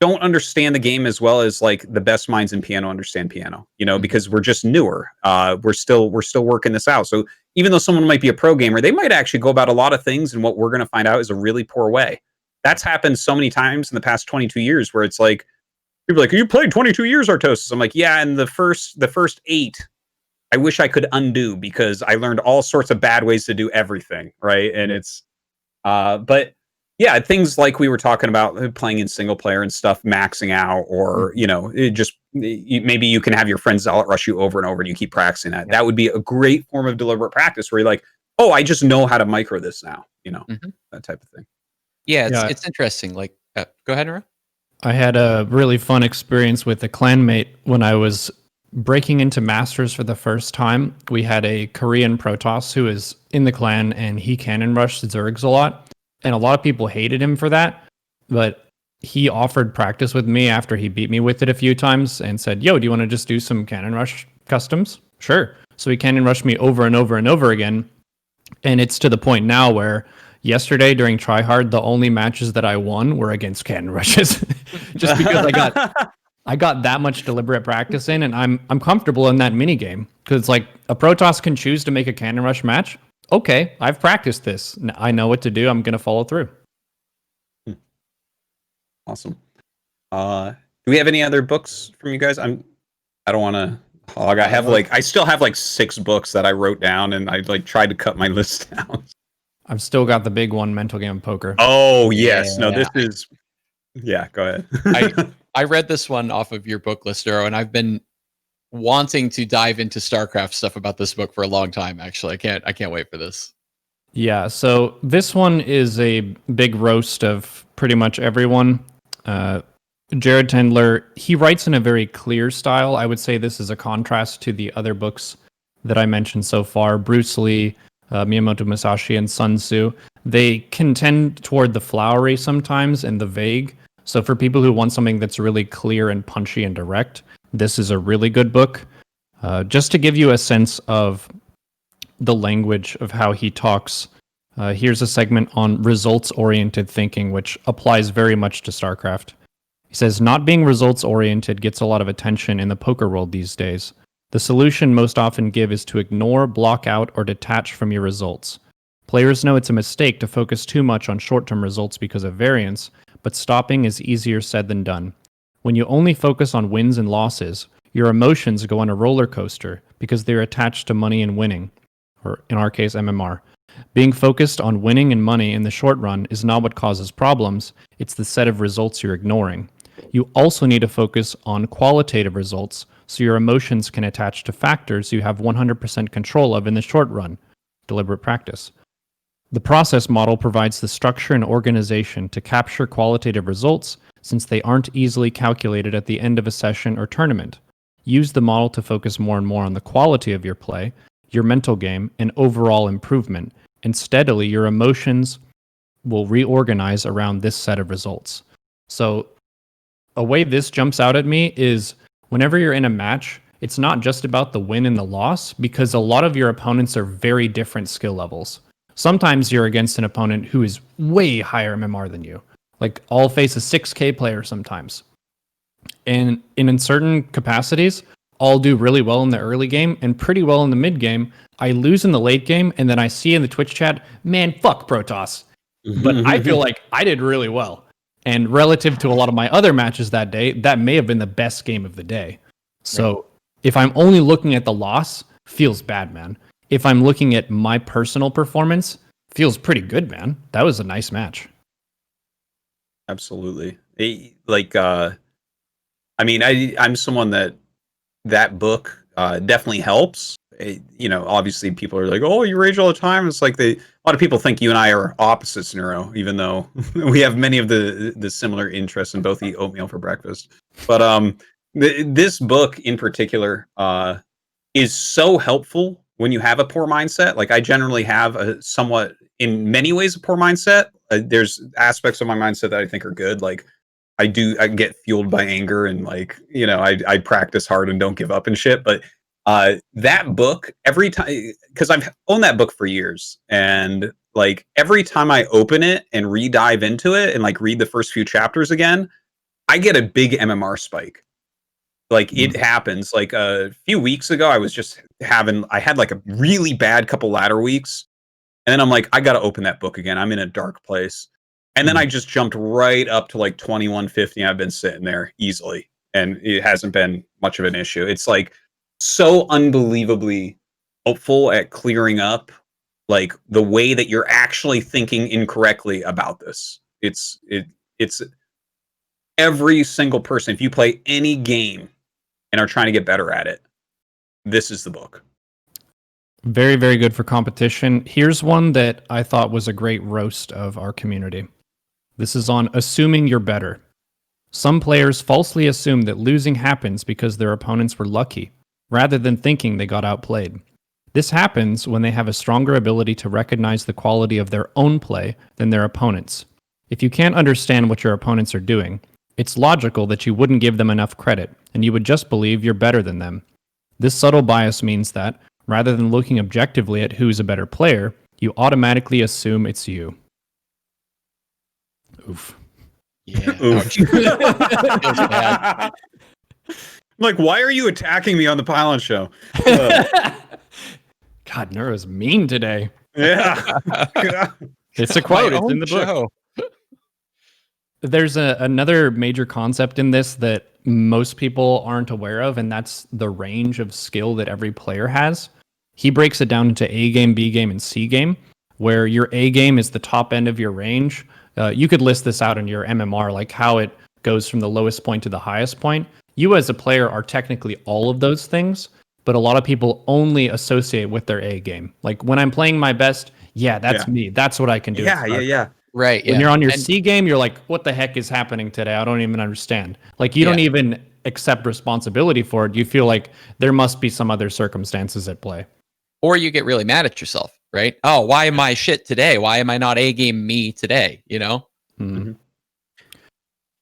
don't understand the game as well as like the best minds in piano understand piano, because we're just newer. We're still working this out. So even though someone might be a pro gamer, they might actually go about a lot of things, and what we're going to find out is a really poor way. That's happened so many times in the past 22 years where it's like people are like, you played 22 years, Artosis. I'm like, yeah, and the first 8 I wish I could undo, because I learned all sorts of bad ways to do everything, right? And it's but yeah, things like we were talking about, playing in single player and stuff, maxing out, or maybe you can have your friends zealot rush you over and over, and you keep practicing that. That would be a great form of deliberate practice, where you're like, oh, I just know how to micro this now, that type of thing. Yeah, it's interesting. Like, go ahead, Nora. I had a really fun experience with a clanmate when I was breaking into Masters for the first time. We had a Korean Protoss who is in the clan, and he cannon rushed Zergs a lot. And a lot of people hated him for that. But he offered practice with me after he beat me with it a few times and said, yo, do you want to just do some cannon rush customs? Sure. So he cannon rushed me over and over and over again. And it's to the point now where yesterday during tryhard, the only matches that I won were against cannon rushes. Just because I got that much deliberate practice in, and I'm comfortable in that mini game, because it's like a Protoss can choose to make a cannon rush match. Okay, I've practiced this. I know what to do. I'm going to follow through. Awesome. Do we have any other books from you guys? I don't want to hog. I still have like 6 books that I wrote down, and I like tried to cut my list down. I've still got the big one, Mental Game Poker. Oh yes, no, this is. Yeah, go ahead. I read this one off of your book list, Euro, and I've been wanting to dive into StarCraft stuff about this book for a long time. Actually, I can't wait for this. Yeah, so this one is a big roast of pretty much everyone. Jared Tendler, he writes in a very clear style. I would say this is a contrast to the other books that I mentioned so far. Bruce Lee, Miyamoto Musashi, and Sun Tzu. They can tend toward the flowery sometimes and the vague. So for people who want something that's really clear and punchy and direct, this is a really good book. Just to give you a sense of the language of how he talks, here's a segment on results-oriented thinking, which applies very much to StarCraft. He says, not being results-oriented gets a lot of attention in the poker world these days. The solution most often give is to ignore, block out, or detach from your results. Players know it's a mistake to focus too much on short-term results because of variance, but stopping is easier said than done. When you only focus on wins and losses, your emotions go on a roller coaster because they're attached to money and winning, or in our case, MMR. Being focused on winning and money in the short run is not what causes problems, it's the set of results you're ignoring. You also need to focus on qualitative results so your emotions can attach to factors you have 100% control of in the short run. Deliberate practice. The process model provides the structure and organization to capture qualitative results since they aren't easily calculated at the end of a session or tournament. Use the model to focus more and more on the quality of your play, your mental game, and overall improvement, and steadily your emotions will reorganize around this set of results. So a way this jumps out at me is whenever you're in a match, it's not just about the win and the loss, because a lot of your opponents are very different skill levels. Sometimes you're against an opponent who is way higher MMR than you. Like, I'll face a 6K player sometimes. And in certain capacities, I'll do really well in the early game and pretty well in the mid game. I lose in the late game, and then I see in the Twitch chat, man, fuck Protoss. But I feel like I did really well. And relative to a lot of my other matches that day, that may have been the best game of the day. So if I'm only looking at the loss, feels bad, man. If I'm looking at my personal performance, feels pretty good, man. That was a nice match. Absolutely. I mean, I'm someone that book definitely helps. Obviously people are like, "Oh, you rage all the time." It's like a lot of people think you and I are opposites, Neuro, even though we have many of the similar interests and both eat oatmeal for breakfast. But this book in particular is so helpful when you have a poor mindset. Like I generally have a somewhat, in many ways, a poor mindset. There's aspects of my mindset that I think are good. Like I get fueled by anger and like, I practice hard and don't give up and shit. But that book, every time, because I've owned that book for years, and like every time I open it and re-dive into it and like read the first few chapters again, I get a big MMR spike. Like it happens. Like a few weeks ago, I had like a really bad couple ladder weeks, and then I'm like, I gotta open that book again. I'm in a dark place. And then I just jumped right up to like 2150. I've been sitting there easily, and it hasn't been much of an issue. It's like so unbelievably helpful at clearing up like the way that you're actually thinking incorrectly about this. It's every single person. If you play any game and are trying to get better at it, this is the book. Very, very good for competition. Here's one that I thought was a great roast of our community. This is on assuming you're better. Some players falsely assume that losing happens because their opponents were lucky, rather than thinking they got outplayed. This happens when they have a stronger ability to recognize the quality of their own play than their opponents. If you can't understand what your opponents are doing, it's logical that you wouldn't give them enough credit, and you would just believe you're better than them. This subtle bias means that, rather than looking objectively at who's a better player, you automatically assume it's you. Oof. Yeah. Oof. Like, why are you attacking me on the Pylon Show? God, Neuro's mean today. Yeah. It's a quote. It's in the book. There's another major concept in this that most people aren't aware of, and that's the range of skill that every player has. He breaks it down into A game, B game, and C game, where your A game is the top end of your range. You could list this out in your MMR, like how it goes from the lowest point to the highest point. You as a player are technically all of those things, but a lot of people only associate with their A game. Like when I'm playing my best, that's me. That's what I can do. Yeah. Right. When you're on your C game, you're like, what the heck is happening today? I don't even understand. Like you don't even accept responsibility for it. You feel like there must be some other circumstances at play. Or you get really mad at yourself, right? Oh, why am I shit today? Why am I not A game me today? You know? Mm-hmm.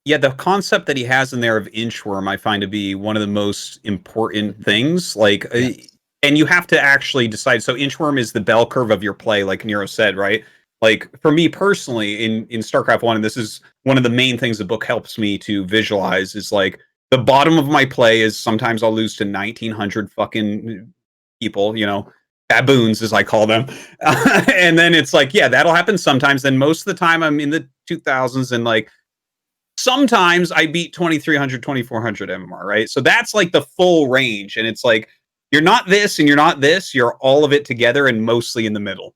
Yeah, the concept that he has in there of inchworm, I find to be one of the most important things. Like, and you have to actually decide. So inchworm is the bell curve of your play, like Nero said, right? Like for me personally in StarCraft 1, and this is one of the main things the book helps me to visualize, is like the bottom of my play is sometimes I'll lose to 1900 fucking people, baboons as I call them. And then it's like, that'll happen sometimes. Then most of the time I'm in the 2000s, and like sometimes I beat 2300, 2400 MMR, right? So that's like the full range. And it's like, you're not this and you're not this, you're all of it together and mostly in the middle.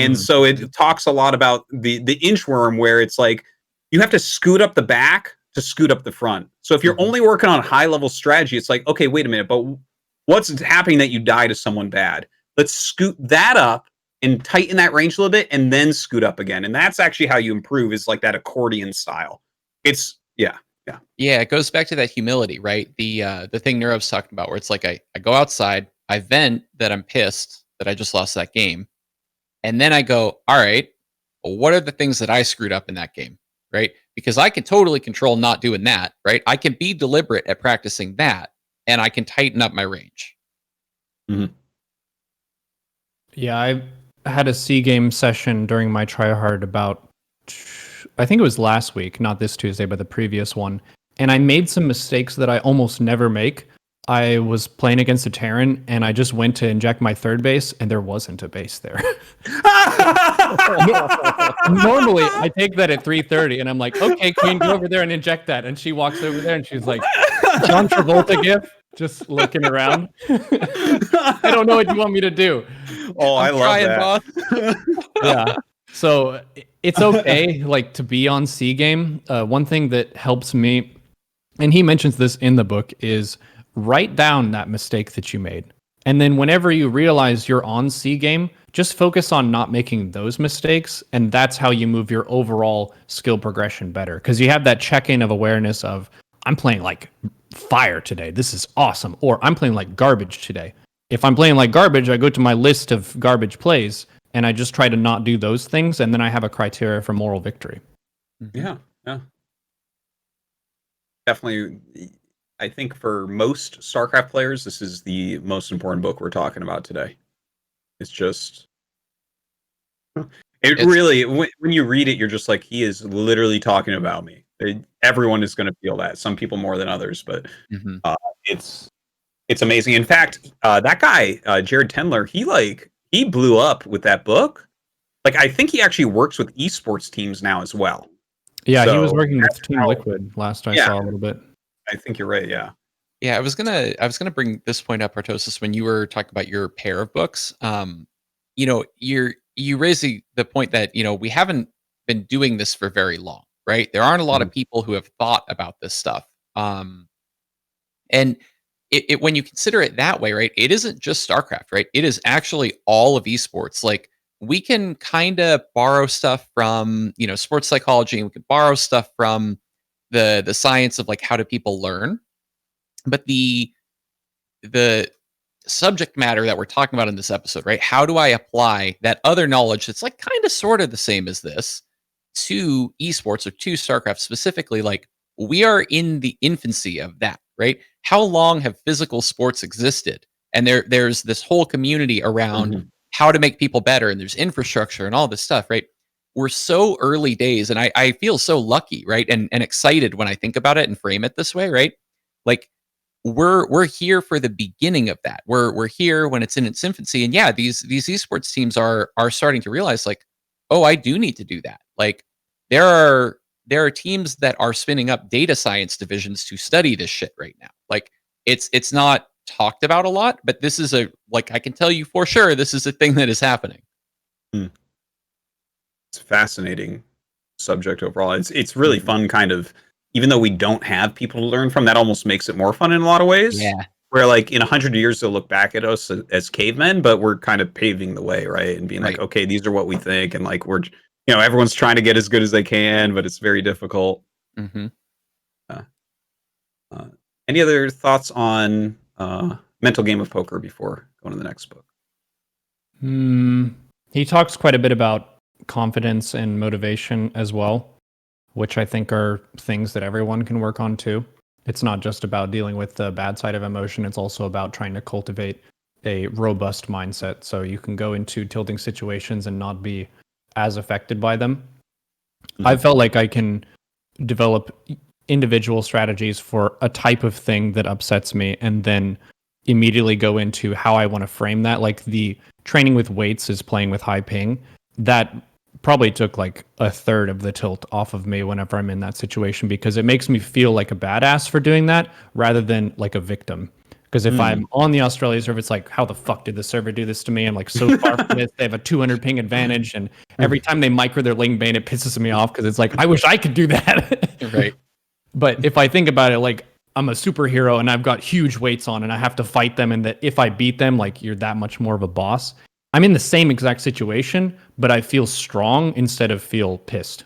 And so it talks a lot about the inchworm, where it's like you have to scoot up the back to scoot up the front. So if you're only working on high level strategy, it's like, okay, wait a minute, but what's happening that you die to someone bad? Let's scoot that up and tighten that range a little bit and then scoot up again. And that's actually how you improve, is like that accordion style. It's yeah, it goes back to that humility, right? The thing Neuro's talking about, where it's like I go outside, I vent that I'm pissed that I just lost that game. And then I go, all right, well, what are the things that I screwed up in that game, right? Because I can totally control not doing that, right? I can be deliberate at practicing that, and I can tighten up my range. Mm-hmm. Yeah, I had a C game session during my tryhard about, I think it was last week, not this Tuesday, but the previous one. And I made some mistakes that I almost never make. I was playing against a Terran, and I just went to inject my third base, and there wasn't a base there. Normally, I take that at 3:30, and I'm like, okay, Queen, go over there and inject that. And she walks over there, and she's like, John Travolta gif, just looking around. I don't know what you want me to do. Oh, I love that. Yeah. So it's okay, like, to be on C game. One thing that helps me and he mentions this in the book, is write down that mistake that you made. And then whenever you realize you're on C game, just focus on not making those mistakes. And that's how you move your overall skill progression better. Because you have that check-in of awareness of, I'm playing like fire today. This is awesome. Or I'm playing like garbage today. If I'm playing like garbage, I go to my list of garbage plays and I just try to not do those things. And then I have a criteria for moral victory. Yeah. Definitely. I think for most StarCraft players, this is the most important book we're talking about today. It's just, really, when you read it, you're just like, he is literally talking about me. Everyone is going to feel that. Some people more than others, but it's amazing. In fact, that guy, Jared Tendler, he blew up with that book. Like, I think he actually works with esports teams now as well. Yeah, so he was working with Team Liquid last I saw a little bit. I think you're right. Yeah. Yeah, I was gonna bring this point up, Artosis, when you were talking about your pair of books. You know, you raised the point that, you know, we haven't been doing this for very long, right? There aren't a lot of people who have thought about this stuff. And it when you consider it that way, right? It isn't just StarCraft, right? It is actually all of esports. Like, we can kind of borrow stuff from, you know, sports psychology, and we can borrow stuff from the science of like how do people learn. But the subject matter that we're talking about in this episode, right? How do I apply that other knowledge that's like kind of sort of the same as this to esports or to StarCraft specifically? Like, we are in the infancy of that, right? How long have physical sports existed? And there's this whole community around how to make people better, and there's infrastructure and all this stuff, right? We're so early days, and I feel so lucky, right? And excited when I think about it and frame it this way, right? Like, we're here for the beginning of that. We're here when it's in its infancy. And yeah, these esports teams are starting to realize, like, oh, I do need to do that. Like, there are teams that are spinning up data science divisions to study this shit right now. Like, it's not talked about a lot, but this is I can tell you for sure this is a thing that is happening. It's a fascinating subject overall. It's really fun, kind of, even though we don't have people to learn from, that almost makes it more fun in a lot of ways. Yeah. Where, like, in 100 years, they'll look back at us as cavemen, but we're kind of paving the way, right? And being like, okay, these are what we think. And like, we're, you know, everyone's trying to get as good as they can, but it's very difficult. Any other thoughts on Mental Game of Poker before going to the next book? He talks quite a bit about confidence and motivation as well, which I think are things that everyone can work on too. It's not just about dealing with the bad side of emotion. It's also about trying to cultivate a robust mindset so you can go into tilting situations and not be as affected by them. I felt like I can develop individual strategies for a type of thing that upsets me and then immediately go into how I want to frame that. Like, the training with weights is playing with high ping. That probably took like a third of the tilt off of me whenever I'm in that situation, because it makes me feel like a badass for doing that rather than like a victim. Because if I'm on the Australia server, it's like, how the fuck did the server do this to me? I'm like so far from this. They have a 200 ping advantage, and every time they micro their link bane, it pisses me off because it's like, I wish I could do that. Right. But if I think about it, like, I'm a superhero and I've got huge weights on and I have to fight them, and that if I beat them, like, you're that much more of a boss. I'm in the same exact situation, but I feel strong instead of feel pissed.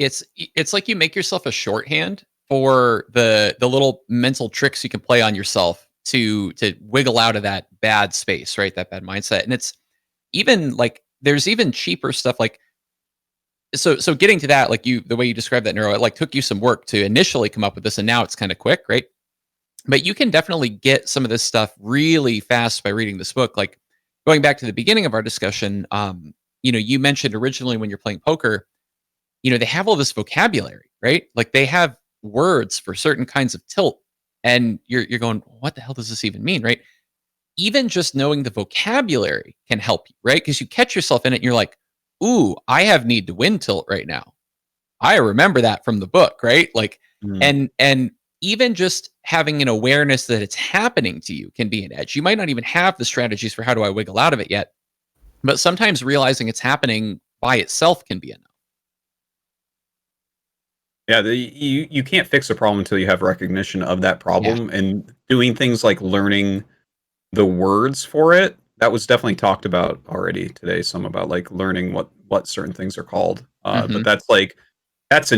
It's like you make yourself a shorthand for the little mental tricks you can play on yourself to wiggle out of that bad space, right? That bad mindset. And it's even like, there's even cheaper stuff. Like, so getting to that, like, the way you described that, Neuro, it like took you some work to initially come up with this, and now it's kind of quick, right? But you can definitely get some of this stuff really fast by reading this book. Like, going back to the beginning of our discussion, you know, you mentioned originally when you're playing poker, you know, they have all this vocabulary, right? Like, they have words for certain kinds of tilt, and you're going, what the hell does this even mean, right? Even just knowing the vocabulary can help you, right? Because you catch yourself in it and you're like, ooh, I have need to win tilt right now. I remember that from the book, right? Like, and even just having an awareness that it's happening to you can be an edge. You might not even have the strategies for how do I wiggle out of it yet, but sometimes realizing it's happening by itself can be enough. Yeah, you can't fix a problem until you have recognition of that problem, and doing things like learning the words for it. That was definitely talked about already today. Some about like learning what certain things are called. But that's like that's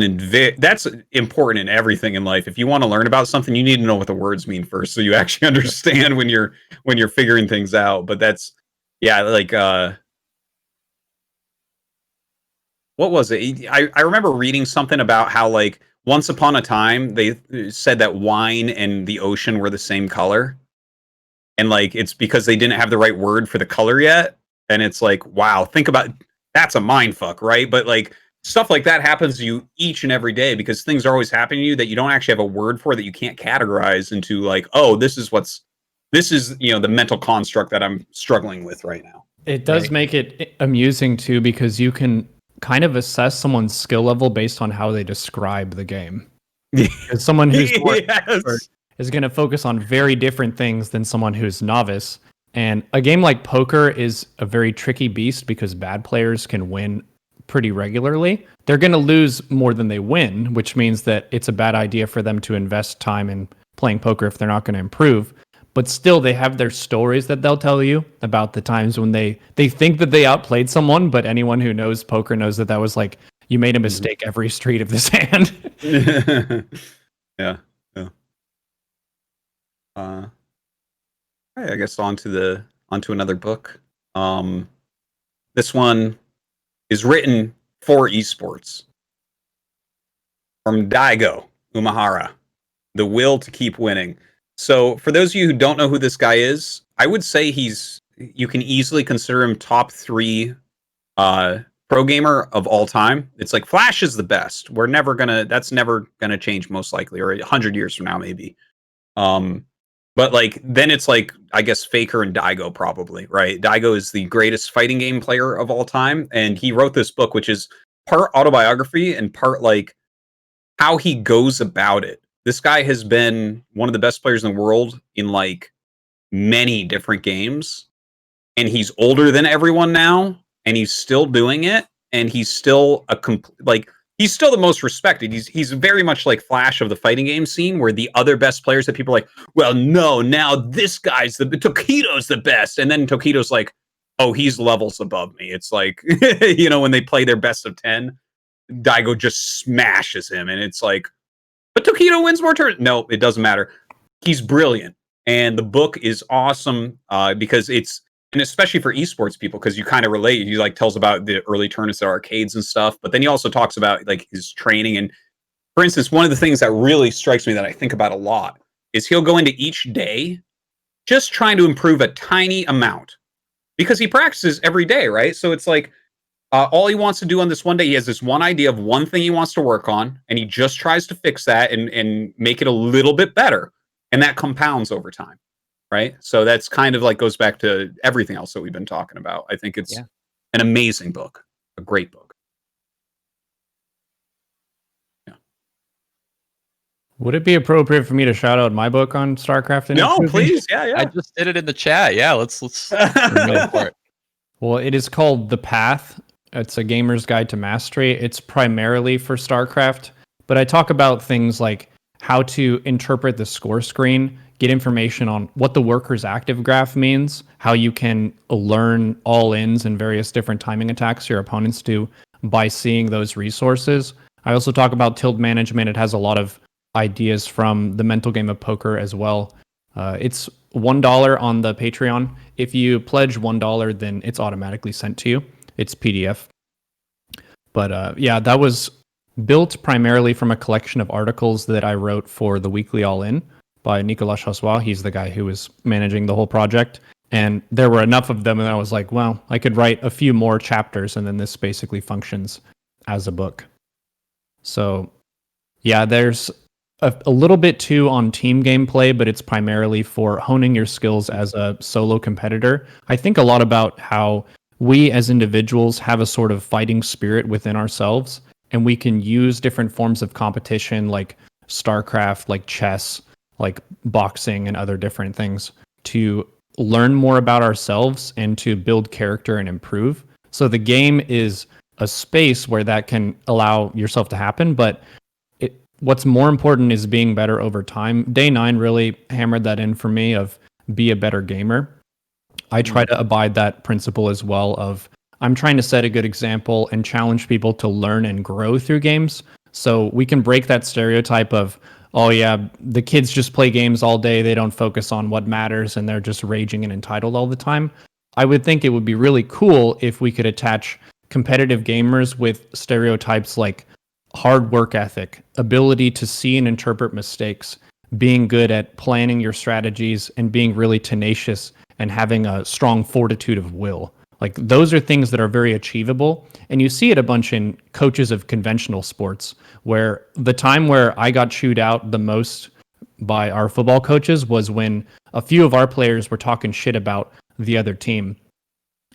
that's important in everything in life. If you want to learn about something, you need to know what the words mean first, so you actually understand when you're figuring things out. But that's like what was it? I remember reading something about how like once upon a time they said that wine and the ocean were the same color, and like it's because they didn't have the right word for the color yet. And it's like, wow, think about that's a mind fuck, right? But like stuff like that happens to you each and every day because things are always happening to you that you don't actually have a word for, that you can't categorize into like, oh, this is the mental construct that I'm struggling with right now. It does make it amusing too, because you can kind of assess someone's skill level based on how they describe the game. Because someone who's more expert is going to focus on very different things than someone who's novice. And a game like poker is a very tricky beast because bad players can win pretty regularly. They're going to lose more than they win, which means that it's a bad idea for them to invest time in playing poker if they're not going to improve. But still, they have their stories that they'll tell you about the times when they think that they outplayed someone, but anyone who knows poker knows that was like, you made a mistake every street of this hand. Yeah. I guess onto another book. This one is written for esports. From Daigo Umehara, The Will to Keep Winning. So for those of you who don't know who this guy is, I would say you can easily consider him top 3 pro gamer of all time. It's like Flash is the best. That's never gonna change most likely, or 100 years from now maybe. But like then it's like I guess Faker and Daigo probably, right? Daigo is the greatest fighting game player of all time, and he wrote this book which is part autobiography and part like how he goes about it. This guy has been one of the best players in the world in like many different games, and he's older than everyone now, and he's still doing it, and he's still he's still the most respected. He's very much like Flash of the fighting game scene, where the other best players that people are like, well, no, now this guy's Tokido's the best, and then Tokido's like, oh, he's levels above me. It's like when they play their best of 10, Daigo just smashes him, and it's like, but Tokido wins more turns. No, it doesn't matter. He's brilliant. And the book is awesome because and especially for esports people, because you kind of relate. He like tells about the early tournaments at arcades and stuff, but then he also talks about like his training. And for instance, one of the things that really strikes me that I think about a lot is he'll go into each day just trying to improve a tiny amount because he practices every day, right? So it's like, all he wants to do on this one day, he has this one idea of one thing he wants to work on, and he just tries to fix that and make it a little bit better. And that compounds over time, right? So that's kind of like goes back to everything else that we've been talking about. I think it's an amazing book, a great book. Yeah. Would it be appropriate for me to shout out my book on StarCraft? No, please. Yeah. I just did it in the chat. Yeah, let's go for it. Well, it is called The Path. It's a gamer's guide to mastery. It's primarily for StarCraft, but I talk about things like how to interpret the score screen, get information on what the worker's active graph means, how you can learn all-ins and various different timing attacks your opponents do by seeing those resources. I also talk about tilt management. It has a lot of ideas from the mental game of poker as well. It's $1 on the Patreon. If you pledge $1, then it's automatically sent to you. It's PDF. But that was built primarily from a collection of articles that I wrote for the Weekly All In by Nicolas Chassois. He's the guy who was managing the whole project. And there were enough of them, and I was like, well, I could write a few more chapters, and then this basically functions as a book. So, yeah, there's a little bit too on team gameplay, but it's primarily for honing your skills as a solo competitor. I think a lot about how we as individuals have a sort of fighting spirit within ourselves, and we can use different forms of competition like StarCraft, like chess, like boxing and other different things to learn more about ourselves and to build character and improve. So the game is a space where that can allow yourself to happen, but what's more important is being better over time. Day 9 really hammered that in for me of be a better gamer. I try to abide that principle as well of I'm trying to set a good example and challenge people to learn and grow through games. So we can break that stereotype of, oh yeah, the kids just play games all day. They don't focus on what matters and they're just raging and entitled all the time. I would think it would be really cool if we could attach competitive gamers with stereotypes like hard work ethic, ability to see and interpret mistakes, being good at planning your strategies and being really tenacious and having a strong fortitude of will. Like those are things that are very achievable. And you see it a bunch in coaches of conventional sports, where the time where I got chewed out the most by our football coaches was when a few of our players were talking shit about the other team.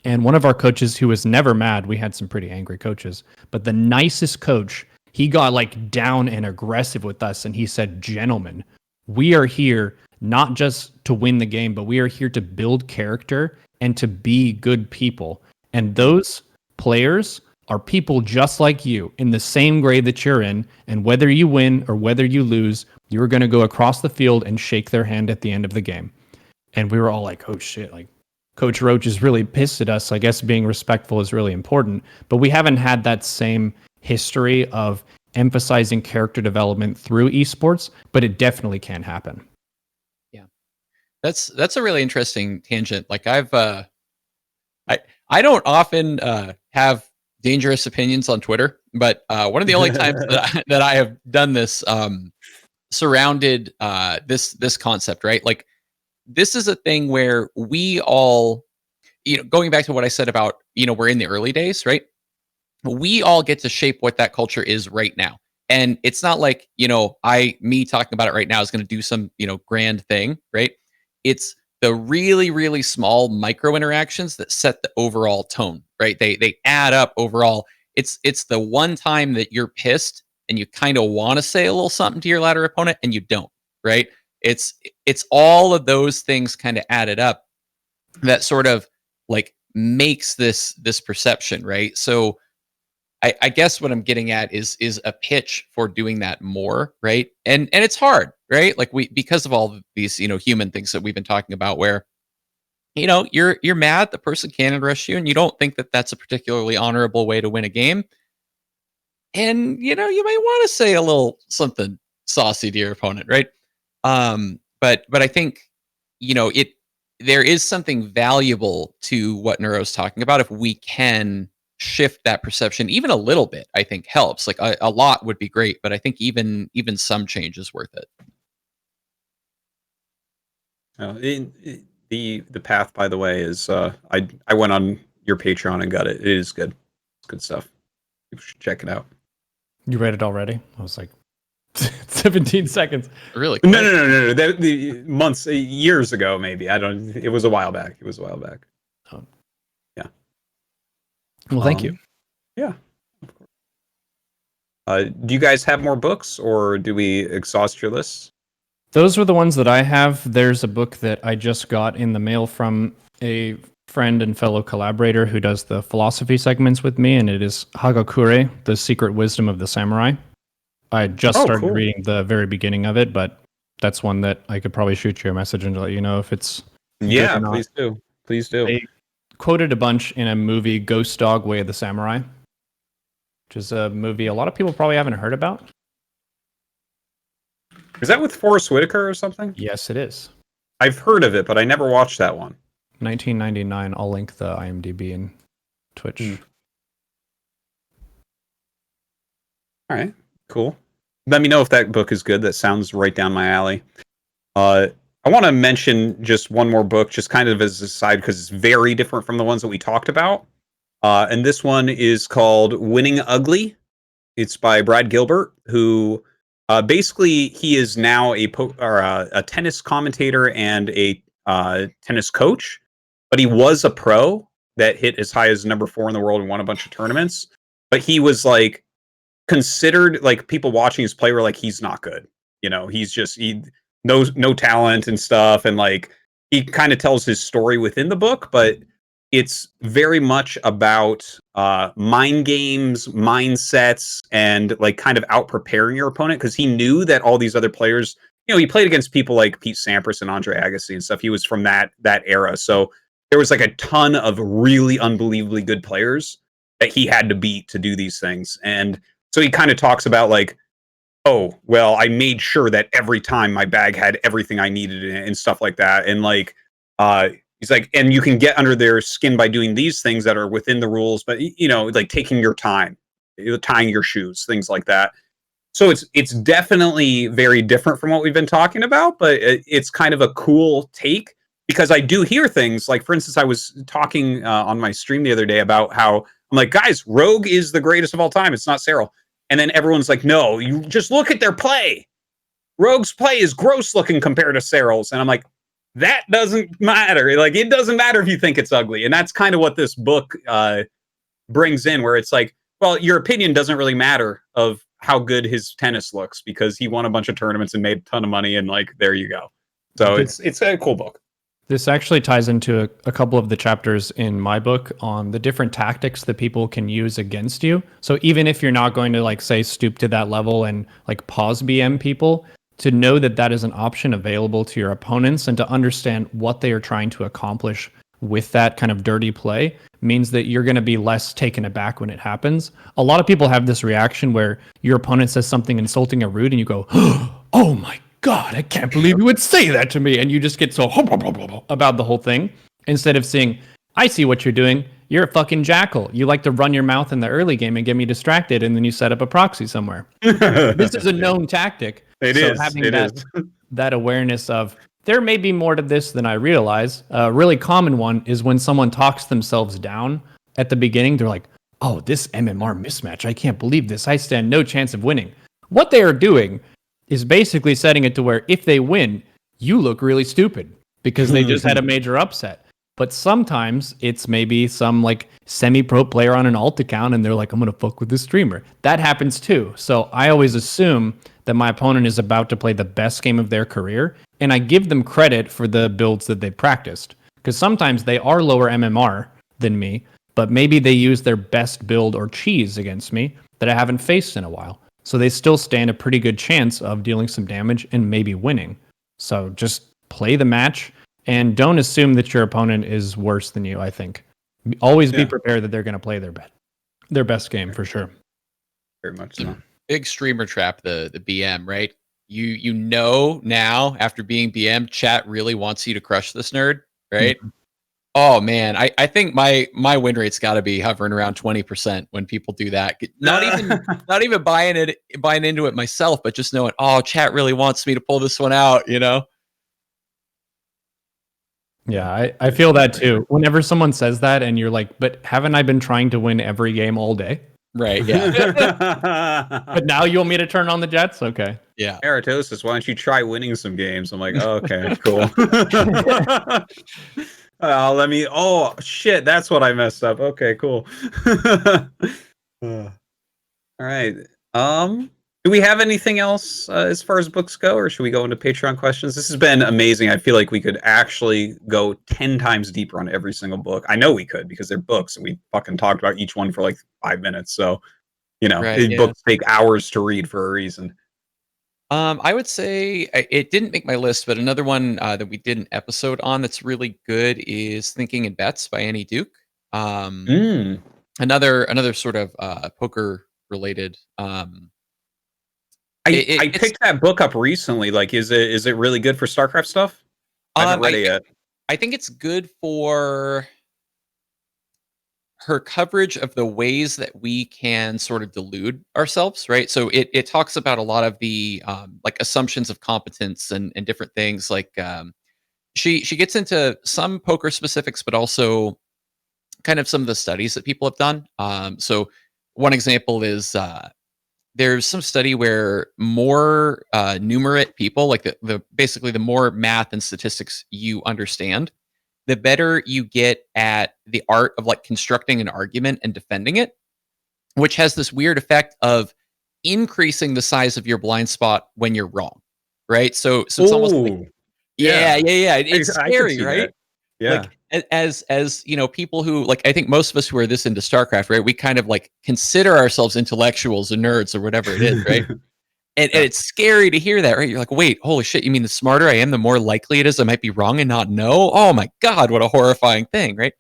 And one of our coaches who was never mad, we had some pretty angry coaches, but the nicest coach, he got like down and aggressive with us. And he said, gentlemen, we are here not just to win the game, but we are here to build character and to be good people. And those players are people just like you in the same grade that you're in. And whether you win or whether you lose, you're going to go across the field and shake their hand at the end of the game. And we were all like, oh shit, like Coach Roach is really pissed at us. I guess being respectful is really important. But we haven't had that same history of emphasizing character development through esports, but it definitely can happen. That's a really interesting tangent. Like I don't often have dangerous opinions on Twitter, but one of the only times that I have done this surrounded this concept, right? Like this is a thing where we all, going back to what I said about, we're in the early days, right? We all get to shape what that culture is right now. And it's not like, me talking about it right now is going to do some, grand thing, right? It's the really, really small micro interactions that set the overall tone, right? They add up overall. It's the one time that you're pissed and you kind of want to say a little something to your ladder opponent and you don't, right? It's all of those things kind of added up that sort of like makes this perception, right? So I guess what I'm getting at is a pitch for doing that more, right? And it's hard, right? Like because of all these, human things that we've been talking about where, you're mad, the person can address you and you don't think that that's a particularly honorable way to win a game. And, you might want to say a little something saucy to your opponent, right? But I think, there is something valuable to what Neuro's talking about if we can shift that perception even a little bit. I think helps. Like a lot would be great, but I think even some change is worth it. The path, by the way, is I went on your Patreon and got it. It is good. It's good stuff. You should check it out. You read it already? I was like 17 seconds. Really? No. The months, years ago, maybe. It was a while back. Oh. Yeah. Well, thank you. Yeah. Of course. Do you guys have more books, or do we exhaust your lists? Those were the ones that I have. There's a book that I just got in the mail from a friend and fellow collaborator who does the philosophy segments with me, and it is Hagakure, The Secret Wisdom of the Samurai. I just started reading the very beginning of it, but that's one that I could probably shoot you a message and let you know if it's good or not. Please do. They quoted a bunch in a movie, Ghost Dog Way of the Samurai, which is a movie a lot of people probably haven't heard about. Is that with Forrest Whitaker or something? Yes, it is. I've heard of it, but I never watched that one. 1999. I'll link the IMDb and Twitch. All right, cool. Let me know if that book is good. That sounds right down my alley. I want to mention just one more book, just kind of as a side, because it's very different from the ones that we talked about. And this one is called Winning Ugly. It's by Brad Gilbert, who basically he is now a tennis commentator and a tennis coach, but he was a pro that hit as high as number 4 in the world and won a bunch of tournaments. But he was like considered, like people watching his play were like, he's not good. He knows no talent and stuff. And like, he kind of tells his story within the book, but it's very much about mind games, mindsets, and like kind of out preparing your opponent, because he knew that all these other players, he played against people like Pete Sampras and Andre Agassi and stuff. He was from that era, so there was like a ton of really unbelievably good players that he had to beat to do these things. And so he kind of talks about like, oh, well, I made sure that every time my bag had everything I needed in it and stuff like that. And like, he's like, and you can get under their skin by doing these things that are within the rules, but like taking your time, tying your shoes, things like that. So it's definitely very different from what we've been talking about, but it's kind of a cool take, because I do hear things like, for instance, I was talking on my stream the other day about how I'm like, guys, Rogue is the greatest of all time. It's not Cyril. And then everyone's like, no, you just look at their play. Rogue's play is gross looking compared to Cyril's. And I'm like, that doesn't matter. Like, it doesn't matter if you think it's ugly. And that's kind of what this book brings in, where it's like, well, your opinion doesn't really matter of how good his tennis looks, because he won a bunch of tournaments and made a ton of money. And like, there you go. So it's a cool book. This actually ties into a couple of the chapters in my book on the different tactics that people can use against you. So even if you're not going to like say stoop to that level and like pause BM people, to know that that is an option available to your opponents and to understand what they are trying to accomplish with that kind of dirty play means that you're going to be less taken aback when it happens. A lot of people have this reaction where your opponent says something insulting or rude and you go, oh my God, I can't believe you would say that to me. And you just get so about the whole thing, instead of saying, I see what you're doing. You're a fucking jackal. You like to run your mouth in the early game and get me distracted, and then you set up a proxy somewhere. This is a known tactic. Having that awareness of, there may be more to this than I realize. A really common one is when someone talks themselves down at the beginning. They're like, oh, this MMR mismatch, I can't believe this. I stand no chance of winning. What they are doing is basically setting it to where if they win, you look really stupid because they just had a major upset. But sometimes it's maybe some like semi-pro player on an alt account and they're like, I'm going to fuck with this streamer. That happens too. So I always assume that my opponent is about to play the best game of their career, and I give them credit for the builds that they practiced. Because sometimes they are lower MMR than me, but maybe they use their best build or cheese against me that I haven't faced in a while. So they still stand a pretty good chance of dealing some damage and maybe winning. So just play the match and don't assume that your opponent is worse than you, I think. Always be prepared that they're going to play their best game for sure. Very much so. Big streamer trap, the BM, right? You know now, after being BM, chat really wants you to crush this nerd, right? Mm-hmm. Oh man, I think my win rate's got to be hovering around 20% when people do that. Not even buying into it myself, but just knowing, oh, chat really wants me to pull this one out, you know? Yeah, I feel that too. Whenever someone says that and you're like, but haven't I been trying to win every game all day? Right, yeah. But now you want me to turn on the Jets? Okay. Yeah. Artosis, why don't you try winning some games? I'm like, oh, okay, cool. Oh shit, that's what I messed up. Okay, cool. All right. Do we have anything else as far as books go, or should we go into Patreon questions? This has been amazing. I feel like we could actually go 10 times deeper on every single book. I know we could, because they're books and we fucking talked about each one for like 5 minutes. So, books take hours to read for a reason. I would say it didn't make my list, but another one that we did an episode on that's really good is Thinking in Bets by Annie Duke. Another sort of poker related. I picked that book up recently. Like, is it really good for StarCraft stuff? I haven't read it yet. I think it's good for her coverage of the ways that we can sort of delude ourselves, right? So it talks about a lot of the like assumptions of competence and different things. Like she gets into some poker specifics, but also kind of some of the studies that people have done. So one example is there's some study where more numerate people, like the basically the more math and statistics you understand, the better you get at the art of like constructing an argument and defending it, which has this weird effect of increasing the size of your blind spot when you're wrong, right? So it's almost like, yeah. It's scary, right? Yeah. Like as you know, people who like I think most of us who are this into StarCraft, right? We kind of like consider ourselves intellectuals or nerds or whatever it is, right? And Yeah. it's scary to hear that, right? You're like, wait, holy shit, you mean the smarter I am, the more likely it is I might be wrong and not know? Oh my God, what a horrifying thing, right?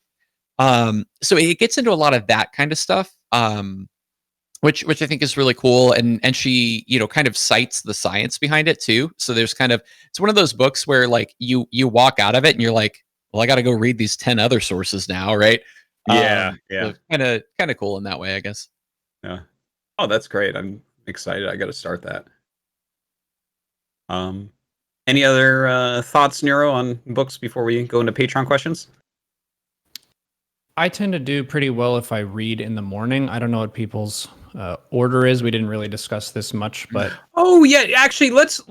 So it gets into a lot of that kind of stuff. Which I think is really cool. And she, you know, kind of cites the science behind it too. So there's kind of it's one of those books where like you walk out of it and you're like, well, I gotta go read these 10 other sources now, right? Yeah. So Yeah. kind of cool in that way, I guess. Yeah. Oh, that's great. I'm excited. I got to start that. Um, any other thoughts, Nero, on books before we go into Patreon questions? I tend to do pretty well if I read in the morning. I don't know what people's order is. We didn't really discuss this much, but Oh yeah, actually, let's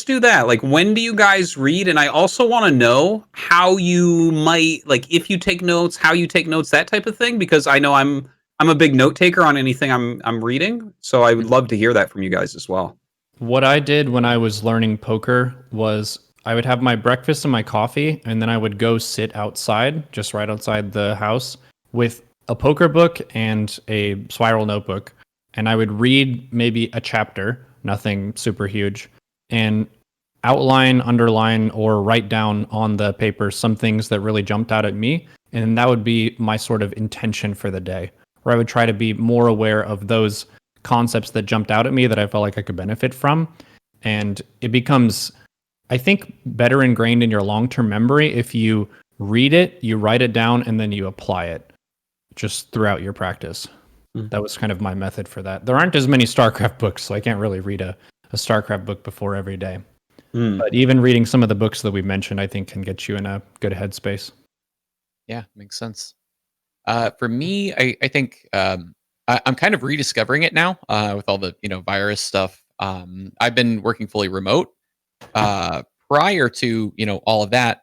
do that. Like, when do you guys read? And I also want to know how you might like if you take notes, how you take notes, that type of thing. Because I know I'm a big note taker on anything I'm reading, so I would love to hear that from you guys as well. what I did when I was learning poker was I would have my breakfast and my coffee, and then I would go sit outside, just right outside the house, with a poker book and a spiral notebook. And I would read maybe a chapter, nothing super huge, and outline, underline, or write down on the paper some things that really jumped out at me. And that would be my sort of intention for the day, where I would try to be more aware of those concepts that jumped out at me that I felt like I could benefit from. And it becomes, I think, better ingrained in your long-term memory if you read it, you write it down, and then you apply it just throughout your practice. That was kind of my method for that. There aren't as many StarCraft books, so I can't really read a StarCraft book before every day. But even reading some of the books that we mentioned, I think, can get you in a good headspace. Yeah, makes sense. For me, I think I'm kind of rediscovering it now with all the virus stuff. I've been working fully remote. Prior to all of that,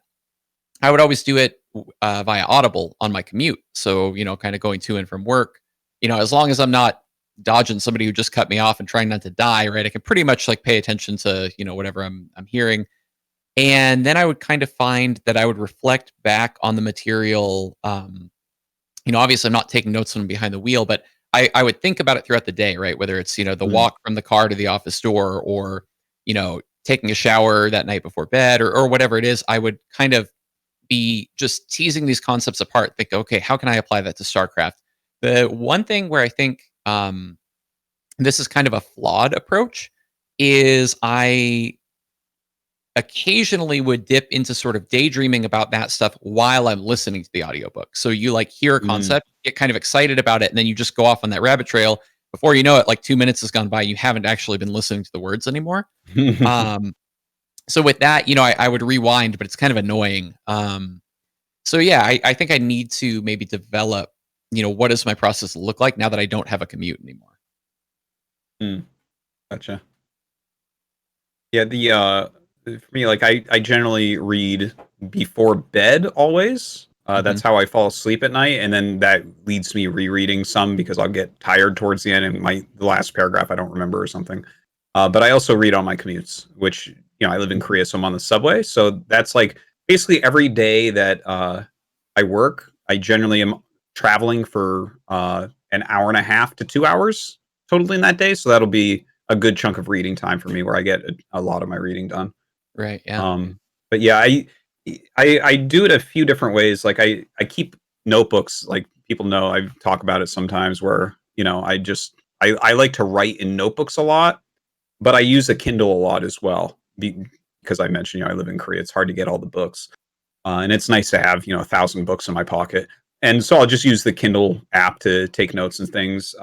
I would always do it via Audible on my commute. So kind of going to and from work. As long as I'm not dodging somebody who just cut me off and trying not to die, right? I can pretty much like pay attention to whatever I'm hearing. And then I would kind of find that I would reflect back on the material. Obviously I'm not taking notes when I'm behind the wheel, but I would think about it throughout the day, right? Whether it's, the walk from the car to the office door or, taking a shower that night before bed or whatever it is, I would kind of be just teasing these concepts apart, think, okay, how can I apply that to StarCraft? The one thing where I think this is kind of a flawed approach is I occasionally would dip into sort of daydreaming about that stuff while I'm listening to the audiobook. So you like hear a concept, get kind of excited about it, and then you just go off on that rabbit trail. Before you know it, like 2 minutes has gone by, you haven't actually been listening to the words anymore. So with that, I would rewind, but it's kind of annoying. So yeah, I think I need to maybe develop, what does my process look like now that I don't have a commute anymore? Gotcha. Yeah, for me, like I generally read before bed always. That's how I fall asleep at night, and then that leads me rereading some because I'll get tired towards the end, and the last paragraph I don't remember or something. But I also read on my commutes, which I live in Korea, so I'm on the subway. So that's like basically every day that I work, I generally am traveling for an hour and a half to 2 hours totally in that day. So that'll be a good chunk of reading time for me where I get a lot of my reading done. Right. Yeah. But yeah, I do it a few different ways. Like I keep notebooks. Like people know I talk about it sometimes where I like to write in notebooks a lot, but I use a Kindle a lot as well because I mentioned I live in Korea. It's hard to get all the books, and it's nice to have 1,000 books in my pocket. And so I'll just use the Kindle app to take notes and things.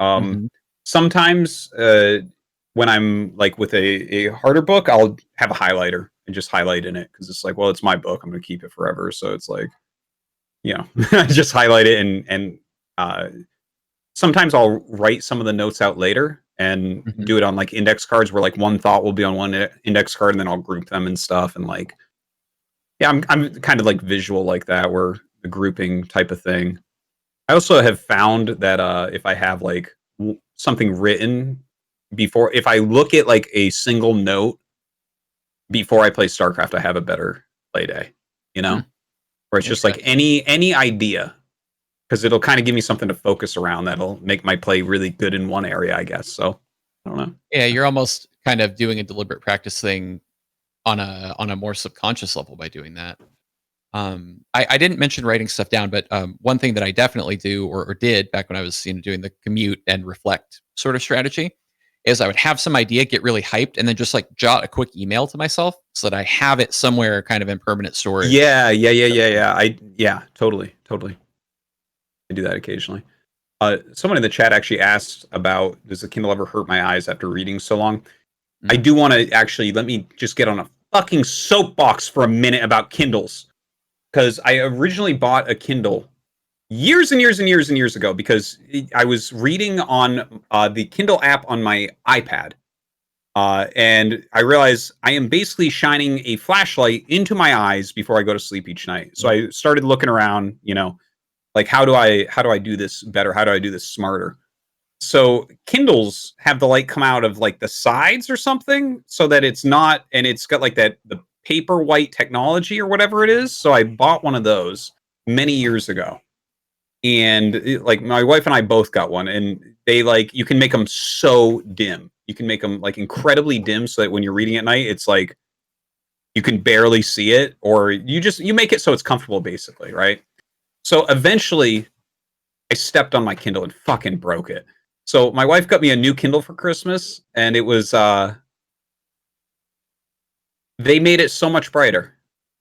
Sometimes when I'm like with a harder book, I'll have a highlighter and just highlight in it because it's like, well, it's my book. I'm going to keep it forever. So it's like, just highlight it and sometimes I'll write some of the notes out later and do it on like index cards where like one thought will be on one index card and then I'll group them and stuff. And like, yeah, I'm kind of like visual like that where the grouping type of thing. I also have found that if I have like something written before, if I look at like a single note before I play StarCraft, I have a better play day, where where it's just like any idea, because it'll kind of give me something to focus around that'll make my play really good in one area, I guess. So I don't know. Yeah, you're almost kind of doing a deliberate practice thing on a more subconscious level by doing that. I didn't mention writing stuff down, but one thing that I definitely do or did back when I was doing the commute and reflect sort of strategy is I would have some idea, get really hyped, and then just like jot a quick email to myself so that I have it somewhere kind of in permanent storage. Yeah. Totally. I do that occasionally. Someone in the chat actually asked about, does the Kindle ever hurt my eyes after reading so long? I do want to actually, let me just get on a fucking soapbox for a minute about Kindles. Because I originally bought a Kindle years ago because I was reading on the Kindle app on my iPad. And I realized I am basically shining a flashlight into my eyes before I go to sleep each night. So I started looking around, like how do I do this better? How do I do this smarter? So Kindles have the light come out of like the sides or something so that it's not, and it's got like the paper white technology or whatever it is. So I bought one of those many years ago. And like my wife and I both got one, and they you can make them so dim. You can make them like incredibly dim so that when you're reading at night, it's like you can barely see it, or you make it so it's comfortable basically, right? So eventually I stepped on my Kindle and fucking broke it. So my wife got me a new Kindle for Christmas, and it was they made it so much brighter.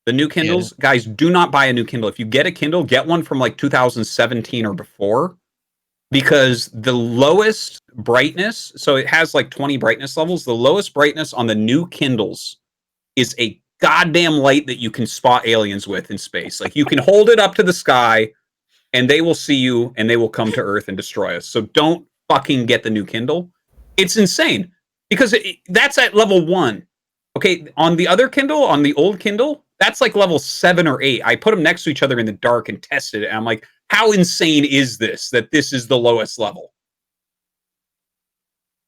The new Kindles, guys, do not buy a new Kindle. If you get a Kindle, get one from like 2017 or before, because the lowest brightness, so it has like 20 brightness levels, the lowest brightness on the new Kindles is a goddamn light that you can spot aliens with in space. Like you can hold it up to the sky and they will see you and they will come to Earth and destroy us. So don't fucking get the new Kindle. It's insane because that's at level 1. Okay, on the other Kindle, on the old Kindle, that's like level 7 or 8. I put them next to each other in the dark and tested it. And I'm like, how insane is this that this is the lowest level?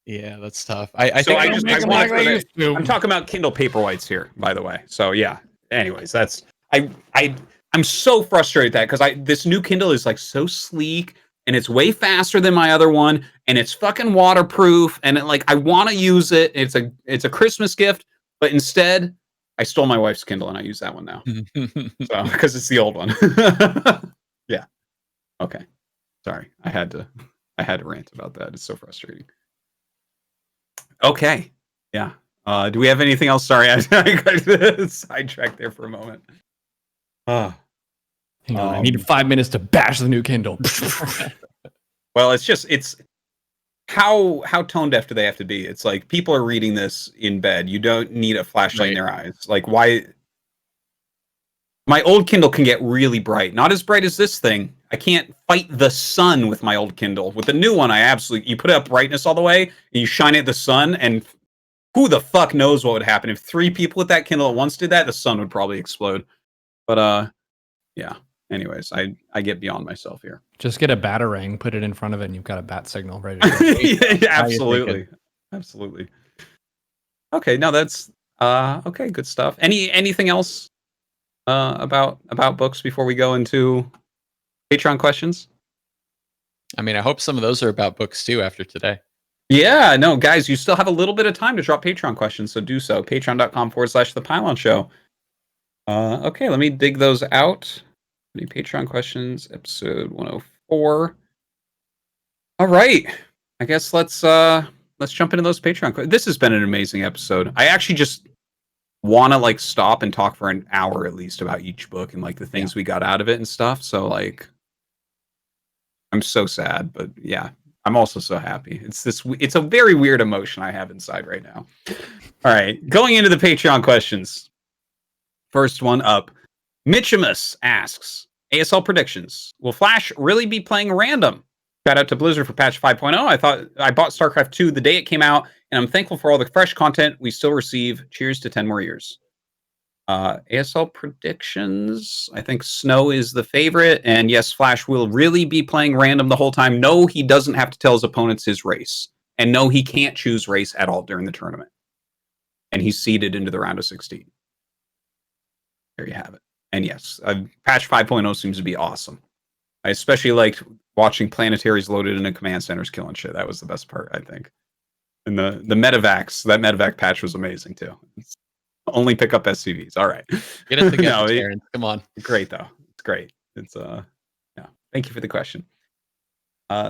Yeah, that's tough. I'm talking about Kindle Paperwhites here, by the way. So yeah. Anyways, I'm so frustrated at that because this new Kindle is like so sleek and it's way faster than my other one and it's fucking waterproof and I want to use it. It's a Christmas gift, but instead I stole my wife's Kindle and I use that one now. So because it's the old one. Yeah. Okay. Sorry. I had to rant about that. It's so frustrating. Okay. Yeah. Do we have anything else? Sorry, I got sidetracked there for a moment. Hang on, I need 5 minutes to bash the new Kindle. Well, it's how tone deaf do they have to be? It's like people are reading this in bed. You don't need a flashlight in their eyes. Like why? My old Kindle can get really bright. Not as bright as this thing. I can't fight the sun with my old Kindle. With the new one, you put up brightness all the way and you shine it at the sun, and who the fuck knows what would happen if 3 people with that Kindle at once did that? The sun would probably explode. But yeah. Anyways, I get beyond myself here. Just get a batarang, put it in front of it, and you've got a bat signal ready to go. Yeah, absolutely. Okay, no, that's okay. Good stuff. Anything else about books before we go into Patreon questions? I mean, I hope some of those are about books too after today. Yeah, no, guys, you still have a little bit of time to drop Patreon questions, so do so. Patreon.com/ThePylonShow. Okay, let me dig those out. Any Patreon questions? Episode 104. All right, I guess let's jump into those Patreon questions. This has been an amazing episode. I actually just want to stop and talk for an hour at least about each book and the things we got out of it and stuff. So I'm so sad, but yeah, I'm also so happy. It's a very weird emotion I have inside right now. All right, going into the Patreon questions. First one up. Mitchimus asks, ASL predictions. Will Flash really be playing random? Shout out to Blizzard for patch 5.0. I bought StarCraft 2 the day it came out, and I'm thankful for all the fresh content we still receive. Cheers to 10 more years. ASL predictions. I think Snow is the favorite, and yes, Flash will really be playing random the whole time. No, he doesn't have to tell his opponents his race. And no, he can't choose race at all during the tournament. And he's seeded into the round of 16. There you have it. And yes, patch 5.0 seems to be awesome. I especially liked watching planetaries loaded into command centers killing shit. That was the best part, I think. And the medevacs, that medevac patch was amazing too. Only pick up SCVs. All right. Get it together, Terrans. Come on. Great though. It's great. It's yeah. Thank you for the question.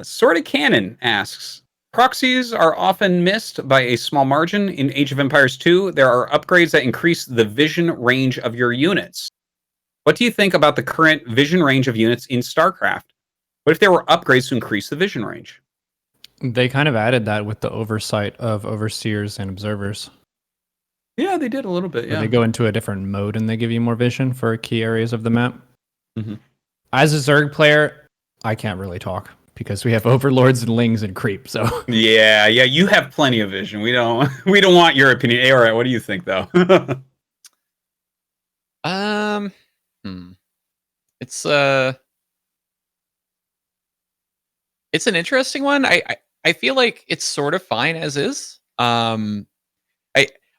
Sort of Canon asks, proxies are often missed by a small margin. In Age of Empires 2, there are upgrades that increase the vision range of your units. What do you think about the current vision range of units in StarCraft? What if there were upgrades to increase the vision range? They kind of added that with the oversight of overseers and observers. Yeah, they did a little bit. Yeah, they go into a different mode and they give you more vision for key areas of the map. Mm-hmm. As a Zerg player, I can't really talk because we have overlords and lings and creep. So yeah, you have plenty of vision. We don't want your opinion. Aoret, what do you think though? It's an interesting one. I feel like it's sort of fine as is.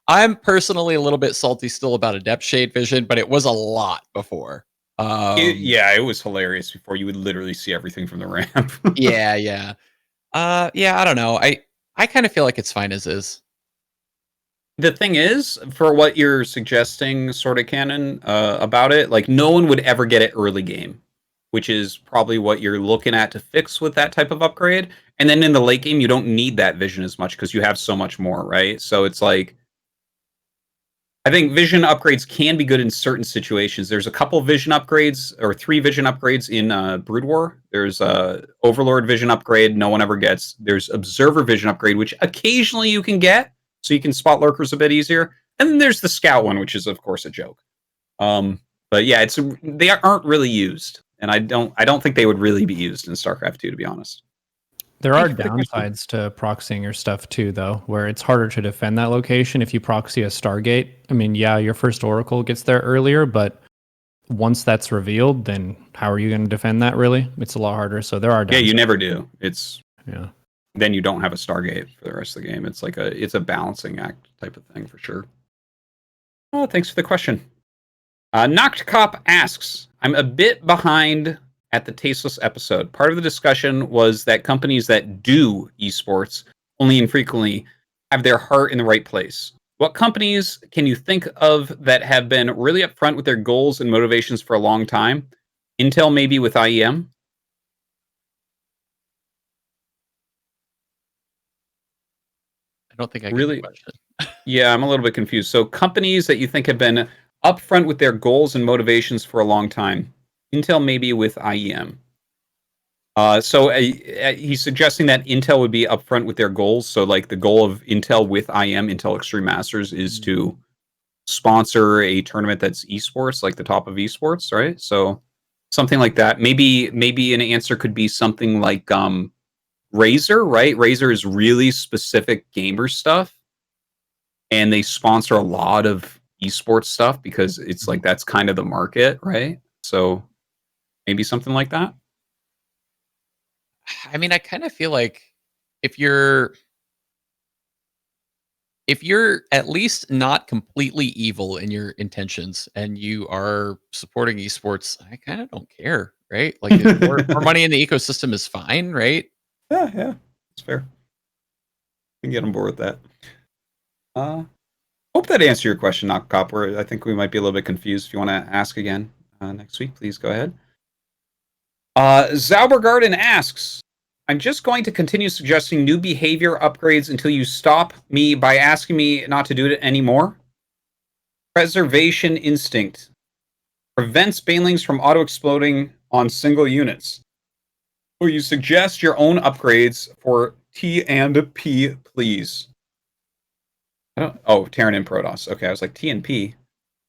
I'm personally a little bit salty still about Adept Shade Vision, but it was a lot before. It was hilarious before. You would literally see everything from the ramp. yeah. I don't know. I kind of feel like it's fine as is. The thing is, for what you're suggesting, sort of Canon, about it, like no one would ever get it early game, which is probably what you're looking at to fix with that type of upgrade. And then in the late game, you don't need that vision as much because you have so much more, right? So it's like, I think vision upgrades can be good in certain situations. There's a couple vision upgrades, or 3 vision upgrades in Brood War. There's Overlord vision upgrade, no one ever gets. There's Observer vision upgrade, which occasionally you can get, so you can spot lurkers a bit easier. And then there's the Scout one, which is of course a joke. But yeah, they aren't really used, and I don't think they would really be used in StarCraft 2, to be honest. There are downsides to proxying your stuff too, though, where it's harder to defend that location if you proxy a Stargate. I mean, yeah, your first Oracle gets there earlier, but once that's revealed, then how are you going to defend that, really? It's a lot harder, so there are downsides. Yeah, you never do. Yeah. Then you don't have a Stargate for the rest of the game. It's like it's a balancing act type of thing, for sure. Oh, thanks for the question. Knocked Cop asks, I'm a bit behind at the Tasteless episode. Part of the discussion was that companies that do esports only infrequently have their heart in the right place. What companies can you think of that have been really upfront with their goals and motivations for a long time? Intel maybe with IEM? I don't think I get really the question. Yeah, I'm a little bit confused. So companies that you think have been upfront with their goals and motivations for a long time. Intel maybe with IEM. So he's suggesting that Intel would be upfront with their goals. So like the goal of Intel with IEM, Intel Extreme Masters, is to sponsor a tournament that's esports, like the top of esports, right? So something like that. Maybe an answer could be something like Razer, right? Razer is really specific gamer stuff, and they sponsor a lot of esports stuff because it's like that's kind of the market, right? So maybe something like that. I mean, I kind of feel like if you're at least not completely evil in your intentions and you are supporting esports, I kind of don't care, right? Like more money in the ecosystem is fine, right? Yeah, it's fair. You can get on board with that. Hope that answered your question, Knock Cop. I think we might be a little bit confused. If you want to ask again next week, please go ahead. Zaubergarden asks, I'm just going to continue suggesting new behavior upgrades until you stop me by asking me not to do it anymore. Preservation instinct prevents banelings from auto-exploding on single units. Will you suggest your own upgrades for T and P, please? Terran and Protoss. Okay, I was like T and P.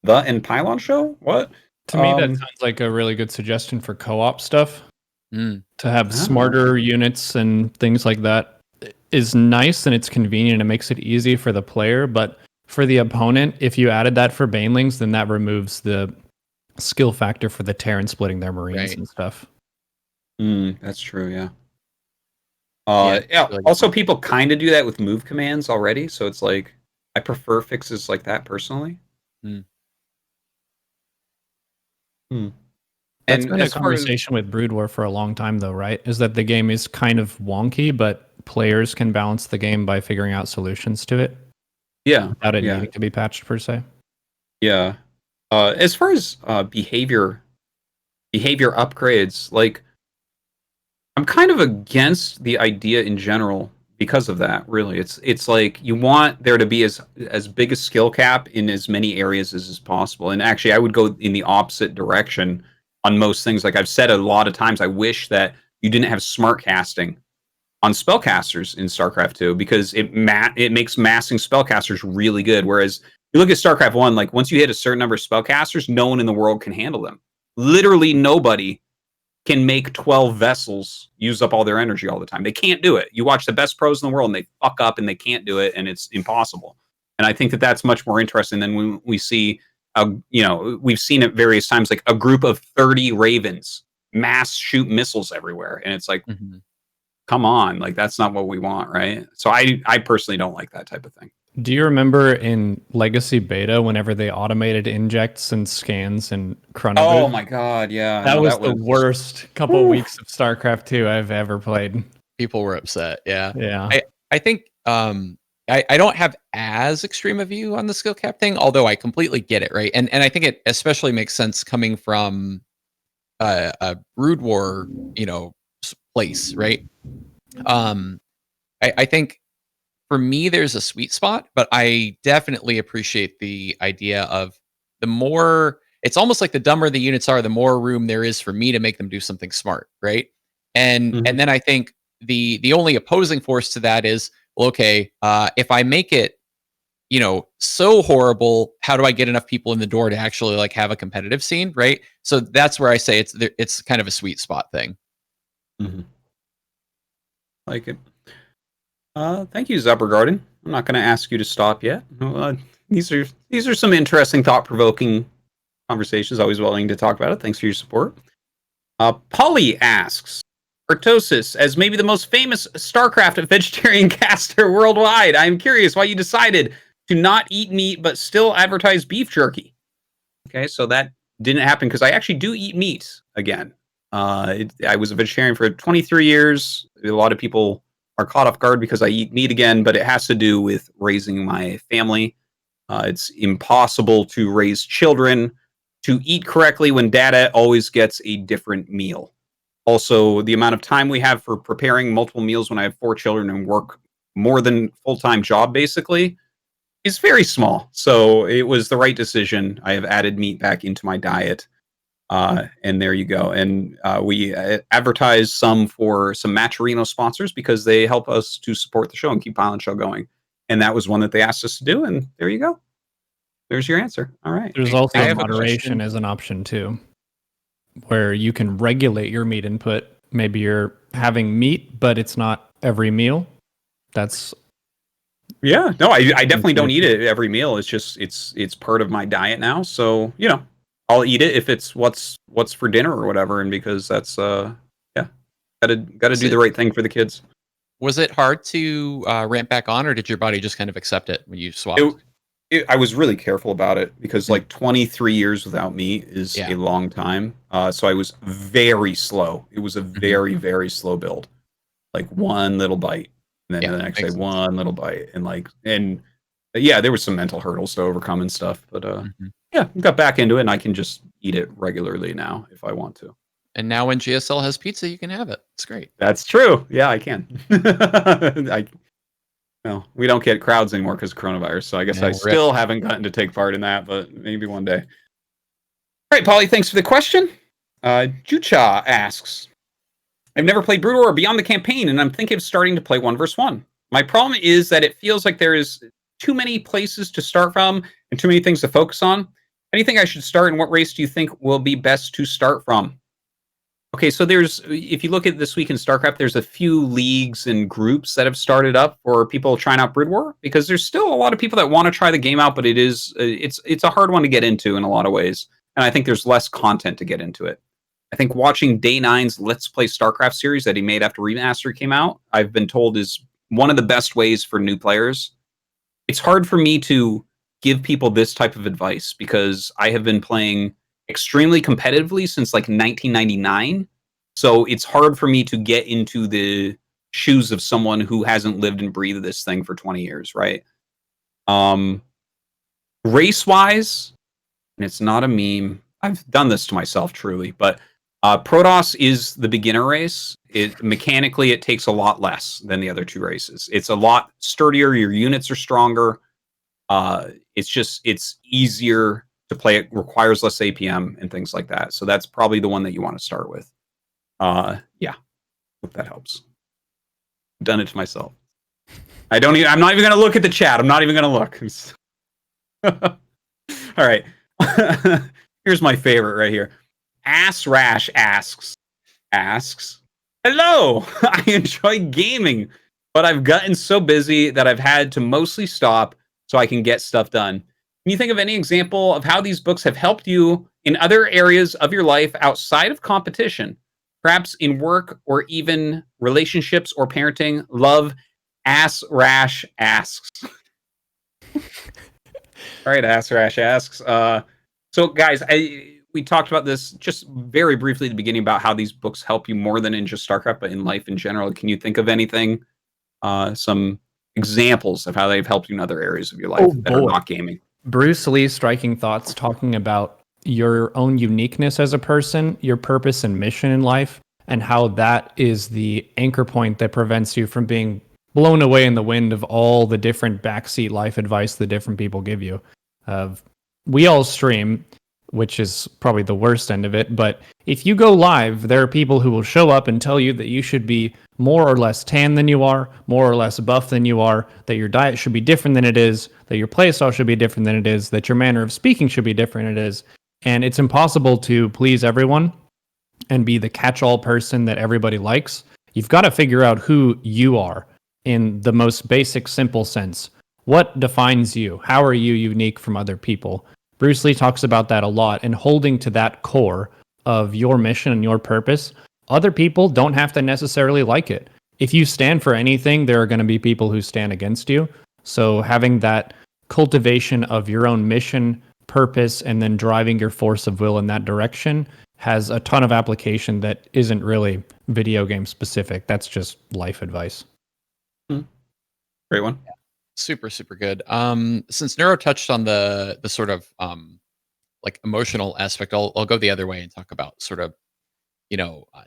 ThePylonShow? What? To me, that sounds like a really good suggestion for co-op stuff. To have smarter units and things like that is nice, and it's convenient. It makes it easy for the player, but for the opponent, if you added that for banelings, then that removes the skill factor for the Terran splitting their Marines and stuff. That's true, yeah. Also, people kind of do that with move commands already, so it's like, I prefer fixes like that personally. Hmm. That's And been a as far as conversation with Brood War for a long time, though, right? Is that the game is kind of wonky, but players can balance the game by figuring out solutions to it yeah, without it yeah, needing to be patched per se. yeah. As far as behavior upgrades, like I'm kind of against the idea in general because of that. Really, it's like you want there to be as big a skill cap in as many areas as is possible. And actually, I would go in the opposite direction on most things. Like I've said a lot of times, I wish that you didn't have smart casting on spellcasters in StarCraft 2 because it makes massing spellcasters really good. Whereas you look at StarCraft 1, like once you hit a certain number of spellcasters, no one in the world can handle them. Literally nobody can make 12 vessels use up all their energy all the time. They can't do it. You watch the best pros in the world and they fuck up and they can't do it and it's impossible. And I think that that's much more interesting than when we see, we've seen it various times, like a group of 30 ravens mass shoot missiles everywhere. And it's like, come on, like that's not what we want, right? So I personally don't like that type of thing. Do you remember in Legacy Beta whenever they automated injects and scans and chronoboot? Oh my god, yeah. That was the worst couple weeks of StarCraft 2 I've ever played. People were upset. Yeah. Yeah. I think I don't have as extreme a view on the skill cap thing, although I completely get it, right? And I think it especially makes sense coming from a Brood War, place, right? I think for me there's a sweet spot, but I definitely appreciate the idea of the more, it's almost like the dumber the units are, the more room there is for me to make them do something smart, right? And then I think the only opposing force to that is, well, okay, if I make it, so horrible, how do I get enough people in the door to actually like have a competitive scene, right? So that's where I say it's kind of a sweet spot thing. Like it. Thank you, Zephyr. I'm not going to ask you to stop yet. These are some interesting, thought-provoking conversations. Always willing to talk about it. Thanks for your support. Polly asks, Artosis, as maybe the most famous StarCraft vegetarian caster worldwide, I'm curious why you decided to not eat meat but still advertise beef jerky. Okay, so that didn't happen because I actually do eat meat again. I was a vegetarian for 23 years. A lot of people are caught off guard because I eat meat again, but it has to do with raising my family. It's impossible to raise children to eat correctly when data always gets a different meal. Also, the amount of time we have for preparing multiple meals when I have 4 children and work more than full-time job, basically, is very small. So it was the right decision. I have added meat back into my diet. And there you go. And we advertise some for some Matcherino sponsors because they help us to support the show and keep ThePylonShow going. And that was one that they asked us to do. And there you go. There's your answer. All right. There's also moderation as an option too, where you can regulate your meat input. Maybe you're having meat, but it's not every meal. That's yeah. No, I definitely don't eat it every meal. It's just it's part of my diet now. So I'll eat it if it's what's for dinner or whatever, and because that's gotta do the right thing for the kids. Was it hard to ramp back on, or did your body just kind of accept it when you swapped? I was really careful about it because like 23 years without meat is a long time. So I was very slow. It was a very, very slow build. Like one little bite, and then the next day one little bite, and there was some mental hurdles to overcome and stuff, but got back into it, and I can just eat it regularly now if I want to. And now when GSL has pizza, you can have it. It's great. That's true. Yeah, I can. We don't get crowds anymore because of coronavirus, so I guess I still haven't gotten to take part in that, but maybe one day. All right, Polly, thanks for the question. Jucha asks, I've never played Brood War or Beyond the Campaign, and I'm thinking of starting to play 1v1. My problem is that it feels like there is too many places to start from and too many things to focus on. How do you think I should start, and what race do you think will be best to start from? Okay, so if you look at this week in StarCraft, there's a few leagues and groups that have started up for people trying out Brood War, because there's still a lot of people that want to try the game out, but it's a hard one to get into in a lot of ways, and I think there's less content to get into it. I think watching Day 9's Let's Play StarCraft series that he made after Remaster came out, I've been told is one of the best ways for new players. It's hard for me to give people this type of advice because I have been playing extremely competitively since like 1999. So it's hard for me to get into the shoes of someone who hasn't lived and breathed this thing for 20 years, right? Race-wise, and it's not a meme. I've done this to myself, truly, but Protoss is the beginner race. Mechanically, it takes a lot less than the other two races. It's a lot sturdier. Your units are stronger. It's easier to play. It requires less APM and things like that. So that's probably the one that you want to start with. Yeah, hope that helps. I've done it to myself. I'm not even going to look at the chat. I'm not even going to look. All right. Here's my favorite right here. Ass Rash asks, hello, I enjoy gaming, but I've gotten so busy that I've had to mostly stop so I can get stuff done. Can you think of any example of how these books have helped you in other areas of your life outside of competition, perhaps in work or even relationships or parenting? Love, Ass Rash asks. All right, Ass Rash asks. So guys, we talked about this just very briefly at the beginning about how these books help you more than in just StarCraft, but in life in general. Can you think of anything, some examples of how they've helped you in other areas of your life that are not gaming? Bruce Lee Striking Thoughts, talking about your own uniqueness as a person, your purpose and mission in life, and how that is the anchor point that prevents you from being blown away in the wind of all the different backseat life advice that different people give you. We all stream, which is probably the worst end of it. But if you go live, there are people who will show up and tell you that you should be more or less tan than you are, more or less buff than you are, that your diet should be different than it is, that your playstyle should be different than it is, that your manner of speaking should be different than it is. And it's impossible to please everyone and be the catch-all person that everybody likes. You've got to figure out who you are in the most basic, simple sense. What defines you? How are you unique from other people? Bruce Lee talks about that a lot, and holding to that core of your mission and your purpose. Other people don't have to necessarily like it. If you stand for anything, there are going to be people who stand against you. So having that cultivation of your own mission, purpose, and then driving your force of will in that direction has a ton of application that isn't really video game specific. That's just life advice. Great one. Super, super good. Since Neuro touched on the sort of like emotional aspect, I'll go the other way and talk about sort of,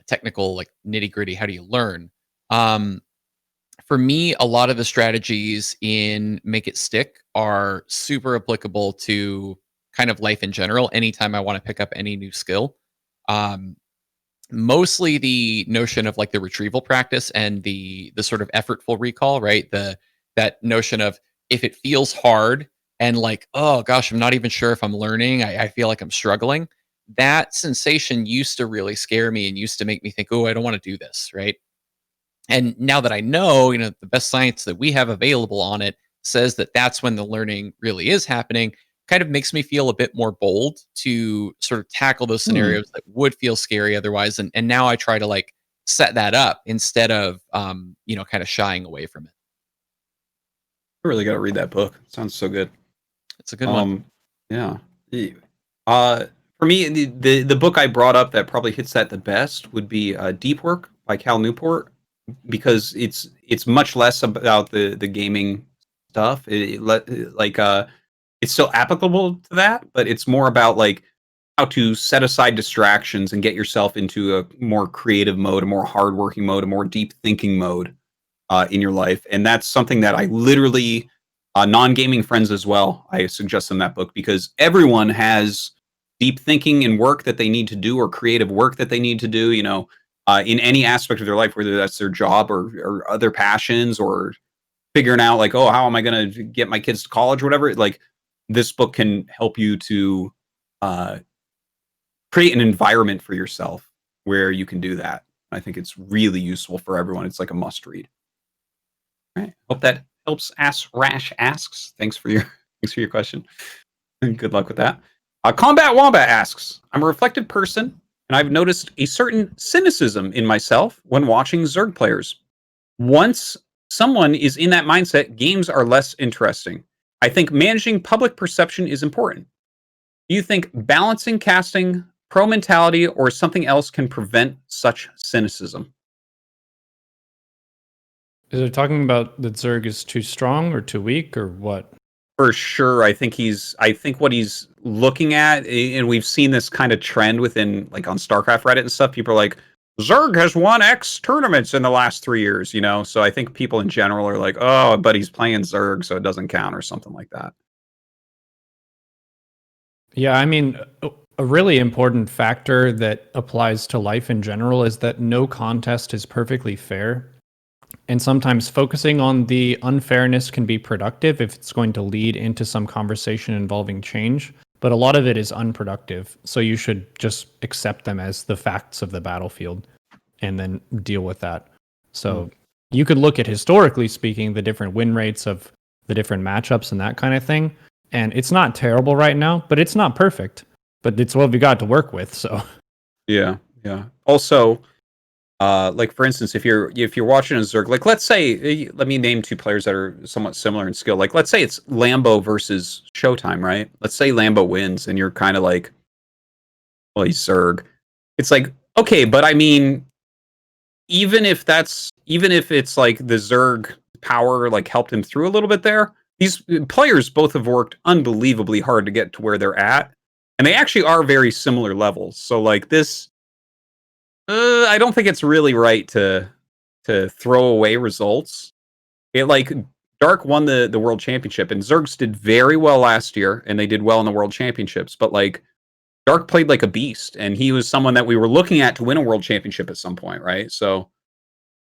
technical, like nitty gritty. How do you learn? For me, a lot of the strategies in Make It Stick are super applicable to kind of life in general. Anytime I want to pick up any new skill, mostly the notion of like the retrieval practice and the sort of effortful recall, right? That notion of if it feels hard and like, oh gosh, I'm not even sure if I'm learning. I feel like I'm struggling. That sensation used to really scare me and used to make me think, oh, I don't want to do this, right? And now that I know, the best science that we have available on it says that that's when the learning really is happening, kind of makes me feel a bit more bold to sort of tackle those scenarios that would feel scary otherwise. And now I try to like set that up instead of, kind of shying away from it. I really got to read that book. It sounds so good. It's a good one. Yeah. For me, the book I brought up that probably hits that the best would be Deep Work by Cal Newport, because it's much less about the gaming stuff. It's still applicable to that, but it's more about like how to set aside distractions and get yourself into a more creative mode, a more hardworking mode, a more deep thinking mode in your life. And that's something that I literally, non-gaming friends as well, I suggest them that book, because everyone has deep thinking and work that they need to do, or creative work that they need to do, in any aspect of their life, whether that's their job or other passions, or figuring out like, oh, how am I going to get my kids to college or whatever. Like, this book can help you to create an environment for yourself where you can do that. I think it's really useful for everyone. It's like a must read. All right. Hope that helps. Ass Rash asks. Thanks for your question. And good luck with that. Combat Wombat asks, I'm a reflective person, and I've noticed a certain cynicism in myself when watching Zerg players. Once someone is in that mindset, games are less interesting. I think managing public perception is important. Do you think balancing casting, pro mentality, or something else can prevent such cynicism? Is it talking about that Zerg is too strong or too weak or what? For sure, I think what he's looking at, and we've seen this kind of trend within, like, on StarCraft Reddit and stuff. People are like, Zerg has won X tournaments in the last 3 years, you know? So I think people in general are like, oh, but he's playing Zerg, so it doesn't count or something like that. Yeah, I mean, a really important factor that applies to life in general is that no contest is perfectly fair. And sometimes focusing on the unfairness can be productive if it's going to lead into some conversation involving change. But a lot of it is unproductive. So you should just accept them as the facts of the battlefield and then deal with that. So you could look at, historically speaking, the different win rates of the different matchups and that kind of thing. And it's not terrible right now, but it's not perfect. But it's what we got to work with. So yeah. Also, like, for instance, if you're watching a Zerg, like, let's say, let me name 2 players that are somewhat similar in skill. Like, let's say it's Lambo versus Showtime, right? Let's say Lambo wins, and you're kind of like, well, he's Zerg. It's like, okay, but I mean, even if it's like the Zerg power like helped him through a little bit there, these players both have worked unbelievably hard to get to where they're at, and they actually are very similar levels. So, like, this. I don't think it's really right to throw away results. It, like, Dark won the world championship, and Zergs did very well last year, and they did well in the world championships. But, like, Dark played like a beast, and he was someone that we were looking at to win a world championship at some point, right? So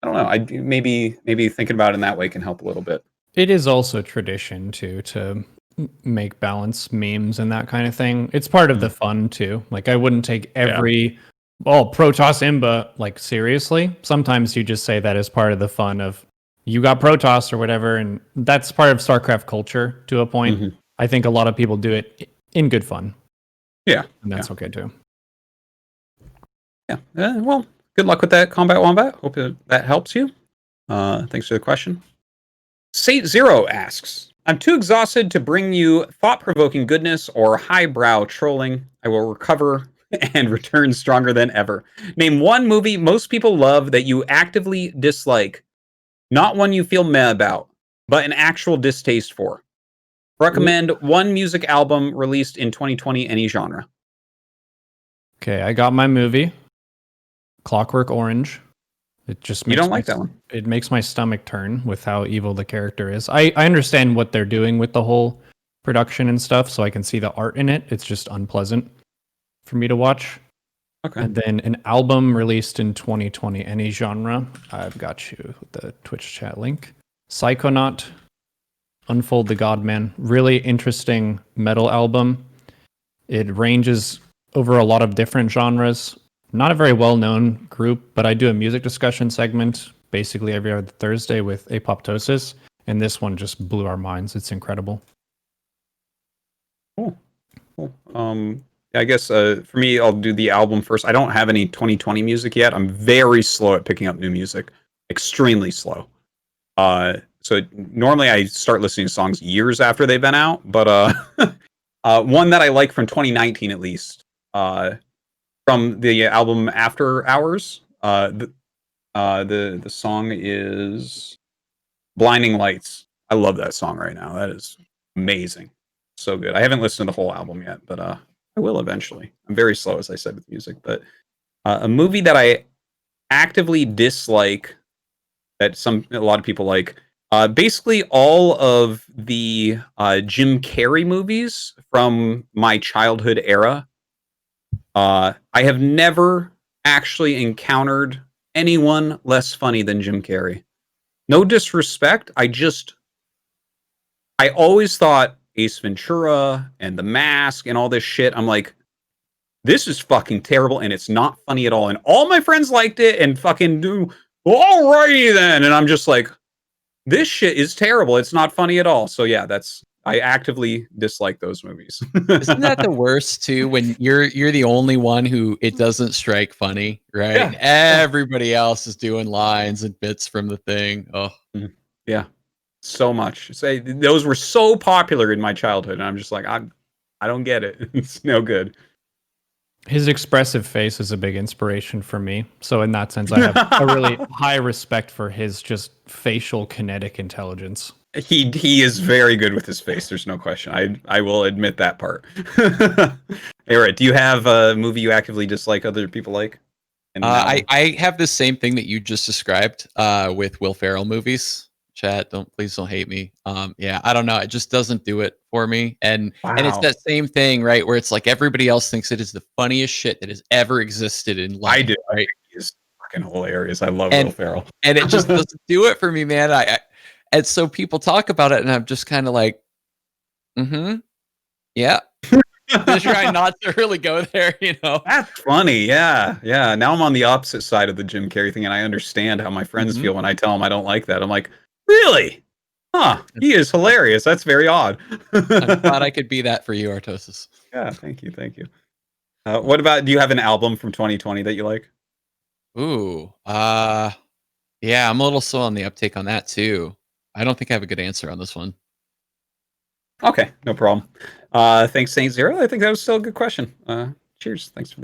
I don't know. I maybe thinking about it in that way can help a little bit. it is also tradition to make balance memes and that kind of thing. It's part of the fun too. Like, I wouldn't take every Protoss Imba like seriously. Sometimes you just say that as part of the fun of you got Protoss or whatever, and that's part of StarCraft culture to a point. I think a lot of people do it in good fun. Yeah, and that's okay too. Yeah. Well, good luck with that, Combat Wombat. Hope that helps you. Thanks for the question. Sate Zero asks, I'm too exhausted to bring you thought-provoking goodness or highbrow trolling. I will recover and return stronger than ever. Name one movie most people love that you actively dislike. Not one you feel meh about, but an actual distaste for. Recommend one music album released in 2020, any genre. Okay, I got my movie, Clockwork Orange. It just makes you don't like that one. It makes my stomach turn with how evil the character is. I understand what they're doing with the whole production and stuff, so I can see the art in it. It's just unpleasant for me to watch. Okay. And then an album released in 2020, any genre. I've got you with the Twitch chat link. Psychonaut, Unfold the Godman. Really interesting metal album. It ranges over a lot of different genres. Not a very well-known group, but I do a music discussion segment basically every other Thursday with Apoptosis, and this one just blew our minds. It's incredible. Cool. I guess for me, I'll do the album first. I don't have any 2020 music yet. I'm very slow at picking up new music. Extremely slow. So normally I start listening to songs years after they've been out, but one that I like from 2019 at least, from the album After Hours, the song is Blinding Lights. I love that song right now. That is amazing. So good. I haven't listened to the whole album yet, but I will eventually. I'm very slow, as I said, with music. But a movie that I actively dislike that a lot of people like, basically all of the Jim Carrey movies from my childhood era. I have never actually encountered anyone less funny than Jim Carrey. No disrespect. I always thought Ace Ventura and The Mask and all this shit, I'm like, this is fucking terrible and it's not funny at all. And all my friends liked it and fucking alrighty then. And I'm just like, this shit is terrible. It's not funny at all. So yeah, I actively dislike those movies. Isn't that the worst too? When you're the only one who it doesn't strike funny, right? Yeah. Everybody else is doing lines and bits from the thing. Oh, yeah, so much. Those were so popular in my childhood, and I'm just like, I I don't get it. It's no good. His expressive face is a big inspiration for me. So in that sense, I have a really high respect for his just facial kinetic intelligence. He is very good with his face. There's no question. I will admit that part. Aoret, do you have a movie you actively dislike other people like? I have the same thing that you just described with Will Ferrell movies. Chat, please don't hate me. Yeah, I don't know. It just doesn't do it for me. And it's that same thing, right? Where it's like everybody else thinks it is the funniest shit that has ever existed in life. I do. Right? He's fucking hilarious. I love Will Ferrell. And it just doesn't do it for me, man. And so people talk about it, and I'm just kind of like, yeah. Just try not to really go there, you know. That's funny. Yeah. Now I'm on the opposite side of the Jim Carrey thing, and I understand how my friends feel when I tell them I don't like that. I'm like, really? Huh? He is hilarious. That's very odd. I'm glad I could be that for you, Artosis. Yeah. Thank you. What about? Do you have an album from 2020 that you like? Ooh. Yeah, I'm a little slow on the uptake on that too. I don't think I have a good answer on this one. Okay, no problem. Thanks, Saint Zero. I think that was still a good question. Cheers. Thanks for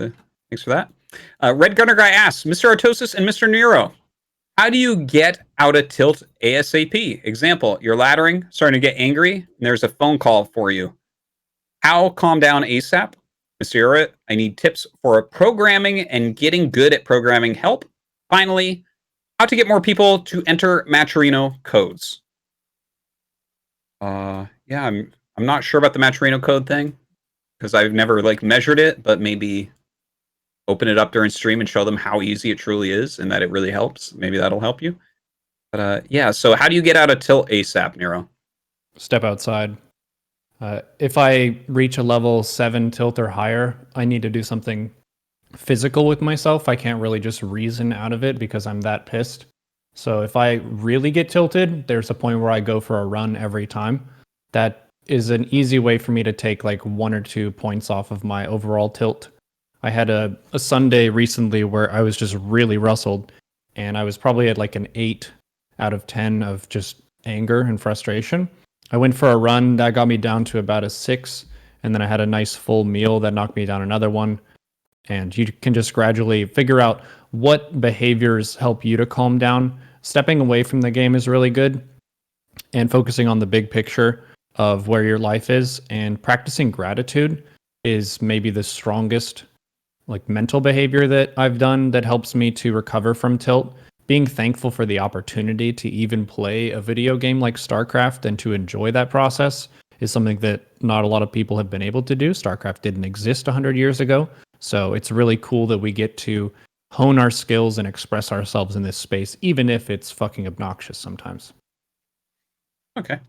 that. Red Gunner Guy asks, Mr. Artosis and Mr. Nero, how do you get out of tilt ASAP? Example, you're laddering, starting to get angry, and there's a phone call for you. How calm down ASAP? Mr. Aoret, I need tips for programming and getting good at programming help. Finally, how to get more people to enter Maturino codes. Yeah, I'm not sure about the Maturino code thing because I've never measured it, but maybe open it up during stream and show them how easy it truly is and that it really helps. Maybe that'll help you. But yeah, so how do you get out of tilt ASAP, Nero? Step outside. If I reach a level 7 tilt or higher, I need to do something physical with myself. I can't really just reason out of it because I'm that pissed. So if I really get tilted, there's a point where I go for a run every time. That is an easy way for me to take 1 or 2 points off of my overall tilt. I had a Sunday recently where I was just really rustled, and I was probably at an 8 out of 10 of just anger and frustration. I went for a run, that got me down to about a 6, and then I had a nice full meal that knocked me down another 1. And you can just gradually figure out what behaviors help you to calm down. Stepping away from the game is really good, and focusing on the big picture of where your life is, and practicing gratitude is maybe the strongest mental behavior that I've done that helps me to recover from tilt. Being thankful for the opportunity to even play a video game like StarCraft and to enjoy that process is something that not a lot of people have been able to do. StarCraft didn't exist 100 years ago. So it's really cool that we get to hone our skills and express ourselves in this space, even if it's fucking obnoxious sometimes. Okay.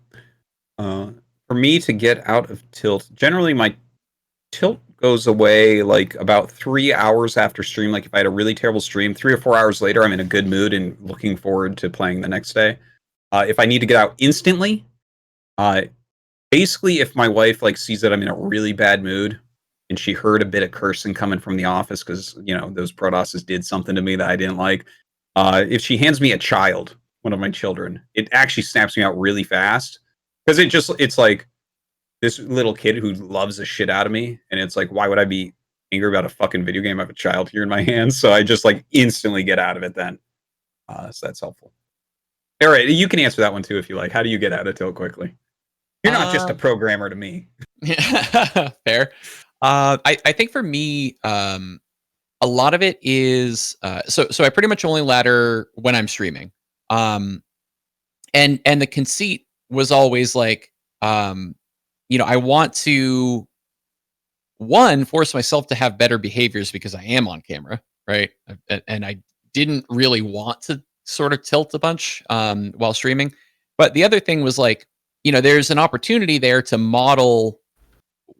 For me to get out of tilt, generally my tilt goes away about 3 hours after stream. If I had a really terrible stream, 3 or 4 hours later, I'm in a good mood and looking forward to playing the next day. If I need to get out instantly, basically if my wife sees that I'm in a really bad mood and she heard a bit of cursing coming from the office because those Protosses did something to me that I didn't like, if she hands me a child, one of my children, it actually snaps me out really fast because it's this little kid who loves the shit out of me, and it's why would I be angry about a fucking video game? I have a child here in my hands, so I just instantly get out of it then. So that's helpful. All right, you can answer that one too if you like. How do you get out of tilt quickly? You're not just a programmer to me. Fair. I think for me, a lot of it is so I pretty much only ladder when I'm streaming. And the conceit was always I want to force myself to have better behaviors because I am on camera, right? And I didn't really want to sort of tilt a bunch while streaming. But the other thing was there's an opportunity there to model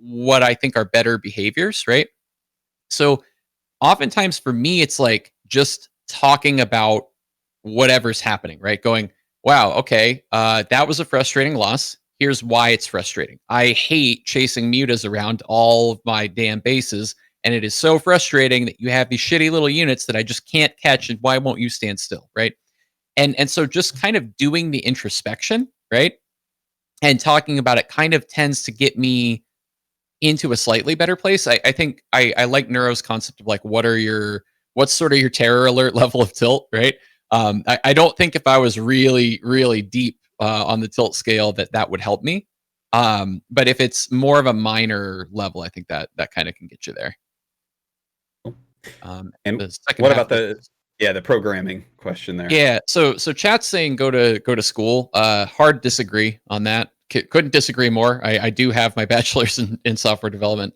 what I think are better behaviors, right? So oftentimes for me, it's just talking about whatever's happening, right? Going, wow, okay, that was a frustrating loss. Here's why it's frustrating. I hate chasing mutas around all of my damn bases, and it is so frustrating that you have these shitty little units that I just can't catch, and why won't you stand still, right? And so just kind of doing the introspection, right? And talking about it kind of tends to get me into a slightly better place. I think I like Neuro's concept of like what's sort of your terror alert level of tilt, right? I don't think if I was really, really deep on the tilt scale that would help me. But if it's more of a minor level, I think that kind of can get you there. And the second what half about the programming question there? Yeah, so chat's saying go to school. Hard disagree on that. Couldn't disagree more. I do have my bachelor's in software development.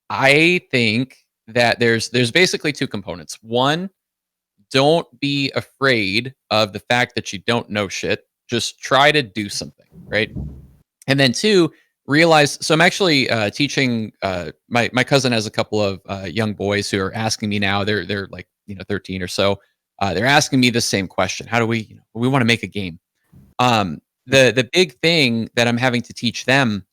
I think that there's basically two components. One, don't be afraid of the fact that you don't know shit. Just try to do something, right? And then two, realize. So I'm actually teaching. My cousin has a couple of young boys who are asking me now. They're like 13 or so. They're asking me the same question. How do we want to make a game? The big thing that I'm having to teach them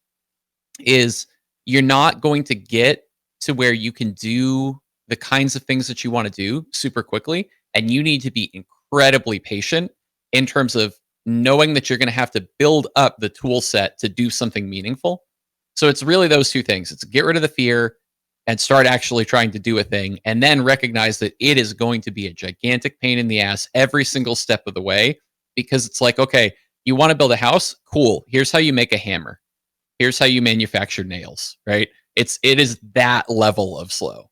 is you're not going to get to where you can do the kinds of things that you want to do super quickly, and you need to be incredibly patient in terms of knowing that you're going to have to build up the tool set to do something meaningful. So it's really those two things. It's get rid of the fear and start actually trying to do a thing, and then recognize that it is going to be a gigantic pain in the ass every single step of the way, because it's like, okay, you want to build a house? Cool. Here's how you make a hammer. Here's how you manufacture nails, right? It is that level of slow.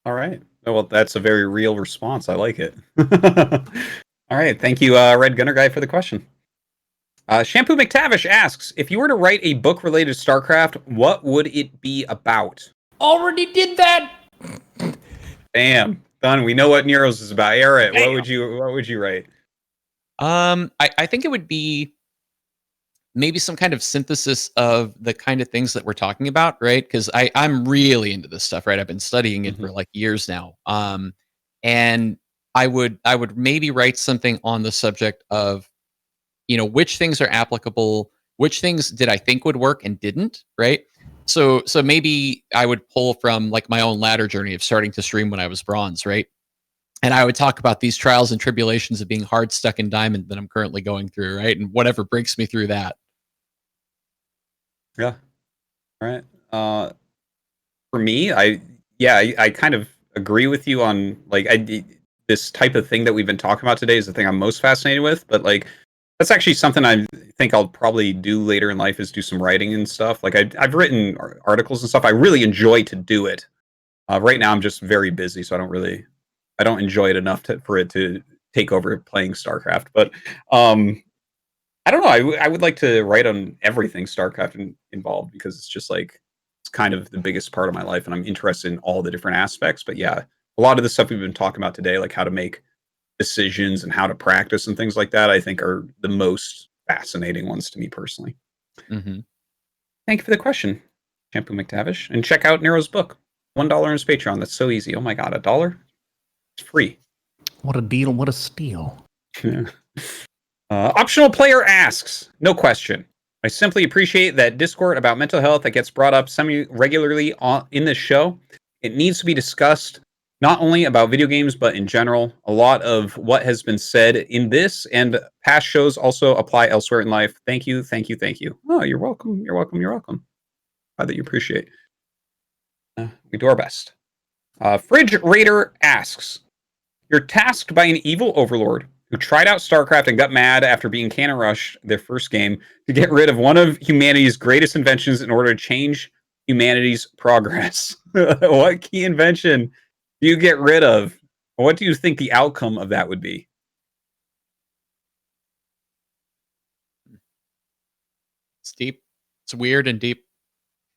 All right. Well, that's a very real response. I like it. All right. Thank you, Red Gunner Guy, for the question. Shampoo McTavish asks, if you were to write a book related to StarCraft, what would it be about? Already did that. Bam. Done. We know what Nero's is about. Aoret, what would you write? I think it would be maybe some kind of synthesis of the kind of things that we're talking about, right? Because I'm really into this stuff, right? I've been studying it for like years now. And I would maybe write something on the subject of, which things are applicable, which things did I think would work and didn't, right? So maybe I would pull from like my own ladder journey of starting to stream when I was bronze, right? And I would talk about these trials and tribulations of being hard stuck in diamond that I'm currently going through, right? And whatever breaks me through that. Yeah. All right. For me, I kind of agree with you on like this type of thing that we've been talking about today is the thing I'm most fascinated with. But like, that's actually something I think I'll probably do later in life is do some writing and stuff. Like I've written articles and stuff. I really enjoy to do it. Right now, I'm just very busy, so I don't enjoy it enough for it to take over playing StarCraft. But I don't know. I would like to write on everything StarCraft involved because it's just like it's kind of the biggest part of my life, and I'm interested in all the different aspects. But yeah, a lot of the stuff we've been talking about today, like how to make decisions and how to practice and things like that, I think are the most fascinating ones to me personally. Mm-hmm. Thank you for the question, Shampoo McTavish, and check out Nero's book, $1 on his Patreon. That's so easy. Oh my god, $1? It's free. What a deal! What a steal! Yeah. Optional player asks, no question. I simply appreciate that discourse about mental health that gets brought up semi-regularly in this show. It needs to be discussed, not only about video games, but in general. A lot of what has been said in this and past shows also apply elsewhere in life. Thank you, thank you, thank you. Oh, you're welcome, you're welcome, you're welcome. Glad that you appreciate. We do our best. Fridge Raider asks, you're tasked by an evil overlord who tried out StarCraft and got mad after being canon rushed their first game to get rid of one of humanity's greatest inventions in order to change humanity's progress. What key invention do you get rid of? What do you think the outcome of that would be? It's deep. It's weird and deep.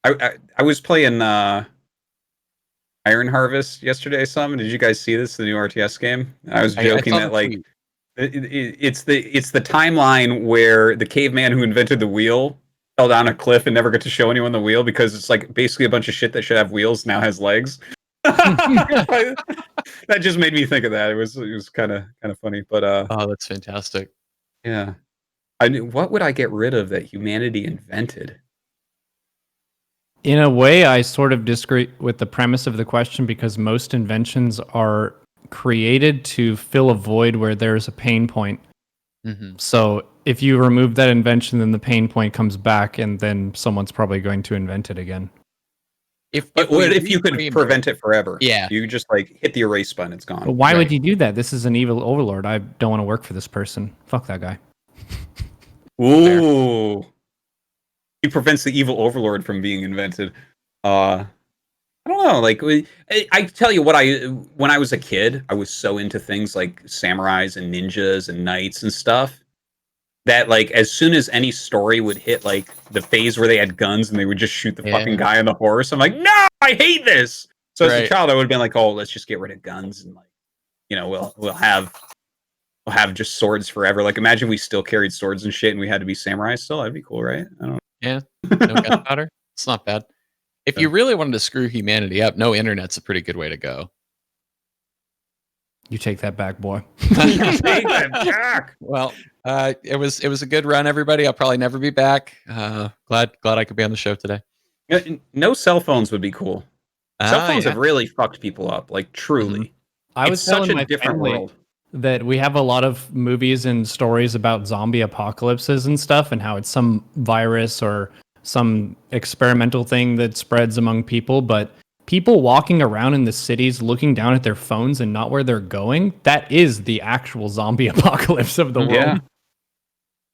I was playing Iron Harvest yesterday. Did you guys see this? The new RTS game. I was joking that like it's the timeline where the caveman who invented the wheel fell down a cliff and never got to show anyone the wheel because it's like basically a bunch of shit that should have wheels now has legs. That just made me think of that. It was kind of funny, but oh, that's fantastic. Yeah, what would I get rid of that humanity invented? In a way, I sort of disagree with the premise of the question because most inventions are created to fill a void where there's a pain point. Mm-hmm. So if you remove that invention, then the pain point comes back, and then someone's probably going to invent it again. But what if you could prevent it forever? Yeah. You just like hit the erase button, it's gone. But why would you do that? This is an evil overlord. I don't want to work for this person. Fuck that guy. Ooh. He prevents the evil overlord from being invented. I don't know. Like, I tell you what, when I was a kid, I was so into things like samurais and ninjas and knights and stuff that, like, as soon as any story would hit, like, the phase where they had guns and they would just shoot the fucking guy on the horse, I'm like, no, I hate this. So as a child, I would have been like, oh, let's just get rid of guns and, like, you know, we'll have just swords forever. Like, imagine we still carried swords and shit and we had to be samurai still. That'd be cool, right? I don't know. Yeah, no gunpowder. It's not bad. If you really wanted to screw humanity up, no internet's a pretty good way to go. You take that back, boy. Take that back. Well, it was a good run, everybody. I'll probably never be back. Glad I could be on the show today. No cell phones would be cool. Cell phones have really fucked people up, like truly. I was telling my family that we have a lot of movies and stories about zombie apocalypses and stuff, and how it's some virus or some experimental thing that spreads among people, but people walking around in the cities looking down at their phones and not where they're going, that is the actual zombie apocalypse of the world. Yeah.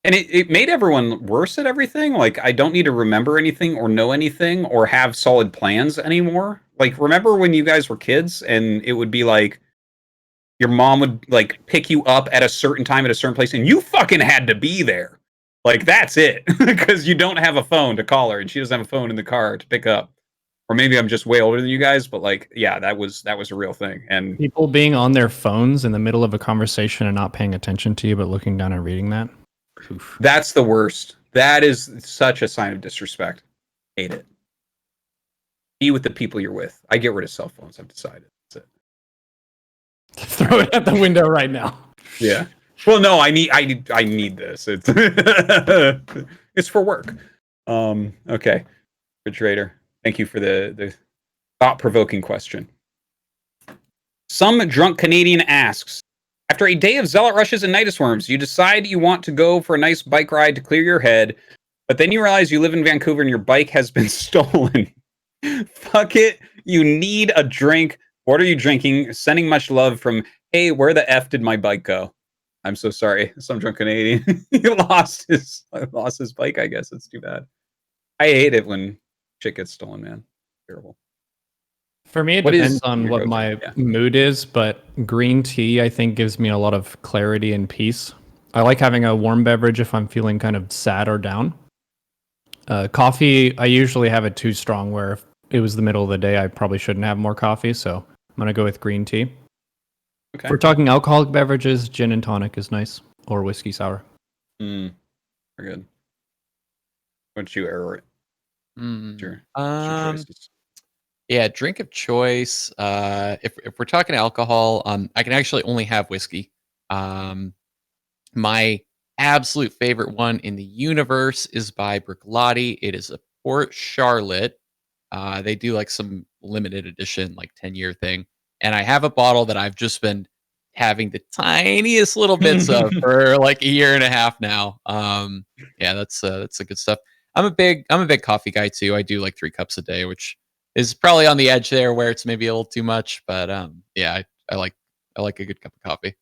And it made everyone worse at everything. Like, I don't need to remember anything or know anything or have solid plans anymore. Like, remember when you guys were kids and it would be like, your mom would, like, pick you up at a certain time at a certain place and you fucking had to be there. Like, that's it. Because you don't have a phone to call her and she doesn't have a phone in the car to pick up. Or maybe I'm just way older than you guys, but, like, yeah, that was a real thing. And people being on their phones in the middle of a conversation and not paying attention to you, but looking down and reading that. Oof. That's the worst. That is such a sign of disrespect. Hate it. Be with the people you're with. I get rid of cell phones. I've decided. That's it. Throw it out the window right now. Yeah. Well, no, I need this. It's it's for work. Okay. Refrigerator. Thank you for the thought-provoking question. Some drunk Canadian asks, after a day of zealot rushes and nidus worms, you decide you want to go for a nice bike ride to clear your head, but then you realize you live in Vancouver and your bike has been stolen. Fuck it. You need a drink. What are you drinking? Sending much love from, hey, where the F did my bike go? I'm so sorry. Some drunk Canadian. He lost his bike, I guess. It's too bad. I hate it when shit gets stolen, man. Terrible. For me, it depends on what my mood is, but green tea, I think, gives me a lot of clarity and peace. I like having a warm beverage if I'm feeling kind of sad or down. Coffee, I usually have it too strong, where if it was the middle of the day, I probably shouldn't have more coffee, so I'm going to go with green tea. Okay. If we're talking alcoholic beverages, gin and tonic is nice, or whiskey sour. Very good. What's you, Aoret? Sure. Yeah, drink of choice. If we're talking alcohol, I can actually only have whiskey. My absolute favorite one in the universe is by Bruichladdich. It is a Port Charlotte. They do like some limited edition, like 10-year thing. And I have a bottle that I've just been having the tiniest little bits of for like a year and a half now. Yeah, that's the good stuff. I'm a big coffee guy too. I do like 3 cups a day, which is probably on the edge there where it's maybe a little too much, but yeah, I like a good cup of coffee.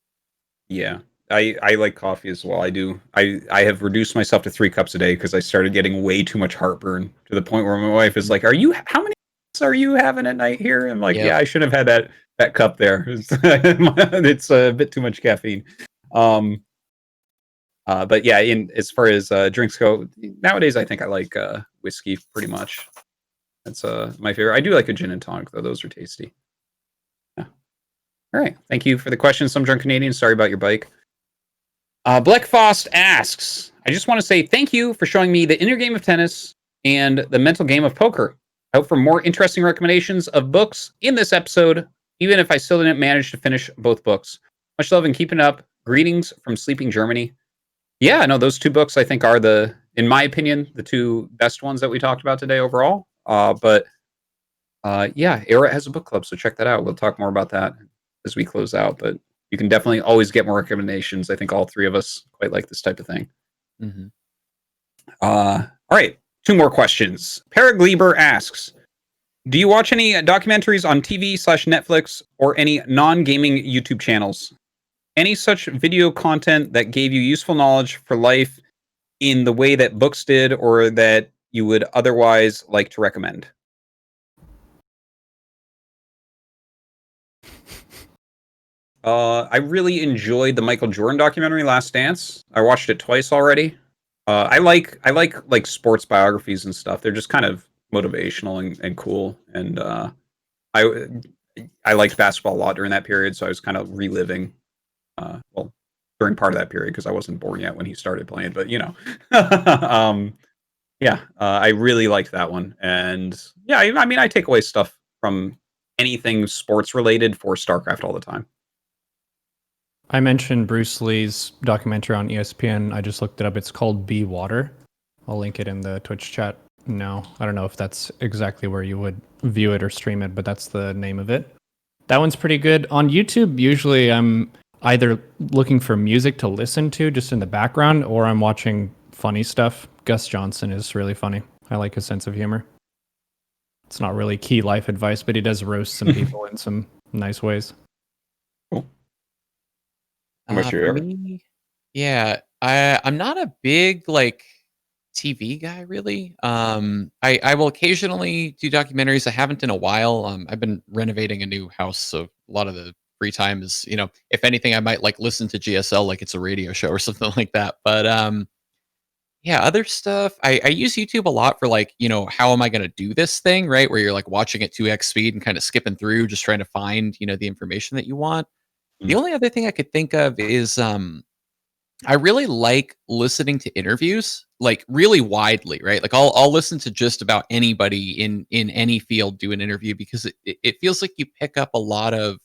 Yeah. I like coffee as well. I do. I have reduced myself to 3 cups a day because I started getting way too much heartburn to the point where my wife is like, how many cups are you having at night here? I'm like, yeah, I should have had that cup there. It's a bit too much caffeine. But yeah, as far as drinks go, nowadays I think I like whiskey pretty much. That's my favorite. I do like a gin and tonic though; those are tasty. Yeah. All right, thank you for the question. Some drunk Canadian. Sorry about your bike. Bleckfost asks, I just want to say thank you for showing me the inner game of tennis and the mental game of poker. I hope for more interesting recommendations of books in this episode, even if I still didn't manage to finish both books. Much love and keep it up. Greetings from Sleeping Germany. Yeah, no, those 2 books I think are in my opinion, the 2 best ones that we talked about today overall. But yeah, Aoret has a book club, so check that out. We'll talk more about that as we close out, but you can definitely always get more recommendations. I think all 3 of us quite like this type of thing. Mhm. All right, 2 more questions. Paragleber asks, do you watch any documentaries on TV/Netflix or any non-gaming YouTube channels? Any such video content that gave you useful knowledge for life in the way that books did, or that you would otherwise like to recommend? I really enjoyed the Michael Jordan documentary, Last Dance. I watched it twice already. I like sports biographies and stuff. They're just kind of motivational and cool. And I I liked basketball a lot during that period, so I was kind of reliving. Well, during part of that period because I wasn't born yet when he started playing, but um, yeah, I really liked that one. And yeah, I mean, I take away stuff from anything sports related for StarCraft all the time. I mentioned Bruce Lee's documentary on ESPN. I just looked it up. It's called Be Water. I'll link it in the Twitch chat now. I don't know if that's exactly where you would view it or stream it, but that's the name of it. That one's pretty good. On YouTube, usually I'm either looking for music to listen to just in the background, or I'm watching funny stuff. Gus Johnson is really funny. I like his sense of humor. It's not really key life advice, but he does roast some people in some nice ways. Cool. How about you, For Aoret? me, yeah, I'm not a big like TV guy really. I will occasionally do documentaries. I haven't in a while. I've been renovating a new house, so a lot of the free time is, if anything, I might like listen to GSL like it's a radio show or something like that. But yeah, other stuff. I use YouTube a lot for like, how am I going to do this thing, right? Where you're like watching at 2x speed and kind of skipping through, just trying to find, the information that you want. The Mm. only other thing I could think of is I really like listening to interviews, like really widely, right? Like I'll listen to just about anybody in any field do an interview because it feels like you pick up a lot of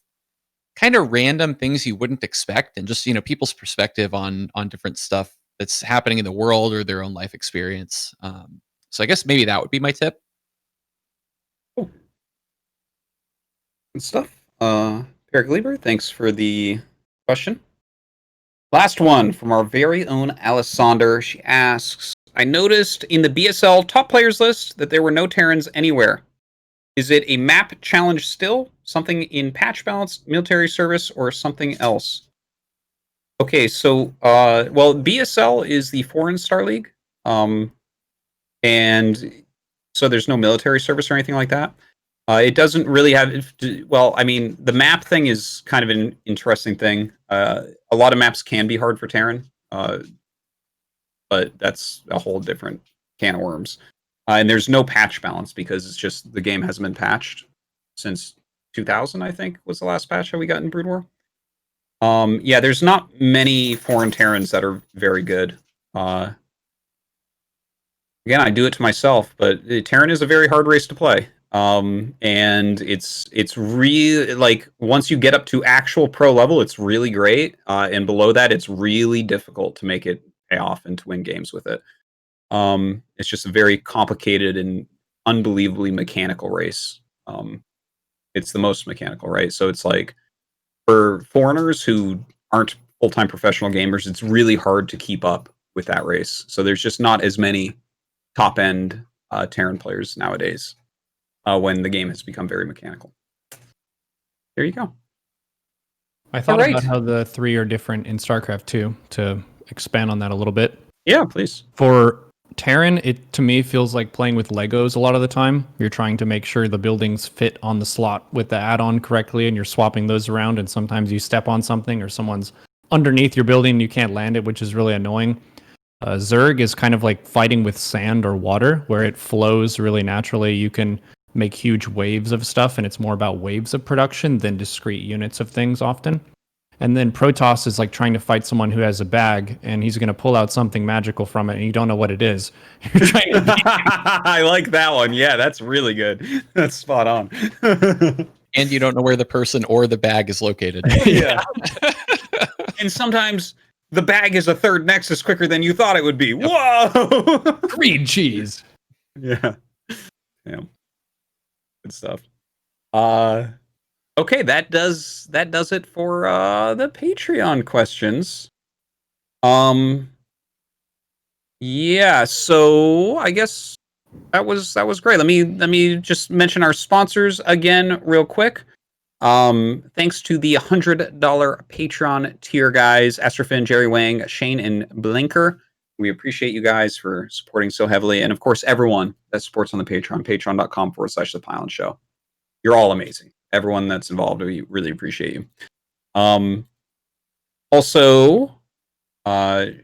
kind of random things you wouldn't expect and just, people's perspective on different stuff that's happening in the world or their own life experience. So I guess maybe that would be my tip. Cool. Good stuff. Eric Lieber, thanks for the question. Last one from our very own Alessander. She asks, I noticed in the BSL top players list that there were no Terrans anywhere. Is it a map challenge still? Something in patch balance, military service, or something else? Okay, so well, BSL is the Foreign Star League. And so there's no military service or anything like that. It doesn't really have, well, I mean, the map thing is kind of an interesting thing. A lot of maps can be hard for Terran, but that's a whole different can of worms. And there's no patch balance because it's just the game hasn't been patched since 2000, I think, was the last patch that we got in Brood War. Yeah, there's not many foreign Terrans that are very good. Again, I do it to myself, but Terran is a very hard race to play. And it's really like once you get up to actual pro level, it's really great. And below that, it's really difficult to make it pay off and to win games with it. It's just a very complicated and unbelievably mechanical race. It's the most mechanical, right? So it's like for foreigners who aren't full-time professional gamers, it's really hard to keep up with that race. So there's just not as many top-end Terran players nowadays when the game has become very mechanical. There you go. I thought about how the 3 are different in StarCraft 2 to expand on that a little bit. Yeah, please. For Terran, it to me feels like playing with Legos a lot of the time. You're trying to make sure the buildings fit on the slot with the add-on correctly, and you're swapping those around, and sometimes you step on something or someone's underneath your building and you can't land it, which is really annoying. Zerg is kind of like fighting with sand or water, where it flows really naturally. You can make huge waves of stuff, and it's more about waves of production than discrete units of things often. And then Protoss is like trying to fight someone who has a bag, and he's going to pull out something magical from it, and you don't know what it is. You're trying to I like that one. Yeah, that's really good. That's spot on. And you don't know where the person or the bag is located. Yeah. And sometimes the bag is a third nexus quicker than you thought it would be. Yep. Whoa! Green cheese. Yeah. Yeah. Good stuff. Okay, that does it for the Patreon questions. Yeah, so I guess that was great. Let me just mention our sponsors again real quick. Thanks to the $100 Patreon tier guys, Astrofin, Jerry Wang, Shane, and Blinker. We appreciate you guys for supporting so heavily. And of course, everyone that supports on the Patreon, patreon.com/ThePylonShow. You're all amazing. Everyone that's involved, we really appreciate you. Also, shout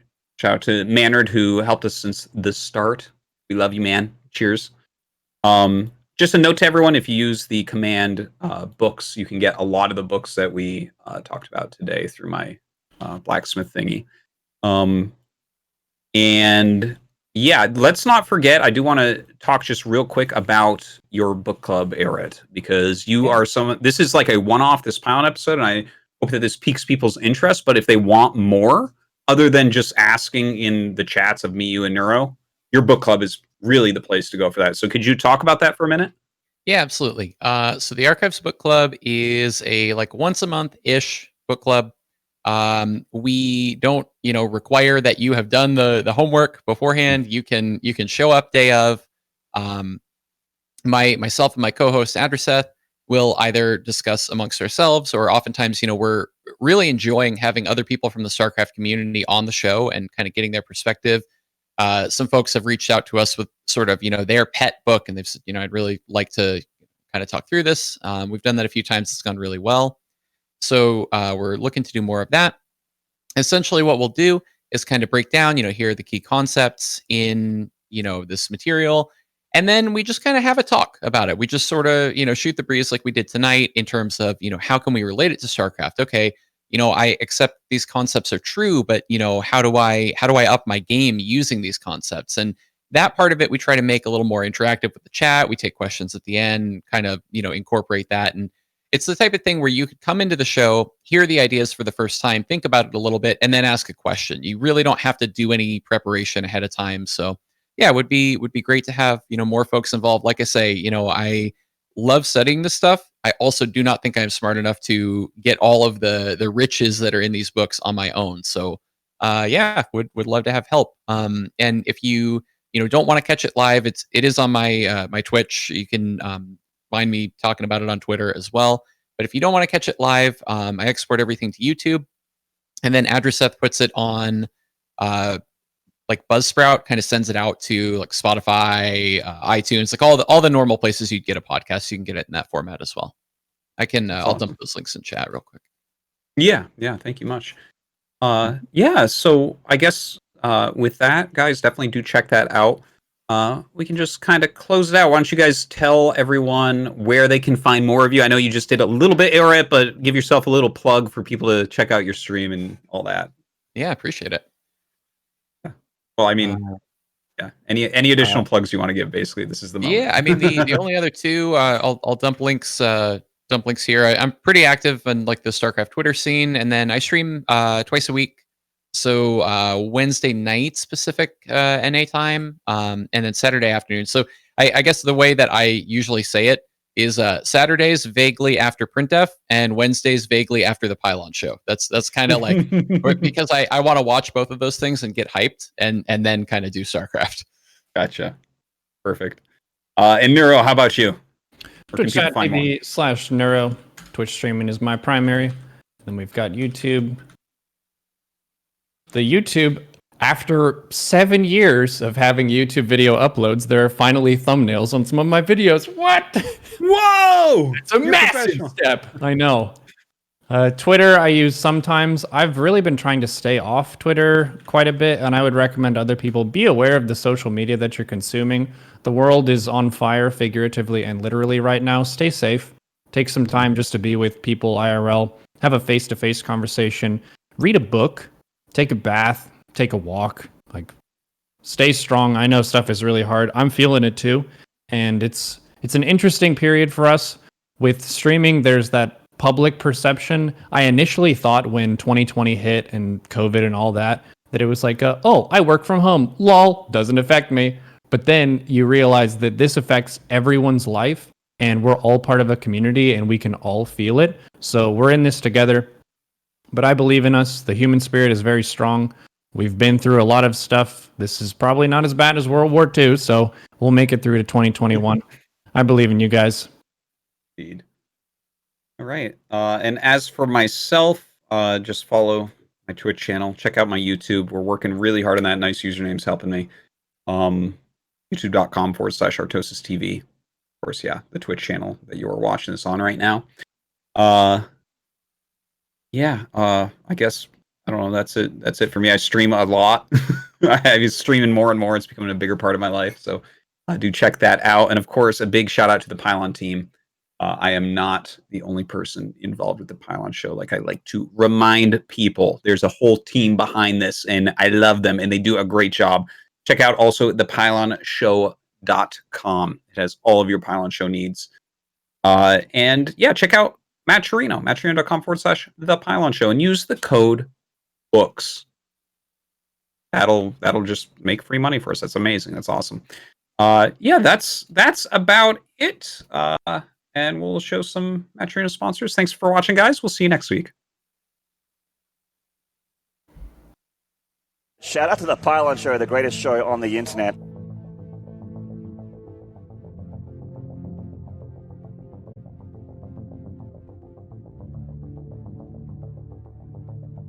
out to Manard who helped us since the start. We love you, man. Cheers. Just a note to everyone, if you use the command books, you can get a lot of the books that we talked about today through my blacksmith thingy. And yeah, let's not forget, I do want to talk just real quick about your book club, Aoret, because you are this is like a one-off, this Pylon episode, and I hope that this piques people's interest, but if they want more, other than just asking in the chats of me, you, and Neuro, your book club is really the place to go for that. So could you talk about that for a minute? Yeah, absolutely. So the Archives Book Club is a like once a month-ish book club. We don't, require that you have done the homework beforehand. You can show up day of. Myself and my co-host Adverseth will either discuss amongst ourselves, or oftentimes, we're really enjoying having other people from the StarCraft community on the show and kind of getting their perspective. Some folks have reached out to us with sort of, their pet book, and they've said, I'd really like to kind of talk through this. We've done that a few times. It's gone really well. So we're looking to do more of that. Essentially, what we'll do is kind of break down, here are the key concepts in, this material. And then we just kind of have a talk about it. We just sort of, shoot the breeze like we did tonight in terms of, how can we relate it to StarCraft? Okay, I accept these concepts are true, but, how do I up my game using these concepts? And that part of it, we try to make a little more interactive with the chat. We take questions at the end, kind of, incorporate that. And it's the type of thing where you could come into the show, hear the ideas for the first time, think about it a little bit, and then ask a question. You really don't have to do any preparation ahead of time. So yeah, it would be great to have, more folks involved. Like I say, I love studying this stuff. I also do not think I'm smart enough to get all of the riches that are in these books on my own. So yeah, would love to have help. And if you don't want to catch it live, it is on my my Twitch. You can find me talking about it on Twitter as well. But if you don't want to catch it live, I export everything to YouTube, and then Adverseth puts it on like Buzzsprout, kind of sends it out to like Spotify, iTunes, like all the normal places you'd get a podcast. You can get it in that format as well. I can I'll dump those links in chat real quick. Yeah, thank you much. Yeah, so I guess with that, guys, definitely do check that out. We can just kind of close it out. Why don't you guys tell everyone where they can find more of you? I know you just did a little bit, Aoret, but give yourself a little plug for people to check out your stream and all that. Yeah, appreciate it. Well, I mean, yeah. Any additional plugs you want to give? Basically, this is the moment. Yeah, I mean the only other two, I'll dump links here. I'm pretty active on like the StarCraft Twitter scene, and then I stream twice a week. So Wednesday night Pacific NA time, and then Saturday afternoon. So I guess the way that I usually say it is Saturdays vaguely after Printf and Wednesdays vaguely after the Pylon Show. That's kind of like because I want to watch both of those things and get hyped and then kind of do StarCraft. Gotcha. Perfect. And Neuro, how about you? Twitch.tv/Neuro. Twitch streaming is my primary. Then we've got YouTube. The YouTube, after 7 years of having YouTube video uploads, there are finally thumbnails on some of my videos. What? Whoa! It's a massive step. I know. Twitter, I use sometimes. I've really been trying to stay off Twitter quite a bit, and I would recommend other people be aware of the social media that you're consuming. The world is on fire, figuratively and literally right now. Stay safe. Take some time just to be with people IRL. Have a face-to-face conversation. Read a book. Take a bath, take a walk, like stay strong. I know stuff is really hard. I'm feeling it too. And it's an interesting period for us. With streaming, there's that public perception. I initially thought when 2020 hit and COVID and all that it was like, oh, I work from home. Lol, doesn't affect me. But then you realize that this affects everyone's life and we're all part of a community and we can all feel it. So we're in this together. But I believe in us. The human spirit is very strong. we've been through a lot of stuff. This is probably not as bad as World War II, so we'll make it through to 2021. I believe in you guys. Indeed. All right. And as for myself, just follow my Twitch channel. Check out my YouTube. We're working really hard on that. Nice username's helping me. YouTube.com/ArtosisTV. Of course, yeah, the Twitch channel that you are watching this on right now. Yeah, I guess I don't know. That's it. That's it for me. I stream a lot. I was streaming more and more. It's becoming a bigger part of my life. So do check that out. And of course, a big shout out to the Pylon team. I am not the only person involved with the Pylon Show. Like I like to remind people, there's a whole team behind this, and I love them, and they do a great job. Check out also ThePylonShow.com. It has all of your Pylon Show needs. And yeah, check out Matt Chirino, matchirino.com/ThePylonShow, and use the code BOOKS. That'll just make free money for us. That's amazing. That's awesome. Yeah, that's about it. And we'll show some Matt Chirino sponsors. Thanks for watching, guys. We'll see you next week. Shout out to the Pylon Show, the greatest show on the internet.